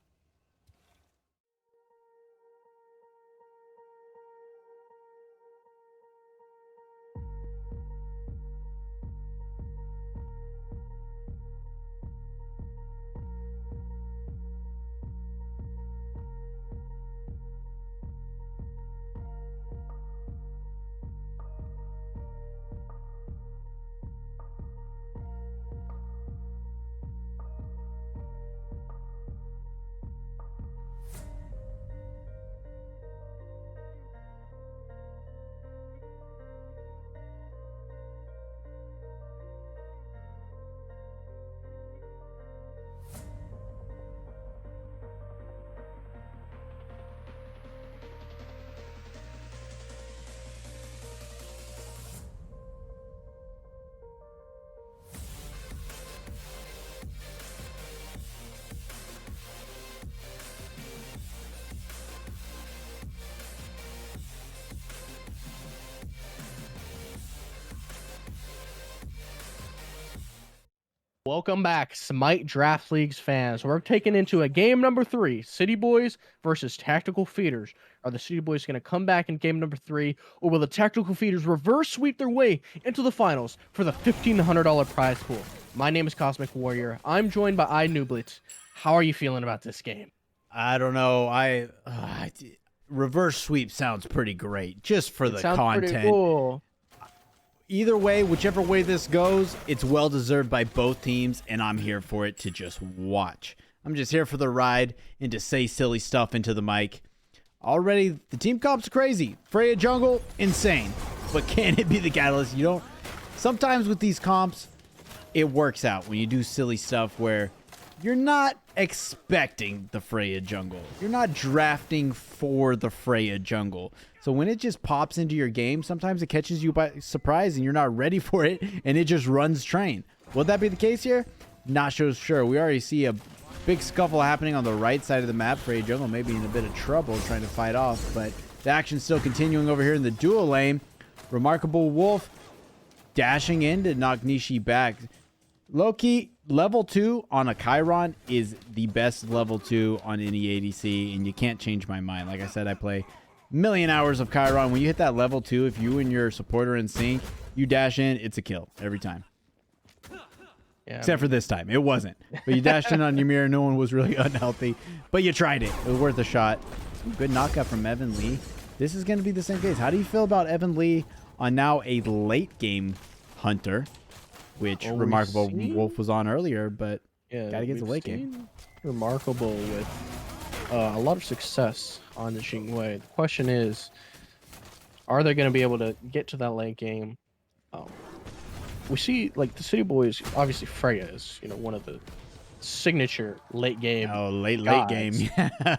Welcome back, Smite Draft Leagues fans. We're taking into a game number 3, City Boys versus Tactical Feeders. Are the City Boys going to come back in game number 3, or will the Tactical Feeders reverse sweep their way into the finals for the $1,500 prize pool? My name is Cosmic Warrior. I'm joined by iNublitz. How are you feeling about this game? I don't know. Reverse sweep sounds pretty great, just for the content. Pretty cool. Either way, whichever way this goes, it's well-deserved by both teams, and I'm here for it to just watch. I'm just here for the ride and to say silly stuff into the mic. Already, the team comp's crazy. Freya jungle, insane. But can it be the catalyst? You don't... Sometimes with these comps, it works out when you do silly stuff where you're not expecting the Freya jungle. You're not drafting for the Freya jungle. So when it just pops into your game, sometimes it catches you by surprise and you're not ready for it, and it just runs train. Will that be the case here? Not so sure. We already see a Big scuffle happening on the right side of the map. Freya Jungle may be in a bit of trouble trying to fight off, but the action's still continuing over here in the dual lane. Remarkable Wolf dashing in to knock Nishi back. Low-key, level 2 on a Chiron is the best level 2 on any ADC, and you can't change my mind. Like I said, I play a million hours of Chiron. When you hit that level 2, if you and your supporter are in sync, you dash in, it's a kill every time. Yeah, except for this time. It wasn't. But you dashed in on Ymir. No one was really unhealthy. But you tried it. It was worth a shot. Some good knockout from Evan Lee. This is going to be the same case. How do you feel about Evan Lee on now a late game hunter? Which Remarkable Wolf was on earlier, but got to get the late game. Remarkable with a lot of success on the Xingwei. The question is, are they going to be able to get to that late game? We see, like, the City Boys, obviously Freya is, you know, one of the signature late game. Oh, late game. Yeah.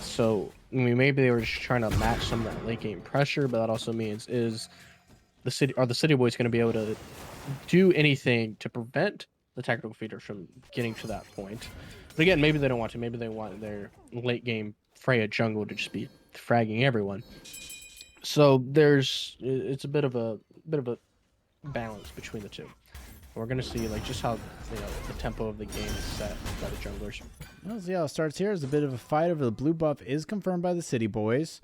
So, I mean, maybe they were just trying to match some of that late game pressure, but that also means the City Boys going to be able to do anything to prevent the tactical feeders from getting to that point? But again, maybe they don't want to. Maybe they want their late game Freya jungle to just be fragging everyone. So it's a bit of a balance between the two. We're gonna see like just how the tempo of the game is set by the junglers. We'll see how it starts here. As a bit of a fight over the blue buff is confirmed by the City Boys.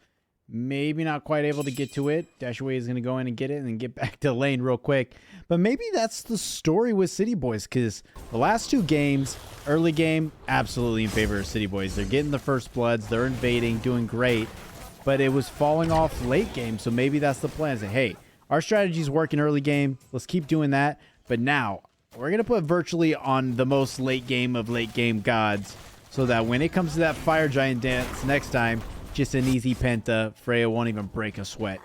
Maybe not quite able to get to it. Dashaway is going to go in and get it and then get back to lane real quick. But maybe that's the story with City Boys, because the last 2 games, early game, absolutely in favor of City Boys. They're getting the first bloods. They're invading, doing great. But it was falling off late game, so maybe that's the plan. Say, hey, our strategy's working early game. Let's keep doing that. But now, we're going to put virtually on the most late game of late game gods, so that when it comes to that Fire Giant dance next time, just an easy penta. Freya won't even break a sweat.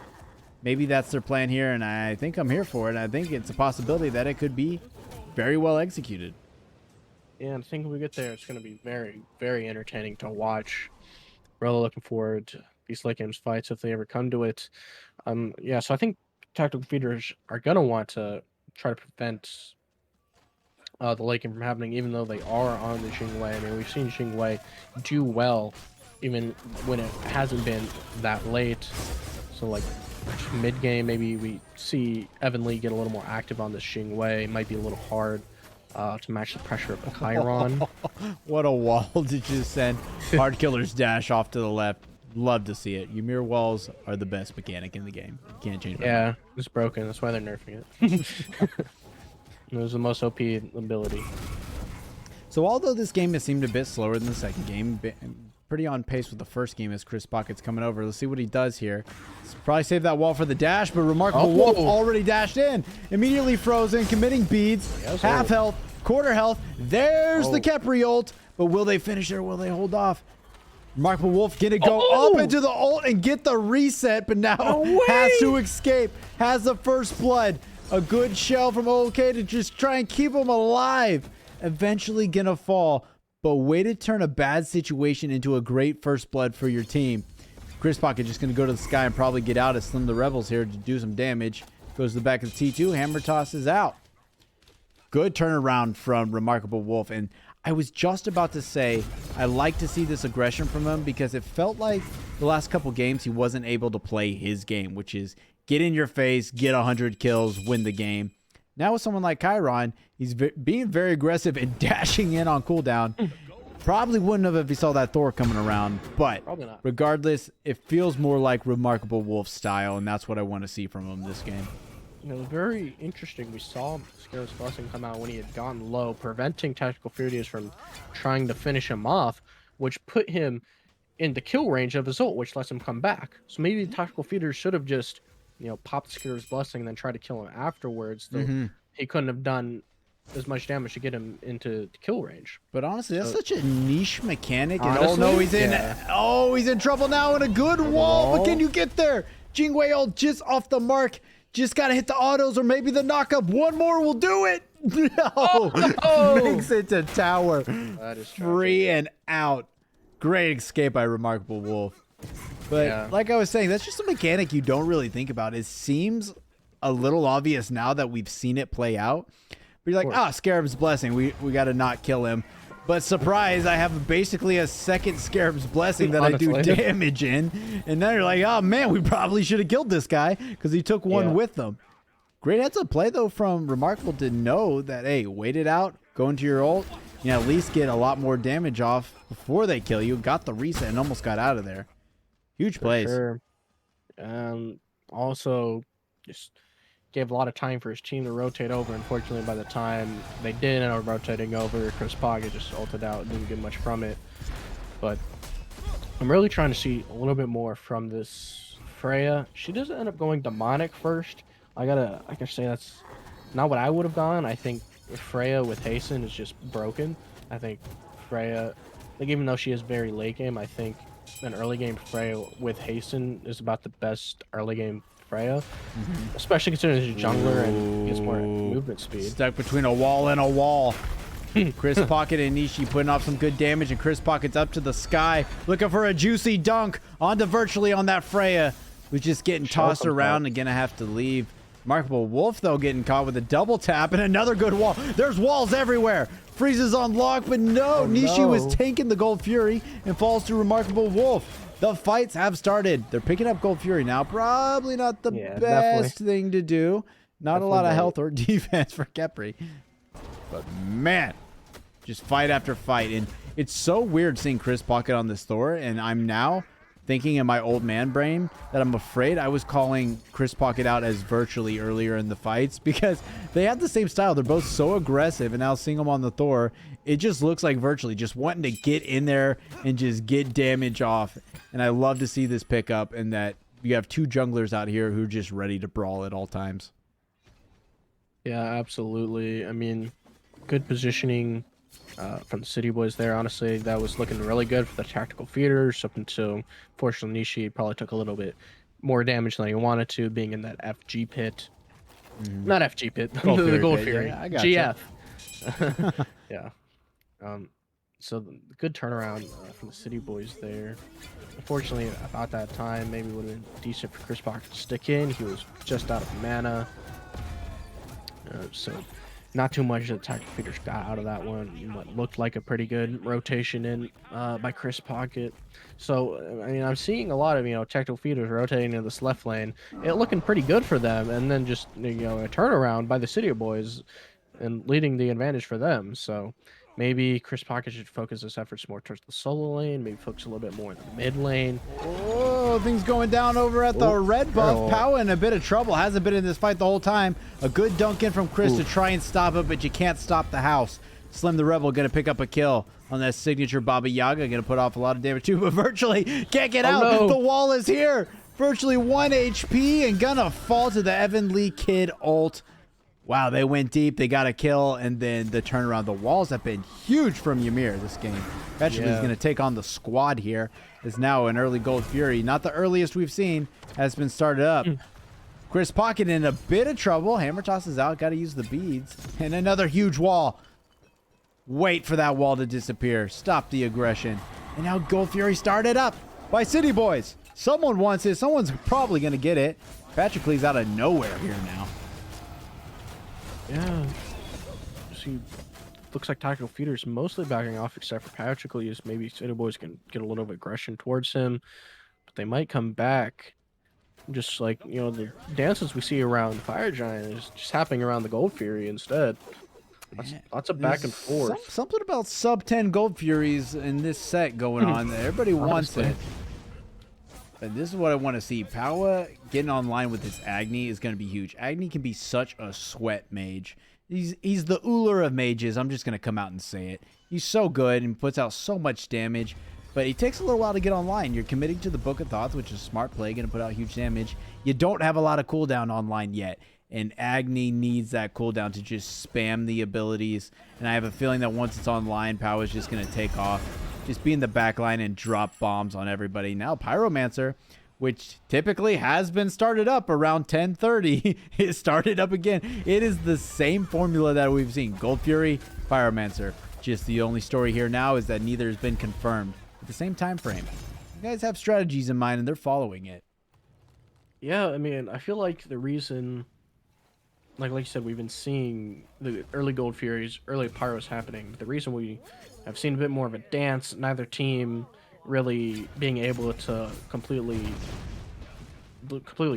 Maybe that's their plan here, and I think I'm here for it. I think it's a possibility that it could be very well executed. Yeah, I think when we get there, it's going to be very, very entertaining to watch. Really looking forward to these late games fights if they ever come to it. Yeah, so I think tactical feeders are going to want to try to prevent the late game from happening, even though they are on the Xingwei. I mean, we've seen Xingwei do well even when it hasn't been that late. So like mid game, maybe we see Evan Lee get a little more active on the Xingwei. Might be a little hard to match the pressure of the Chiron. What a wall did you just send? Hard Killer's dash off to the left. Love to see it. Ymir walls are the best mechanic in the game. You can't change it. Yeah, it's broken. That's why they're nerfing it. It was the most OP ability. So although this game has seemed a bit slower than the second game, pretty on pace with the first game as Chris Pocket's coming over. Let's see what he does here. Let's probably save that wall for the dash, but Remarkable Wolf already dashed in. Immediately frozen, committing beads. Yes, half health, quarter health. There's the Kepri ult, but will they finish or will they hold off? Remarkable Wolf gonna go up into the ult and get the reset, but now has to escape. Has the first blood. A good shell from OK to just try and keep him alive. Eventually gonna fall. But way to turn a bad situation into a great first blood for your team. Chris Pocket just going to go to the sky and probably get out of Slim the Rebels here to do some damage. Goes to the back of the T2. Hammer toss is out. Good turnaround from Remarkable Wolf. And I was just about to say, I like to see this aggression from him because it felt like the last couple games he wasn't able to play his game, which is get in your face, get 100 kills, win the game. Now with someone like Chiron, he's being very aggressive and dashing in on cooldown. Probably wouldn't have if he saw that Thor coming around, but regardless, it feels more like Remarkable Wolf style, and that's what I want to see from him this game. You know, very interesting. We saw Scarab's Blessing come out when he had gone low, preventing Tactical Furious from trying to finish him off, which put him in the kill range of his ult, which lets him come back. So maybe the Tactical Feeders should have just popped Scarab's Blessing and then tried to kill him afterwards. Though he couldn't have done as much damage to get him into the kill range. But honestly, that's such a niche mechanic. And no, he's in. Oh, he's in trouble now in a good wall. But can you get there? Xingwei ult just off the mark. Just gotta hit the autos or maybe the knockup. One more will do it. No, makes it to tower. That is free and out. Great escape by Remarkable Wolf. But like I was saying, that's just a mechanic you don't really think about. It seems a little obvious now that we've seen it play out. But you're like, Scarab's Blessing. We got to not kill him. But surprise, I have basically a second Scarab's Blessing that I do Honestly. damage in. And now you're like, oh man, we probably should have killed this guy because he took one Yeah. with them. Great heads up play though from Remarkable to know that, hey, wait it out, go into your ult, you know, at least get a lot more damage off before they kill you. Got the reset and almost got out of there. Huge plays. Sure. Also, just gave a lot of time for his team to rotate over. Unfortunately, by the time they did end up rotating over, Chris Pocket just ulted out, didn't get much from it. But I'm really trying to see a little bit more from this Freya. She doesn't end up going demonic first. I gotta say that's not what I would have gone. I think Freya with Hasten is just broken. I think Freya, like even though she is very late game, I think an early game Freya with Hasten is about the best early game Freya, especially considering she's a jungler and gets more movement speed. Stuck between a wall and a wall. Chris Pocket and Nishi putting off some good damage, and Chris Pocket's up to the sky, looking for a juicy dunk onto virtually on that Freya, who's just getting tossed around and gonna have to leave. Remarkable Wolf, though, getting caught with a double tap and another good wall. There's walls everywhere. Freezes on lock, but no. Nishi was tanking the Gold Fury and falls to Remarkable Wolf. The fights have started. They're picking up Gold Fury now. Probably not the best thing to do. Not a lot of health or defense for Khepri. But man, just fight after fight. And it's so weird seeing Chris Pocket on this Thor, and I'm now thinking in my old man brain that I'm afraid I was calling Chris Pocket out as virtually earlier in the fights because they have the same style. They're both so aggressive, and now seeing them on the Thor, it just looks like virtually just wanting to get in there and just get damage off. And I love to see this pickup and that you have two junglers out here who are just ready to brawl at all times. Yeah, absolutely. I mean, good positioning from the City Boys there. Honestly, that was looking really good for the tactical feeders up until, fortunately, Nishi probably took a little bit more damage than he wanted to, being in that FG pit. Not FG pit, the Gold Fury. Yeah, I got GF. Yeah. So good turnaround from the City Boys there. Unfortunately, about that time, maybe would have been decent for Chris Pocket to stick in. He was just out of mana. So not too much that the tactical feeders got out of that one. What looked like a pretty good rotation in by Chris Pocket. So I mean, I'm seeing a lot of tactical feeders rotating in this left lane. It looking pretty good for them, and then just a turnaround by the City Boys, and leading the advantage for them. So maybe Chris Pocket should focus his efforts more towards the solo lane. Maybe focus a little bit more in the mid lane. Oh, things going down over at the red buff. Pow in a bit of trouble. Hasn't been in this fight the whole time. A good dunk in from Chris to try and stop it, but you can't stop the house. Slim the Rebel going to pick up a kill on that signature Baba Yaga. Going to put off a lot of damage too, but virtually can't get out. No. The wall is here. Virtually 1 HP and going to fall to the Evan Lee Kid ult. Wow, they went deep. They got a kill, and then the turnaround. The walls have been huge from Ymir this game. Eventually, he's going to take on the squad here. Is now an early Gold Fury. Not the earliest we've seen. Has been started up. Chris Pocket in a bit of trouble. Hammer toss is out. Got to use the beads. And another huge wall. Wait for that wall to disappear. Stop the aggression. And now Gold Fury started up by City Boys. Someone wants it. Someone's probably going to get it. Patrocles out of nowhere here now. Yeah. See, looks like tactical feeders mostly backing off, except for Patrocles. Maybe City Boys can get a little bit of aggression towards him, but they might come back. Just like the dances we see around Fire Giant is just happening around the Gold Fury instead. Lots of back and forth. Something about sub 10 Gold Furies in this set going on. Everybody wants it. And this is what I want to see. Powa getting online with his Agni is going to be huge. Agni can be such a sweat mage. He's the Uller of mages. I'm just going to come out and say it. He's so good and puts out so much damage, but he takes a little while to get online. You're committing to the Book of Thoughts, which is a smart play, going to put out huge damage. You don't have a lot of cooldown online yet, and Agni needs that cooldown to just spam the abilities. And I have a feeling that once it's online, Powa's just going to take off. Just be in the back line and drop bombs on everybody. Now Pyromancer, which typically has been started up around 10:30, is started up again. It is the same formula that we've seen. Gold Fury, Pyromancer. Just the only story here now is that neither has been confirmed at the same time frame. You guys have strategies in mind and they're following it. Yeah, I mean, I feel like the reason like you said, we've been seeing the early Gold Furies, early Pyros happening. But the reason we have seen a bit more of a dance, neither team really being able to completely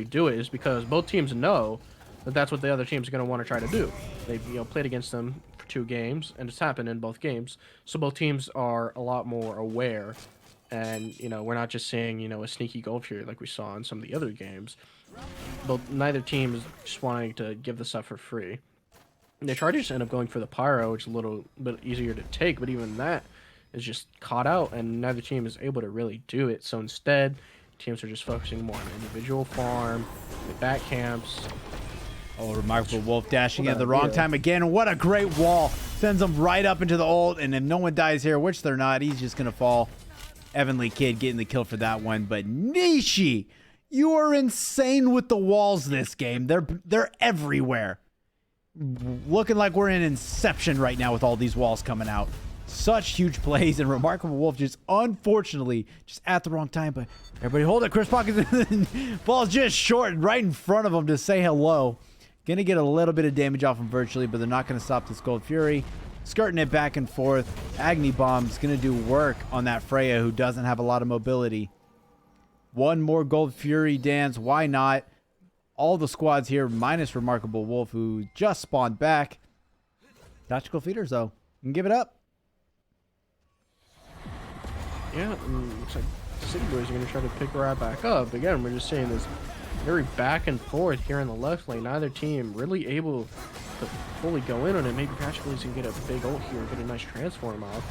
do it, is because both teams know that that's what the other team's going to want to try to do. They've played against them for 2 games, and it's happened in both games. So both teams are a lot more aware, and we're not just seeing a sneaky Gold Fury like we saw in some of the other games. But neither team is just wanting to give this up for free. And they try to just end up going for the Pyro, which is a little bit easier to take, but even that is just caught out, and neither team is able to really do it. So instead, teams are just focusing more on individual farm, the back camps. Oh, Remarkable Wolf dashing at the wrong time again. What a great wall. Sends them right up into the ult, and if no one dies here, which they're not, he's just going to fall. Evanly Kid getting the kill for that one, but Nishi, you are insane with the walls this game. They're everywhere. Looking like we're in Inception right now with all these walls coming out. Such huge plays, and Remarkable Wolf just unfortunately just at the wrong time. But everybody hold it. Chris Pockets falls just short right in front of him to say hello. Gonna get a little bit of damage off him virtually, but they're not gonna stop this Gold Fury. Skirting it back and forth. Agni Bomb's gonna do work on that Freya, who doesn't have a lot of mobility. One more Gold Fury dance. Why not? All the squads here, minus Remarkable Wolf, who just spawned back. Tactical Feeders, though. You can give it up. Yeah, looks like City Boys are going to try to pick her right back up. Again, we're just seeing this very back and forth here in the left lane. Neither team really able to fully go in on it. Maybe Patrick can get a big ult here and get a nice transform off.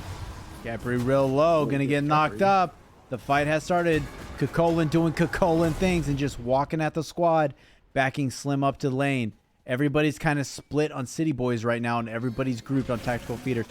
Capri real low, gonna get knocked up. The fight has started. Kokolin doing Kokolin things and just walking at the squad, backing Slim up to lane. Everybody's kind of split on City Boys right now, and everybody's grouped on Tactical Feeders.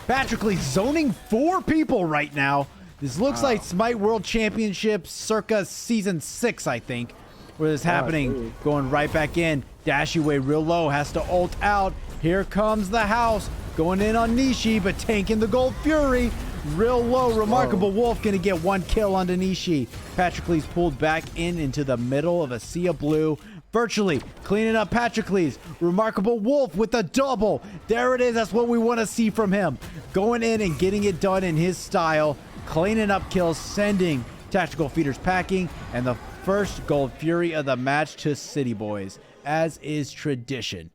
Patrickly zoning 4 people right now. This looks like Smite World Championship circa Season 6, I think, where this is happening. Dude. Going right back in. Dashiway real low, has to ult out. Here comes the house. Going in on Nishi, but tanking the Gold Fury. Real low. Remarkable Wolf going to get 1 kill onto Nishi. Patrickly's pulled back into the middle of a sea of blue. Virtually cleaning up Patrickly's. Remarkable Wolf with a double. There it is. That's what we want to see from him. Going in and getting it done in his style. Cleaning up kills, sending Tactical Feeders packing, and the first Gold Fury of the match to City Boys, as is tradition.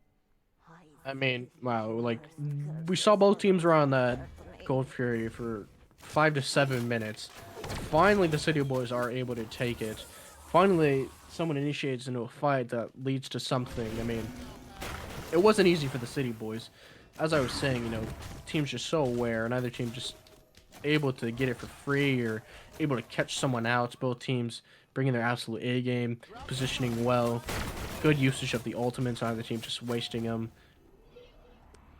I mean, wow, like, we saw both teams were on that Gold Fury for 5 to 7 minutes. Finally, the City Boys are able to take it. Finally, someone initiates into a fight that leads to something. I mean, it wasn't easy for the City Boys. As I was saying, teams just so aware, and either team just able to get it for free or able to catch someone out. Both teams bringing their absolute A game, positioning well, good usage of the ultimates. Either team just wasting them.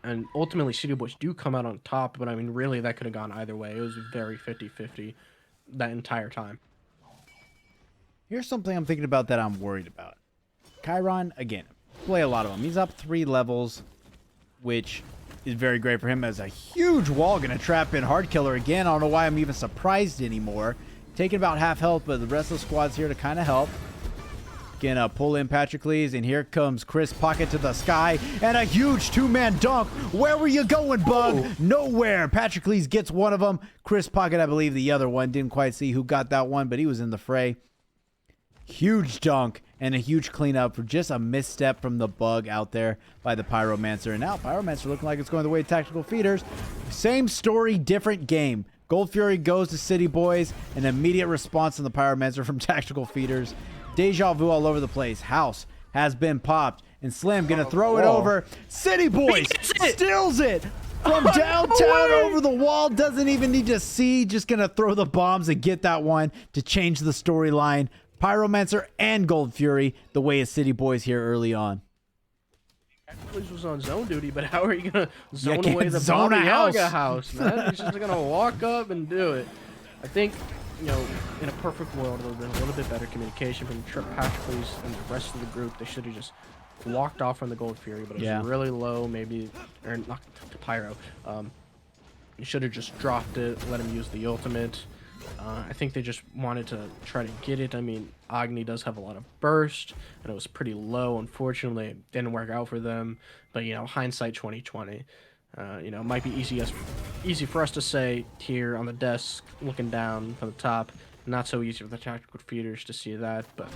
And ultimately, City Boys do come out on top, but I mean, really, that could have gone either way. It was very 50-50 that entire time. Here's something I'm thinking about that I'm worried about. Chiron, again, play a lot of him. He's up 3 levels, which is very great for him as a huge wall. Going to trap in Hard Killer again. I don't know why I'm even surprised anymore. Taking about half health, but the rest of the squad's here to kind of help. Gonna pull in Patrickles, and here comes Chris Pocket to the sky, and a huge 2-man dunk. Where were you going, Bug? Oh. Nowhere. Patrickles gets one of them. Chris Pocket, I believe, the other one. Didn't quite see who got that one, but he was in the fray. Huge dunk and a huge cleanup for just a misstep from the Bug out there by the Pyromancer. And now Pyromancer looking like it's going the way of Tactical Feeders. Same story, different game. Gold Fury goes to City Boys. An immediate response from the Pyromancer from Tactical Feeders. Deja vu all over the place. House has been popped. And Slim going to throw it over. City Boys steals it from downtown over the wall. Doesn't even need to see. Just going to throw the bombs and get that one to change the storyline. Pyromancer and Gold Fury the way of City Boys here early on. Patrickles was on zone duty, but how are you going to zone away the Bobby house, man? He's just going to walk up and do it. I think, in a perfect world, there would have been a little bit better communication from Patrickles and the rest of the group. They should have just walked off from the Gold Fury, but it was really low, maybe, or not to Pyro. You should have just dropped it, let him use the ultimate. I think they just wanted to try to get it. I mean, Agni does have a lot of burst, and it was pretty low. Unfortunately, it didn't work out for them. But hindsight 2020. It might be easy for us to say here on the desk, looking down from the top. Not so easy for the tactical feeders to see that, but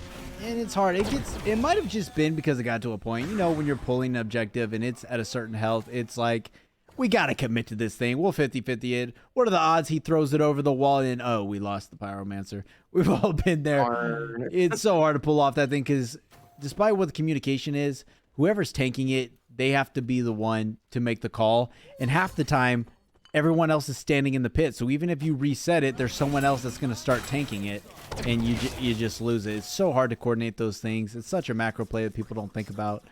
And it's hard. It might have just been because it got to a point, when you're pulling an objective and it's at a certain health, it's like, we got to commit to this thing. We'll 50-50 it. What are the odds he throws it over the wall and, oh, we lost the Pyromancer. We've all been there. darn. It's so hard to pull off that thing because despite what the communication is, whoever's tanking it, they have to be the one to make the call. And half the time, everyone else is standing in the pit. So even if you reset it, there's someone else that's going to start tanking it, and you just lose it. It's so hard to coordinate those things. It's such a macro play that people don't think about.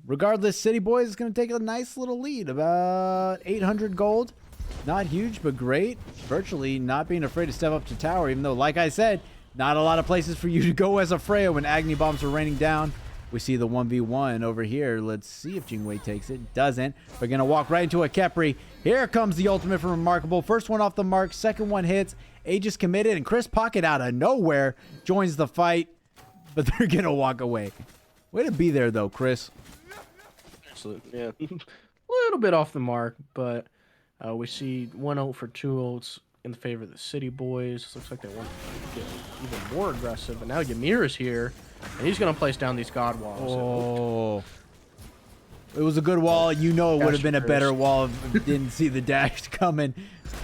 Regardless, City Boys is going to take a nice little lead, about 800 gold. Not huge, but great. Virtually not being afraid to step up to tower, even though, like I said, not a lot of places for you to go as a Freya when Agni bombs are raining down. We see the 1v1 over here. Let's see if Jingwei takes it. Doesn't. We're going to walk right into a Kepri. Here comes the ultimate from Remarkable. First one off the mark. Second one hits. Aegis committed. And Chris Pocket out of nowhere joins the fight. But they're going to walk away. Way to be there, though, Chris. Absolutely, yeah. A little bit off the mark, but we see 1 ult for 2 ults in the favor of the City Boys. Looks like they want to get even more aggressive. But now Ymir is here, and he's going to place down these God Walls. Oh. It was a good wall. It would have been a better wall if it didn't see the dash coming.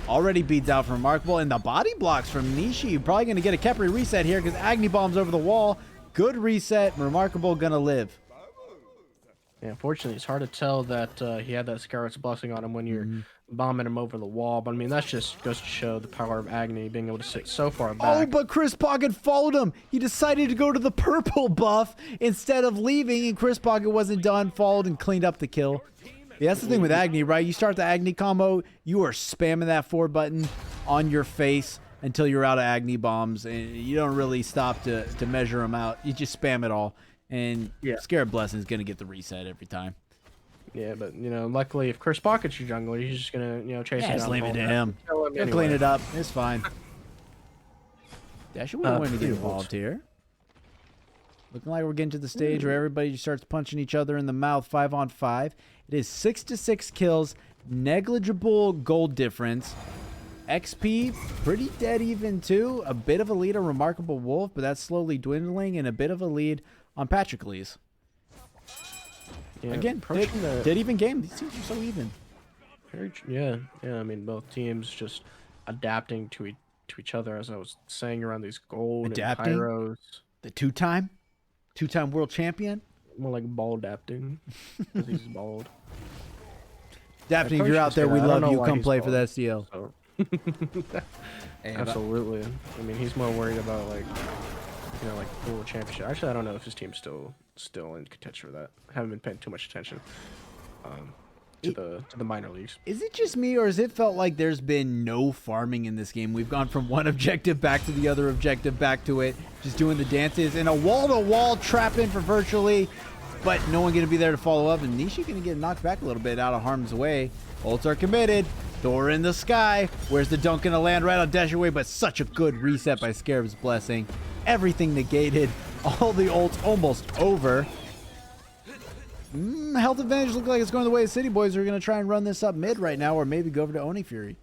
Already beats out from Remarkable. And the body blocks from Nishi. Probably going to get a Kepri reset here because Agni bombs over the wall. Good reset. Remarkable going to live. Yeah, unfortunately, it's hard to tell that he had that Scarlet's Blessing on him when you're bombing him over the wall. But, I mean, that just goes to show the power of Agni being able to sit so far back. Oh, but Chris Pocket followed him. He decided to go to the purple buff instead of leaving, and Chris Pocket wasn't done, followed, and cleaned up the kill. Yeah, that's the thing with Agni, right? You start the Agni combo, you are spamming that 4 button on your face until you're out of Agni bombs, and you don't really stop to measure them out. You just spam it all. And Scarab Blessing is going to get the reset every time. Yeah, but, luckily, if Chase Pocket's your jungler, he's just going to, chase it down. Just leave it to him. Anyway. Clean it up. It's fine. Dash, we don't want to get involved here. Looking like we're getting to the stage where everybody starts punching each other in the mouth 5-on-5. It is 6-6 kills. Negligible gold difference. XP, pretty dead even too. A bit of a lead on Remarkable Wolf, but that's slowly dwindling, and a bit of a lead on Patrocles. Yeah, again, dead even game. These teams are so even. Yeah. I mean, both teams just adapting to each other, as I was saying, around these gold adapting? And pyros. The two-time world champion. More like ball adapting, because he's bald. Adapting, if you're out there, we love you. Come play for the SDL. So. Absolutely. I mean, he's more worried about like world championship. Actually, I don't know if his team's still in contention for that. I haven't been paying too much attention to the minor leagues. Is it just me, or has it felt like there's been no farming in this game? We've gone from one objective back to the other objective, back to it, just doing the dances, and a wall-to-wall trap in for Virtually, but no one going to be there to follow up, and Nishi going to get knocked back a little bit out of harm's way. Ults are committed. Thor in the sky. Where's the dunk going to land? Right on dash away, but such a good reset by Scarab's Blessing. Everything negated. All the ults almost over. Health advantage looks like it's going the way of City Boys. Are going to try and run this up mid right now, or maybe go over to Oni Fury.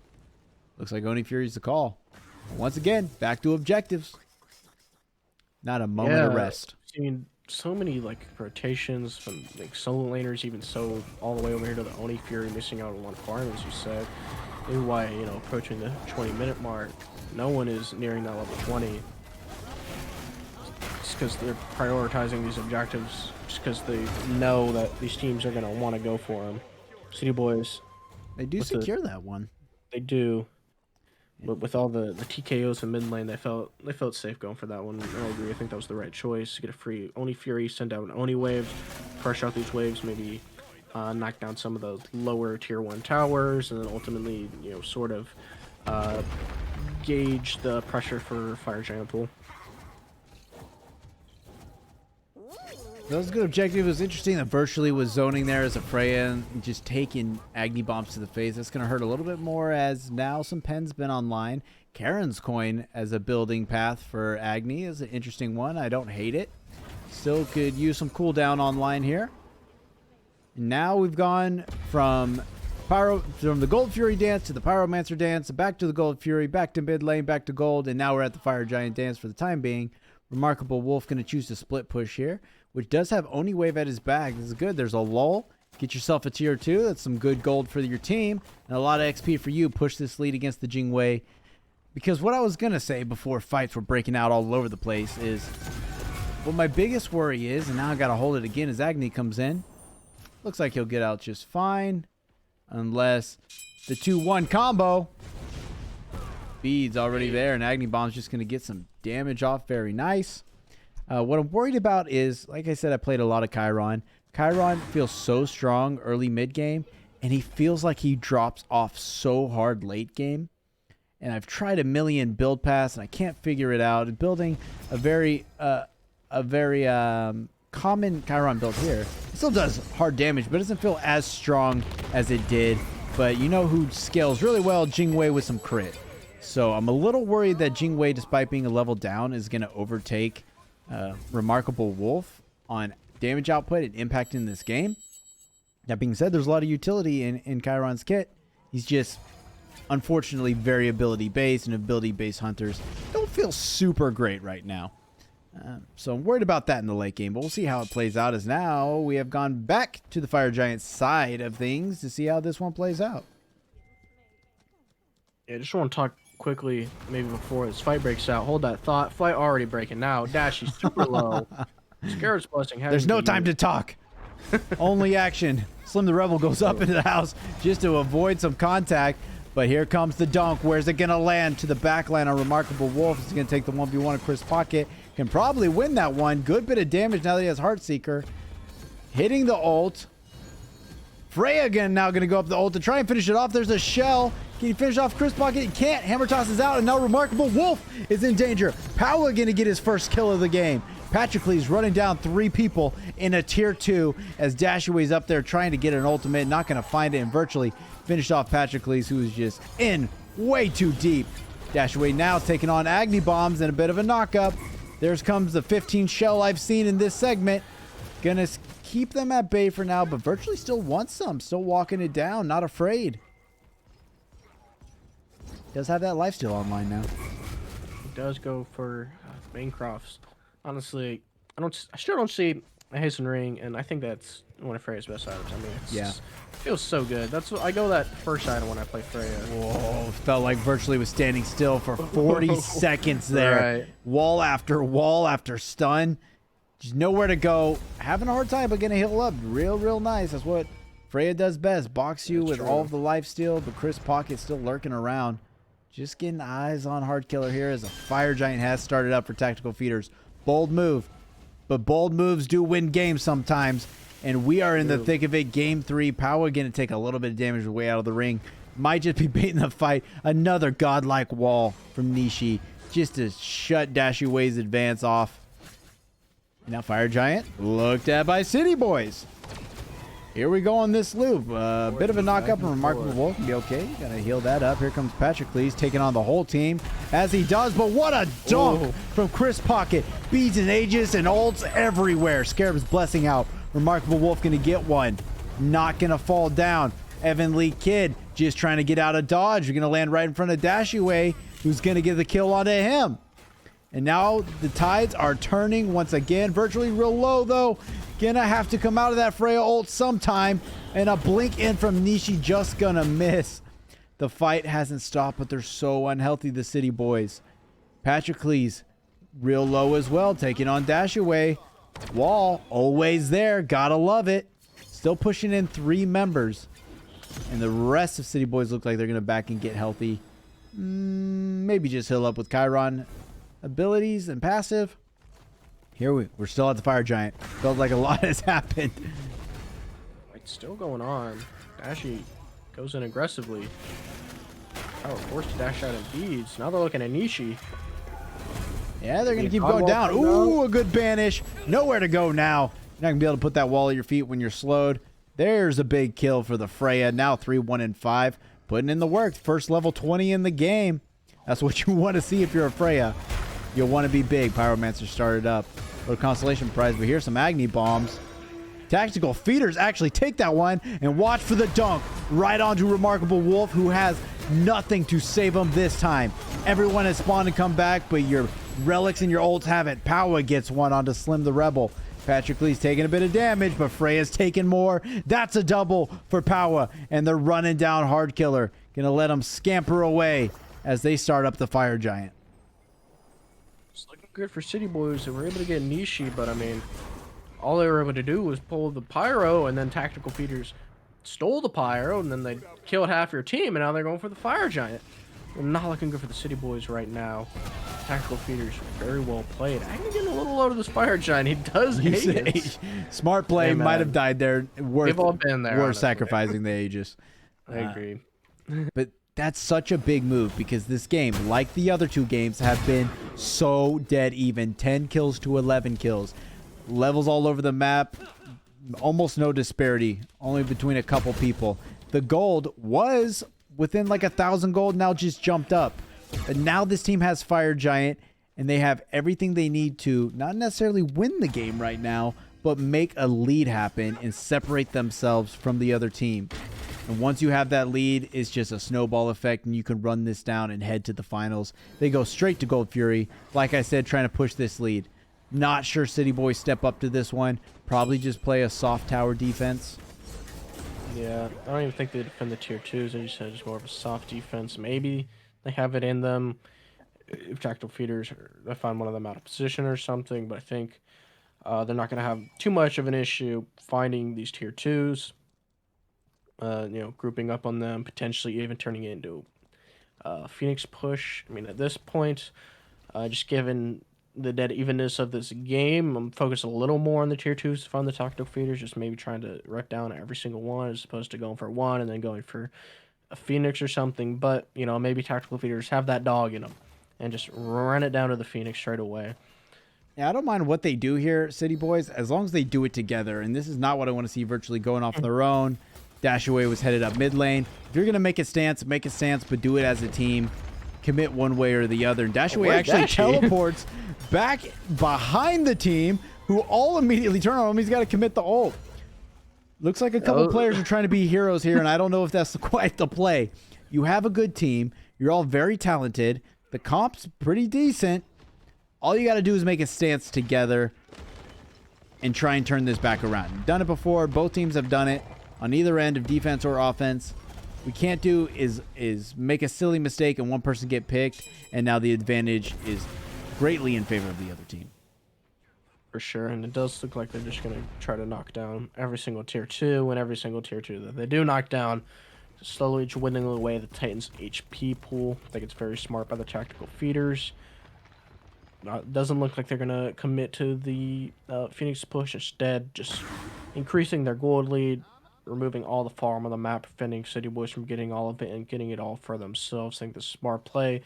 Looks like Oni Fury's the call. Once again, back to objectives. Not a moment of rest. I mean, so many rotations from solo laners, even so all the way over here to the Oni Fury, missing out on one farm, as you said. Maybe why approaching the 20-minute mark, no one is nearing that level 20. It's because they're prioritizing these objectives, just because they know that these teams are going to want to go for them. City Boys, they do secure that one. They do. But with all the TKOs in mid lane, they felt safe going for that one. I agree. I think that was the right choice. Get a free Oni Fury, send out an Oni wave, pressure out these waves, maybe knock down some of the lower tier 1 towers, and then ultimately, sort of gauge the pressure for Fire Giant Pool. That was a good objective. It was interesting that Virtually was zoning there as a Freya and just taking Agni Bombs to the face. That's going to hurt a little bit more as now some Pen's been online. Karen's Coin as a building path for Agni is an interesting one. I don't hate it. Still could use some cooldown online here. Now we've gone from the Gold Fury dance to the Pyromancer dance, back to the Gold Fury, back to mid lane, back to gold, and now we're at the Fire Giant dance for the time being. Remarkable Wolf going to choose to split push here, which does have Oni Wave at his back. This is good. There's a lull. Get yourself a tier 2. That's some good gold for your team and a lot of XP for you. Push this lead against the Jingwei. Because what I was going to say before fights were breaking out all over the place is, what my biggest worry is, and now I got to hold it again as Agni comes in. Looks like he'll get out just fine. Unless the 2-1 combo. Beads already there, and Agni Bomb's just going to get some damage off. Very nice. What I'm worried about is, like I said, I played a lot of Chiron. Chiron feels so strong early mid game, and he feels like he drops off so hard late game. And I've tried a million build paths, and I can't figure it out. Building a very common Chiron build here, it still does hard damage, but it doesn't feel as strong as it did. But you know who scales really well? Jingwei with some crit. So I'm a little worried that Jingwei, despite being a level down, is going to overtake Remarkable Wolf on damage output and impact in this game. That being said, there's a lot of utility in Chiron's kit. He's just, unfortunately, very ability-based, and ability-based hunters don't feel super great right now. So I'm worried about that in the late game, but we'll see how it plays out, as now we have gone back to the Fire Giant side of things to see how this one plays out. Yeah, just want to talk quickly, maybe before this fight breaks out. Hold that thought. Fight already breaking now. Dashy's super low. Scared's blessing. There's no time to talk. Only action. Slim the Rebel goes up into the house just to avoid some contact. But here comes the dunk. Where's it going to land? To the back line on Remarkable Wolf. It's going to take the 1v1 of Chris Pocket. Can probably win that one. Good bit of damage now that he has Heartseeker. Hitting the ult. Freya again now going to go up the ult to try and finish it off. There's a shell. Can he finish off Chris Pocket? He can't. Hammer Toss is out, and now Remarkable Wolf is in danger. Paola going to get his first kill of the game. Patrocles running down 3 people in a tier 2 as Dashaway's up there trying to get an ultimate. Not going to find it, and virtually finished off Patrocles, who is just in way too deep. Dashaway now taking on Agni Bombs and a bit of a knockup. There comes the 15 shell I've seen in this segment. Gonna keep them at bay for now, but virtually still wants some. Still walking it down, not afraid. Does have that lifesteal online now. He does go for Bancrofts. Honestly, I still don't see a Hasten Ring, and I think that's one of Freya's best items. I mean, it feels so good. That's what I go that first item when I play Freya. Whoa, felt like virtually was standing still for 40 seconds there. Right. Wall after stun. Just nowhere to go. Having a hard time, but gonna heal up. Real nice. That's what Freya does best. Box you with all of the lifesteal, but Chris Pocket still lurking around. Just getting eyes on Hard Killer here as a Fire Giant has started up for Tactical Feeders. Bold move. But bold moves do win games sometimes. And we are in the thick of it. Game 3. Power going to take a little bit of damage way out of the ring. Might just be baiting the fight. Another godlike wall from Nishi. Just to shut Dashaway's advance off. Now Fire Giant looked at by City Boys. Here we go on this loop. Bit of a knock-up and Remarkable Wolf can be okay. Gotta heal that up. Here comes Patrocles taking on the whole team as he does. But what a dunk from Chris Pocket. Beads and Aegis and ults everywhere. Scarab's blessing out. Remarkable Wolf gonna get one. Not gonna fall down. Evan Lee Kid just trying to get out of dodge. You're gonna land right in front of Dashaway, who's gonna get the kill onto him. And now the tides are turning once again. Virtually real low though. Gonna have to come out of that Freya ult sometime. And a blink in from Nishi just gonna miss. The fight hasn't stopped, but they're so unhealthy, the City Boys. Patrocles, real low as well, taking on Dashaway. Wall, always there. Gotta love it. Still pushing in 3 members. And the rest of City Boys look like they're gonna back and get healthy. Maybe just heal up with Chiron abilities and passive. Here we're still at the Fire Giant. Felt like a lot has happened. It's still going on. Dashy goes in aggressively. Power forced to dash out in beads. Now they're looking at Nishi. Yeah, they're going to keep going down. Ooh, a good banish. Nowhere to go now. You're not going to be able to put that wall at your feet when you're slowed. There's a big kill for the Freya. Now 3-1-5. Putting in the work. First level 20 in the game. That's what you want to see if you're a Freya. You'll want to be big. Pyromancer started up. Little consolation prize, but here's some Agni Bombs. Tactical Feeders actually take that one and watch for the dunk right onto Remarkable Wolf, who has nothing to save him this time. Everyone has spawned and come back, but your relics and your ults have it. Power gets one onto Slim the Rebel. Patrick Lee's taking a bit of damage, but Freya's taking more. That's a double for Power, and they're running down Hard Killer. Gonna let him scamper away as they start up the Fire Giant. It's looking good for City Boys. They were able to get Nishi, but I mean, all they were able to do was pull the Pyro, and then Tactical Feeders stole the Pyro, and then they killed half your team, and now they're going for the Fire Giant. Not looking good for the City Boys right now. Tactical Feeders very well played. I'm getting a little low to this Fire Giant. He does Aegis. Smart play. Hey, might have died there. They've all been there. Worth sacrificing the Aegis. I agree. But that's such a big move because this game, like the other two games, have been so dead even. 10 kills to 11 kills. Levels all over the map. Almost no disparity. Only between a couple people. The gold was within like 1,000 gold, now just jumped up. But now this team has Fire Giant, and they have everything they need to not necessarily win the game right now, but make a lead happen and separate themselves from the other team. And once you have that lead, it's just a snowball effect, and you can run this down and head to the finals. They go straight to Gold Fury. Like I said, trying to push this lead. Not sure City Boys step up to this one. Probably just play a soft tower defense. Yeah, I don't even think they defend the tier 2s. They just said it's more of a soft defense. Maybe they have it in them if Tactical Feeders, they find one of them out of position or something. But I think they're not going to have too much of an issue finding these tier 2s. Grouping up on them, potentially even turning it into Phoenix push. I mean, at this point, just given the dead evenness of this game, I'm focused a little more on the tier 2s to find the Tactical Feeders, just maybe trying to wreck down every single one as opposed to going for one and then going for a Phoenix or something. But, maybe Tactical Feeders have that dog in them and just run it down to the Phoenix straight away. Yeah, I don't mind what they do here, City Boys, as long as they do it together. And this is not what I want to see virtually going off on their own. Dashaway was headed up mid lane. If you're going to make a stance, but do it as a team. Commit one way or the other. And Dashaway actually teleports back behind the team, who all immediately turn on him. He's got to commit the ult. Looks like a couple players are trying to be heroes here, and I don't know if that's quite the play. You have a good team. You're all very talented. The comp's pretty decent. All you got to do is make a stance together and try and turn this back around. You've done it before. Both teams have done it on either end of defense or offense. We can't do is make a silly mistake and one person get picked, and now the advantage is greatly in favor of the other team. For sure, and it does look like they're just going to try to knock down every single tier 2 and every single tier 2 that they do knock down, slowly dwindling away the Titans' HP pool. I think it's very smart by the Tactical Feeders. Doesn't look like they're going to commit to the Phoenix push. Instead, just increasing their gold lead, removing all the farm on the map, preventing City Boys from getting all of it and getting it all for themselves. I think the smart play.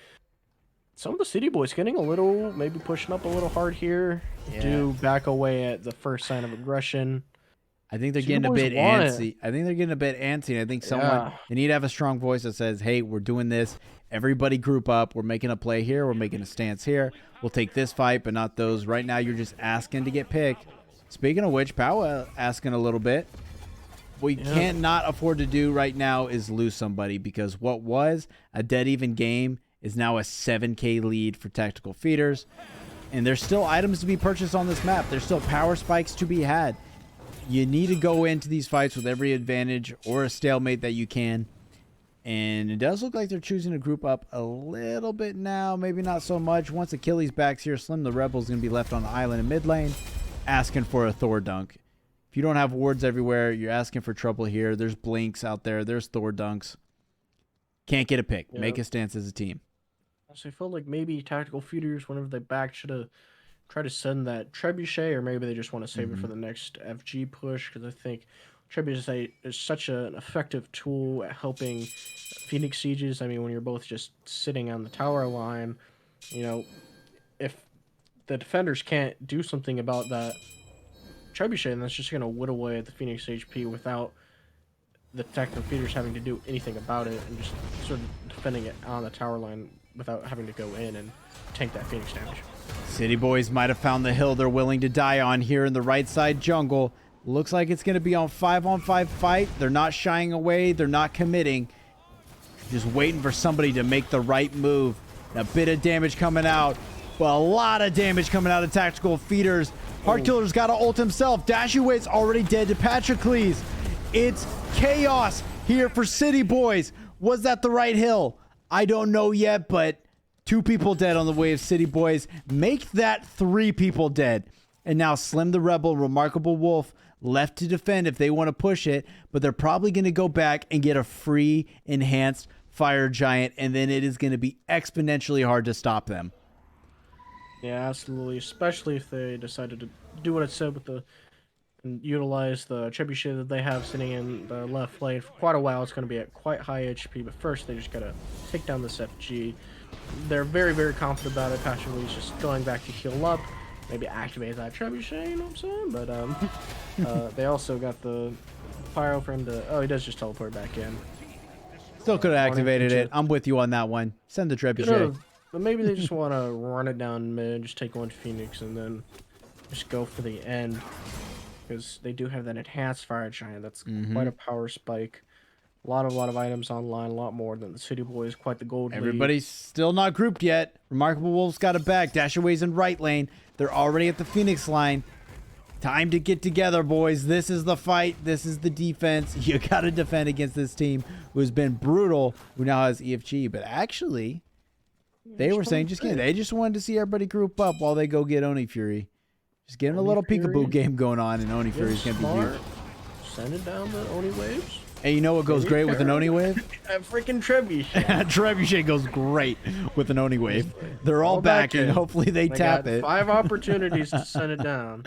Some of the City Boys getting a little, maybe pushing up a little hard here. Yeah. Do back away at the first sign of aggression. I think they're getting a bit antsy. I think I think they need to have a strong voice that says, hey, we're doing this. Everybody group up. We're making a play here. We're making a stance here. We'll take this fight, but not those. Right now, you're just asking to get picked. Speaking of which, Power asking a little bit. What you can't not afford to do right now is lose somebody, because what was a dead even game is now a 7K lead for Tactical Feeders. And there's still items to be purchased on this map. There's still power spikes to be had. You need to go into these fights with every advantage or a stalemate that you can. And it does look like they're choosing to group up a little bit now. Maybe not so much. Once Achilles back's here, Slim the Rebel's going to be left on the island in mid lane, asking for a Thor dunk. If you don't have wards everywhere, you're asking for trouble here. There's blinks out there. There's Thor dunks. Can't get a pick. Yep. Make a stance as a team. So I feel like maybe Tactical Feeders, whenever they back, should have tried to send that Trebuchet, or maybe they just want to save it for the next FG push, because I think Trebuchet is such an effective tool at helping Phoenix sieges. I mean, when you're both just sitting on the tower line, if the defenders can't do something about that Trebuchet, and that's just going to whittle away at the Phoenix HP without the tactical feeders having to do anything about it, and just sort of defending it on the tower line without having to go in and tank that Phoenix damage. City Boys might have found the hill they're willing to die on here in the right side jungle. Looks like it's going to be on 5-on-5 fight. They're not shying away. They're not committing. Just waiting for somebody to make the right move. A bit of damage coming out, but a lot of damage coming out of tactical feeders. Heartkiller's got to ult himself. Dashue's already dead to Patrocles. It's chaos here for City Boys. Was that the right hill? I don't know yet, but 2 people dead on the way of City Boys. Make that 3 people dead. And now Slim the Rebel, Remarkable Wolf, left to defend if they want to push it, but they're probably going to go back and get a free enhanced Fire Giant, and then it is going to be exponentially hard to stop them. Yeah, absolutely. Especially if they decided to do what it said with the and utilize the trebuchet that they have sitting in the left lane for quite a while. It's going to be at quite high HP, but first they just got to take down this FG. They're very, very confident about it. Patrocles just going back to heal up, maybe activate that trebuchet, you know what I'm saying? But they also got the pyro for him to. Oh, he does just teleport back in. Still could have activated it. I'm with you on that one. Send the trebuchet. But maybe they just want to run it down mid, just take one Phoenix, and then just go for the end. Because they do have that enhanced Fire Giant. That's quite a power spike. A lot of items online, a lot more than the City Boys. Quite the gold lead. Everybody's still not grouped yet. Remarkable Wolf's got it back. Dashaways in right lane. They're already at the Phoenix line. Time to get together, boys. This is the fight. This is the defense. You got to defend against this team who has been brutal, who now has EFG. But actually, they were saying just kidding. They just wanted to see everybody group up while they go get Oni Fury. Just getting a little peekaboo game going on, and Oni Fury's going to be huge. Send it down the Oni waves. Hey, you know what goes great with an Oni wave? A freaking trebuchet. Trebuchet goes great with an Oni wave. They're all back, and hopefully they tap it. 5 opportunities to send it down.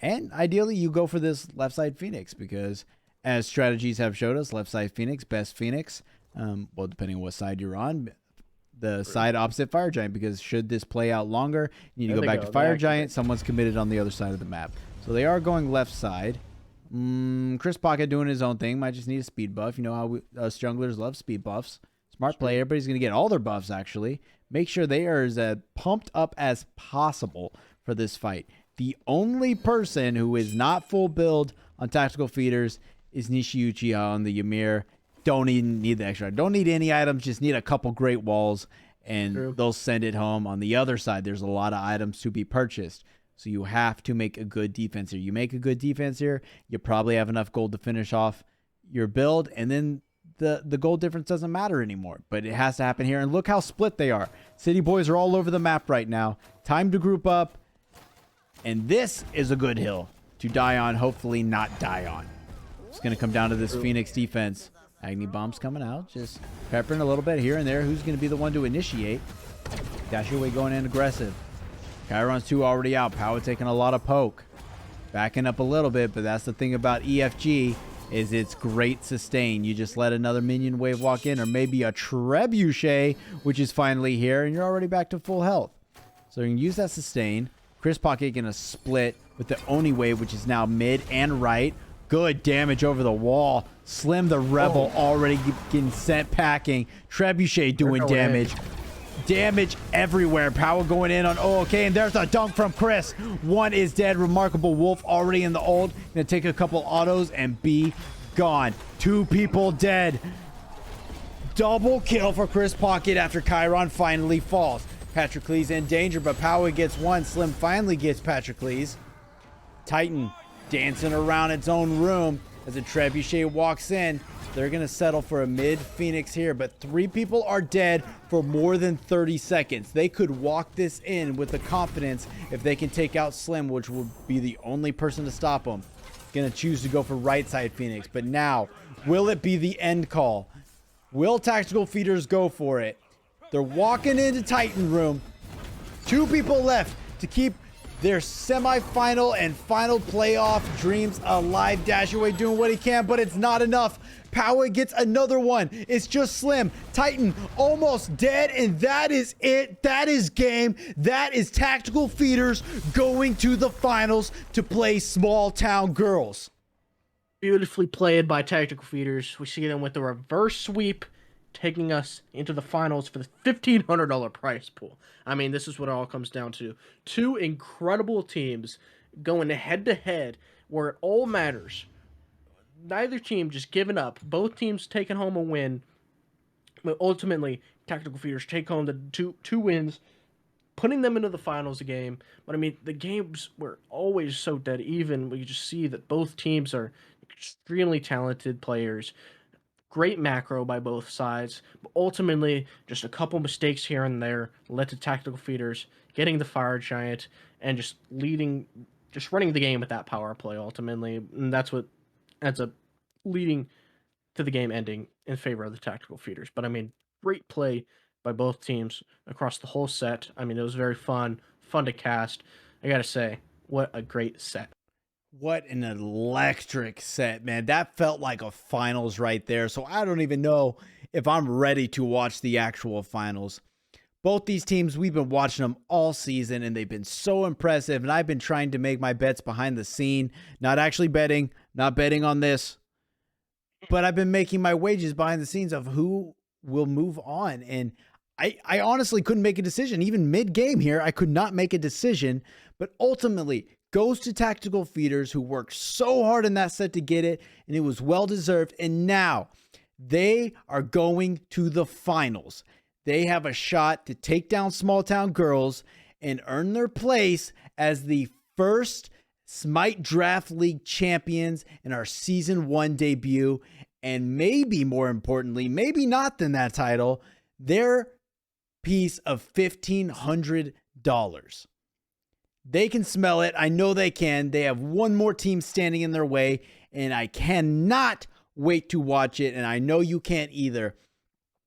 And ideally, you go for this left side Phoenix because, as strategies have showed us, left side Phoenix, best Phoenix. Well, depending on what side you're on, the side opposite Fire Giant, because should this play out longer, you need to go back to Fire Giant. Someone's committed on the other side of the map. So they are going left side. Chris Pocket doing his own thing. Might just need a speed buff. You know how us junglers love speed buffs. Smart play. Everybody's going to get all their buffs, actually. Make sure they are as pumped up as possible for this fight. The only person who is not full build on tactical feeders is Nishi Uchiha on the Ymir. Don't even need the extra. Don't need any items. Just need a couple great walls, and they'll send it home. On the other side, there's a lot of items to be purchased. So you have to make a good defense here. You make a good defense here, you probably have enough gold to finish off your build, and then the gold difference doesn't matter anymore. But it has to happen here. And look how split they are. City Boys are all over the map right now. Time to group up. And this is a good hill to die on, hopefully not die on. It's going to come down to this Phoenix defense. Agni Bomb's coming out, just peppering a little bit here and there. Who's going to be the one to initiate? Dashaway going in aggressive. Chiron's 2 already out. Power taking a lot of poke. Backing up a little bit, but that's the thing about EFG is it's great sustain. You just let another minion wave walk in, or maybe a trebuchet, which is finally here, and you're already back to full health. So you can use that sustain. Chris Pocket going to split with the Oni wave, which is now mid and right. Good damage over the wall. Slim the Rebel already getting sent packing. Trebuchet doing damage. Damage everywhere. Power going in on okay, and there's a dunk from Chris. 1 is dead. Remarkable Wolf already in the ult. Gonna take a couple autos and be gone. 2 people dead. Double kill for Chris Pocket after Chiron finally falls. Patrocles in danger, but Power gets 1. Slim finally gets Patrocles. Titan dancing around its own room as a trebuchet walks in. They're going to settle for a mid Phoenix here, but 3 people are dead for more than 30 seconds. They could walk this in with the confidence if they can take out Slim, which will be the only person to stop them. Going to choose to go for right side Phoenix, but now, will it be the end call? Will tactical feeders go for it? They're walking into Titan room. 2 people left to keep their semifinal and final playoff dreams alive. Dashaway doing what he can, but it's not enough. Power gets another one. It's just Slim. Titan almost dead, and that is it. That is game. That is Tactical Feeders going to the finals to play Small Town Girls. Beautifully played by Tactical Feeders. We see them with the reverse sweep, taking us into the finals for the $1,500 prize pool. I mean, this is what it all comes down to. Two incredible teams going head to head where it all matters. Neither team just giving up. Both teams taking home a win. But ultimately, Tactical Feeders take home the two wins, putting them into the finals game. But I mean, the games were always so dead even. We just see that both teams are extremely talented players. Great macro by both sides. But ultimately, just a couple mistakes here and there led to Tactical Feeders getting the Fire Giant and just running the game with that power play ultimately. And that's what ends up leading to the game ending in favor of the Tactical Feeders. But I mean, great play by both teams across the whole set. I mean, it was very fun to cast. I gotta say, what a great set. What an electric set, man. That felt like a finals right there. So I don't even know if I'm ready to watch the actual finals. Both these teams, we've been watching them all season, and they've been so impressive. And I've been trying to make my bets behind the scene, not actually betting, not betting on this, but I've been making my wages behind the scenes of who will move on. And I honestly couldn't make a decision. Even mid-game here, I could not make a decision. But ultimately, goes to Tactical Feeders, who worked so hard in that set to get it, and it was well-deserved. And now, they are going to the finals. They have a shot to take down Small Town Girls and earn their place as the first Smite Draft League champions in our Season 1 debut. And maybe more importantly, maybe not than that title, their piece of $1,500. They can smell it. I know they can. They have one more team standing in their way, and I cannot wait to watch it, and I know you can't either.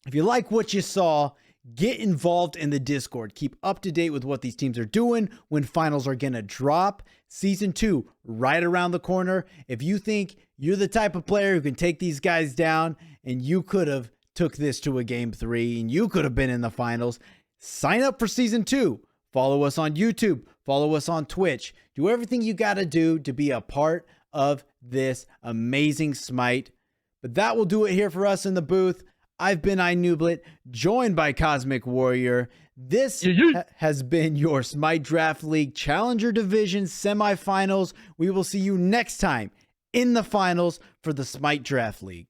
If you like what you saw, get involved in the Discord. Keep up to date with what these teams are doing, when finals are going to drop. Season 2, right around the corner. If you think you're the type of player who can take these guys down, and you could have took this to a game 3, and you could have been in the finals, sign up for Season 2. Follow us on YouTube. Follow us on Twitch. Do everything you got to do to be a part of this amazing Smite. But that will do it here for us in the booth. I've been iNooblet, joined by Cosmic Warrior. This has been your Smite Draft League Challenger Division semifinals. We will see you next time in the finals for the Smite Draft League.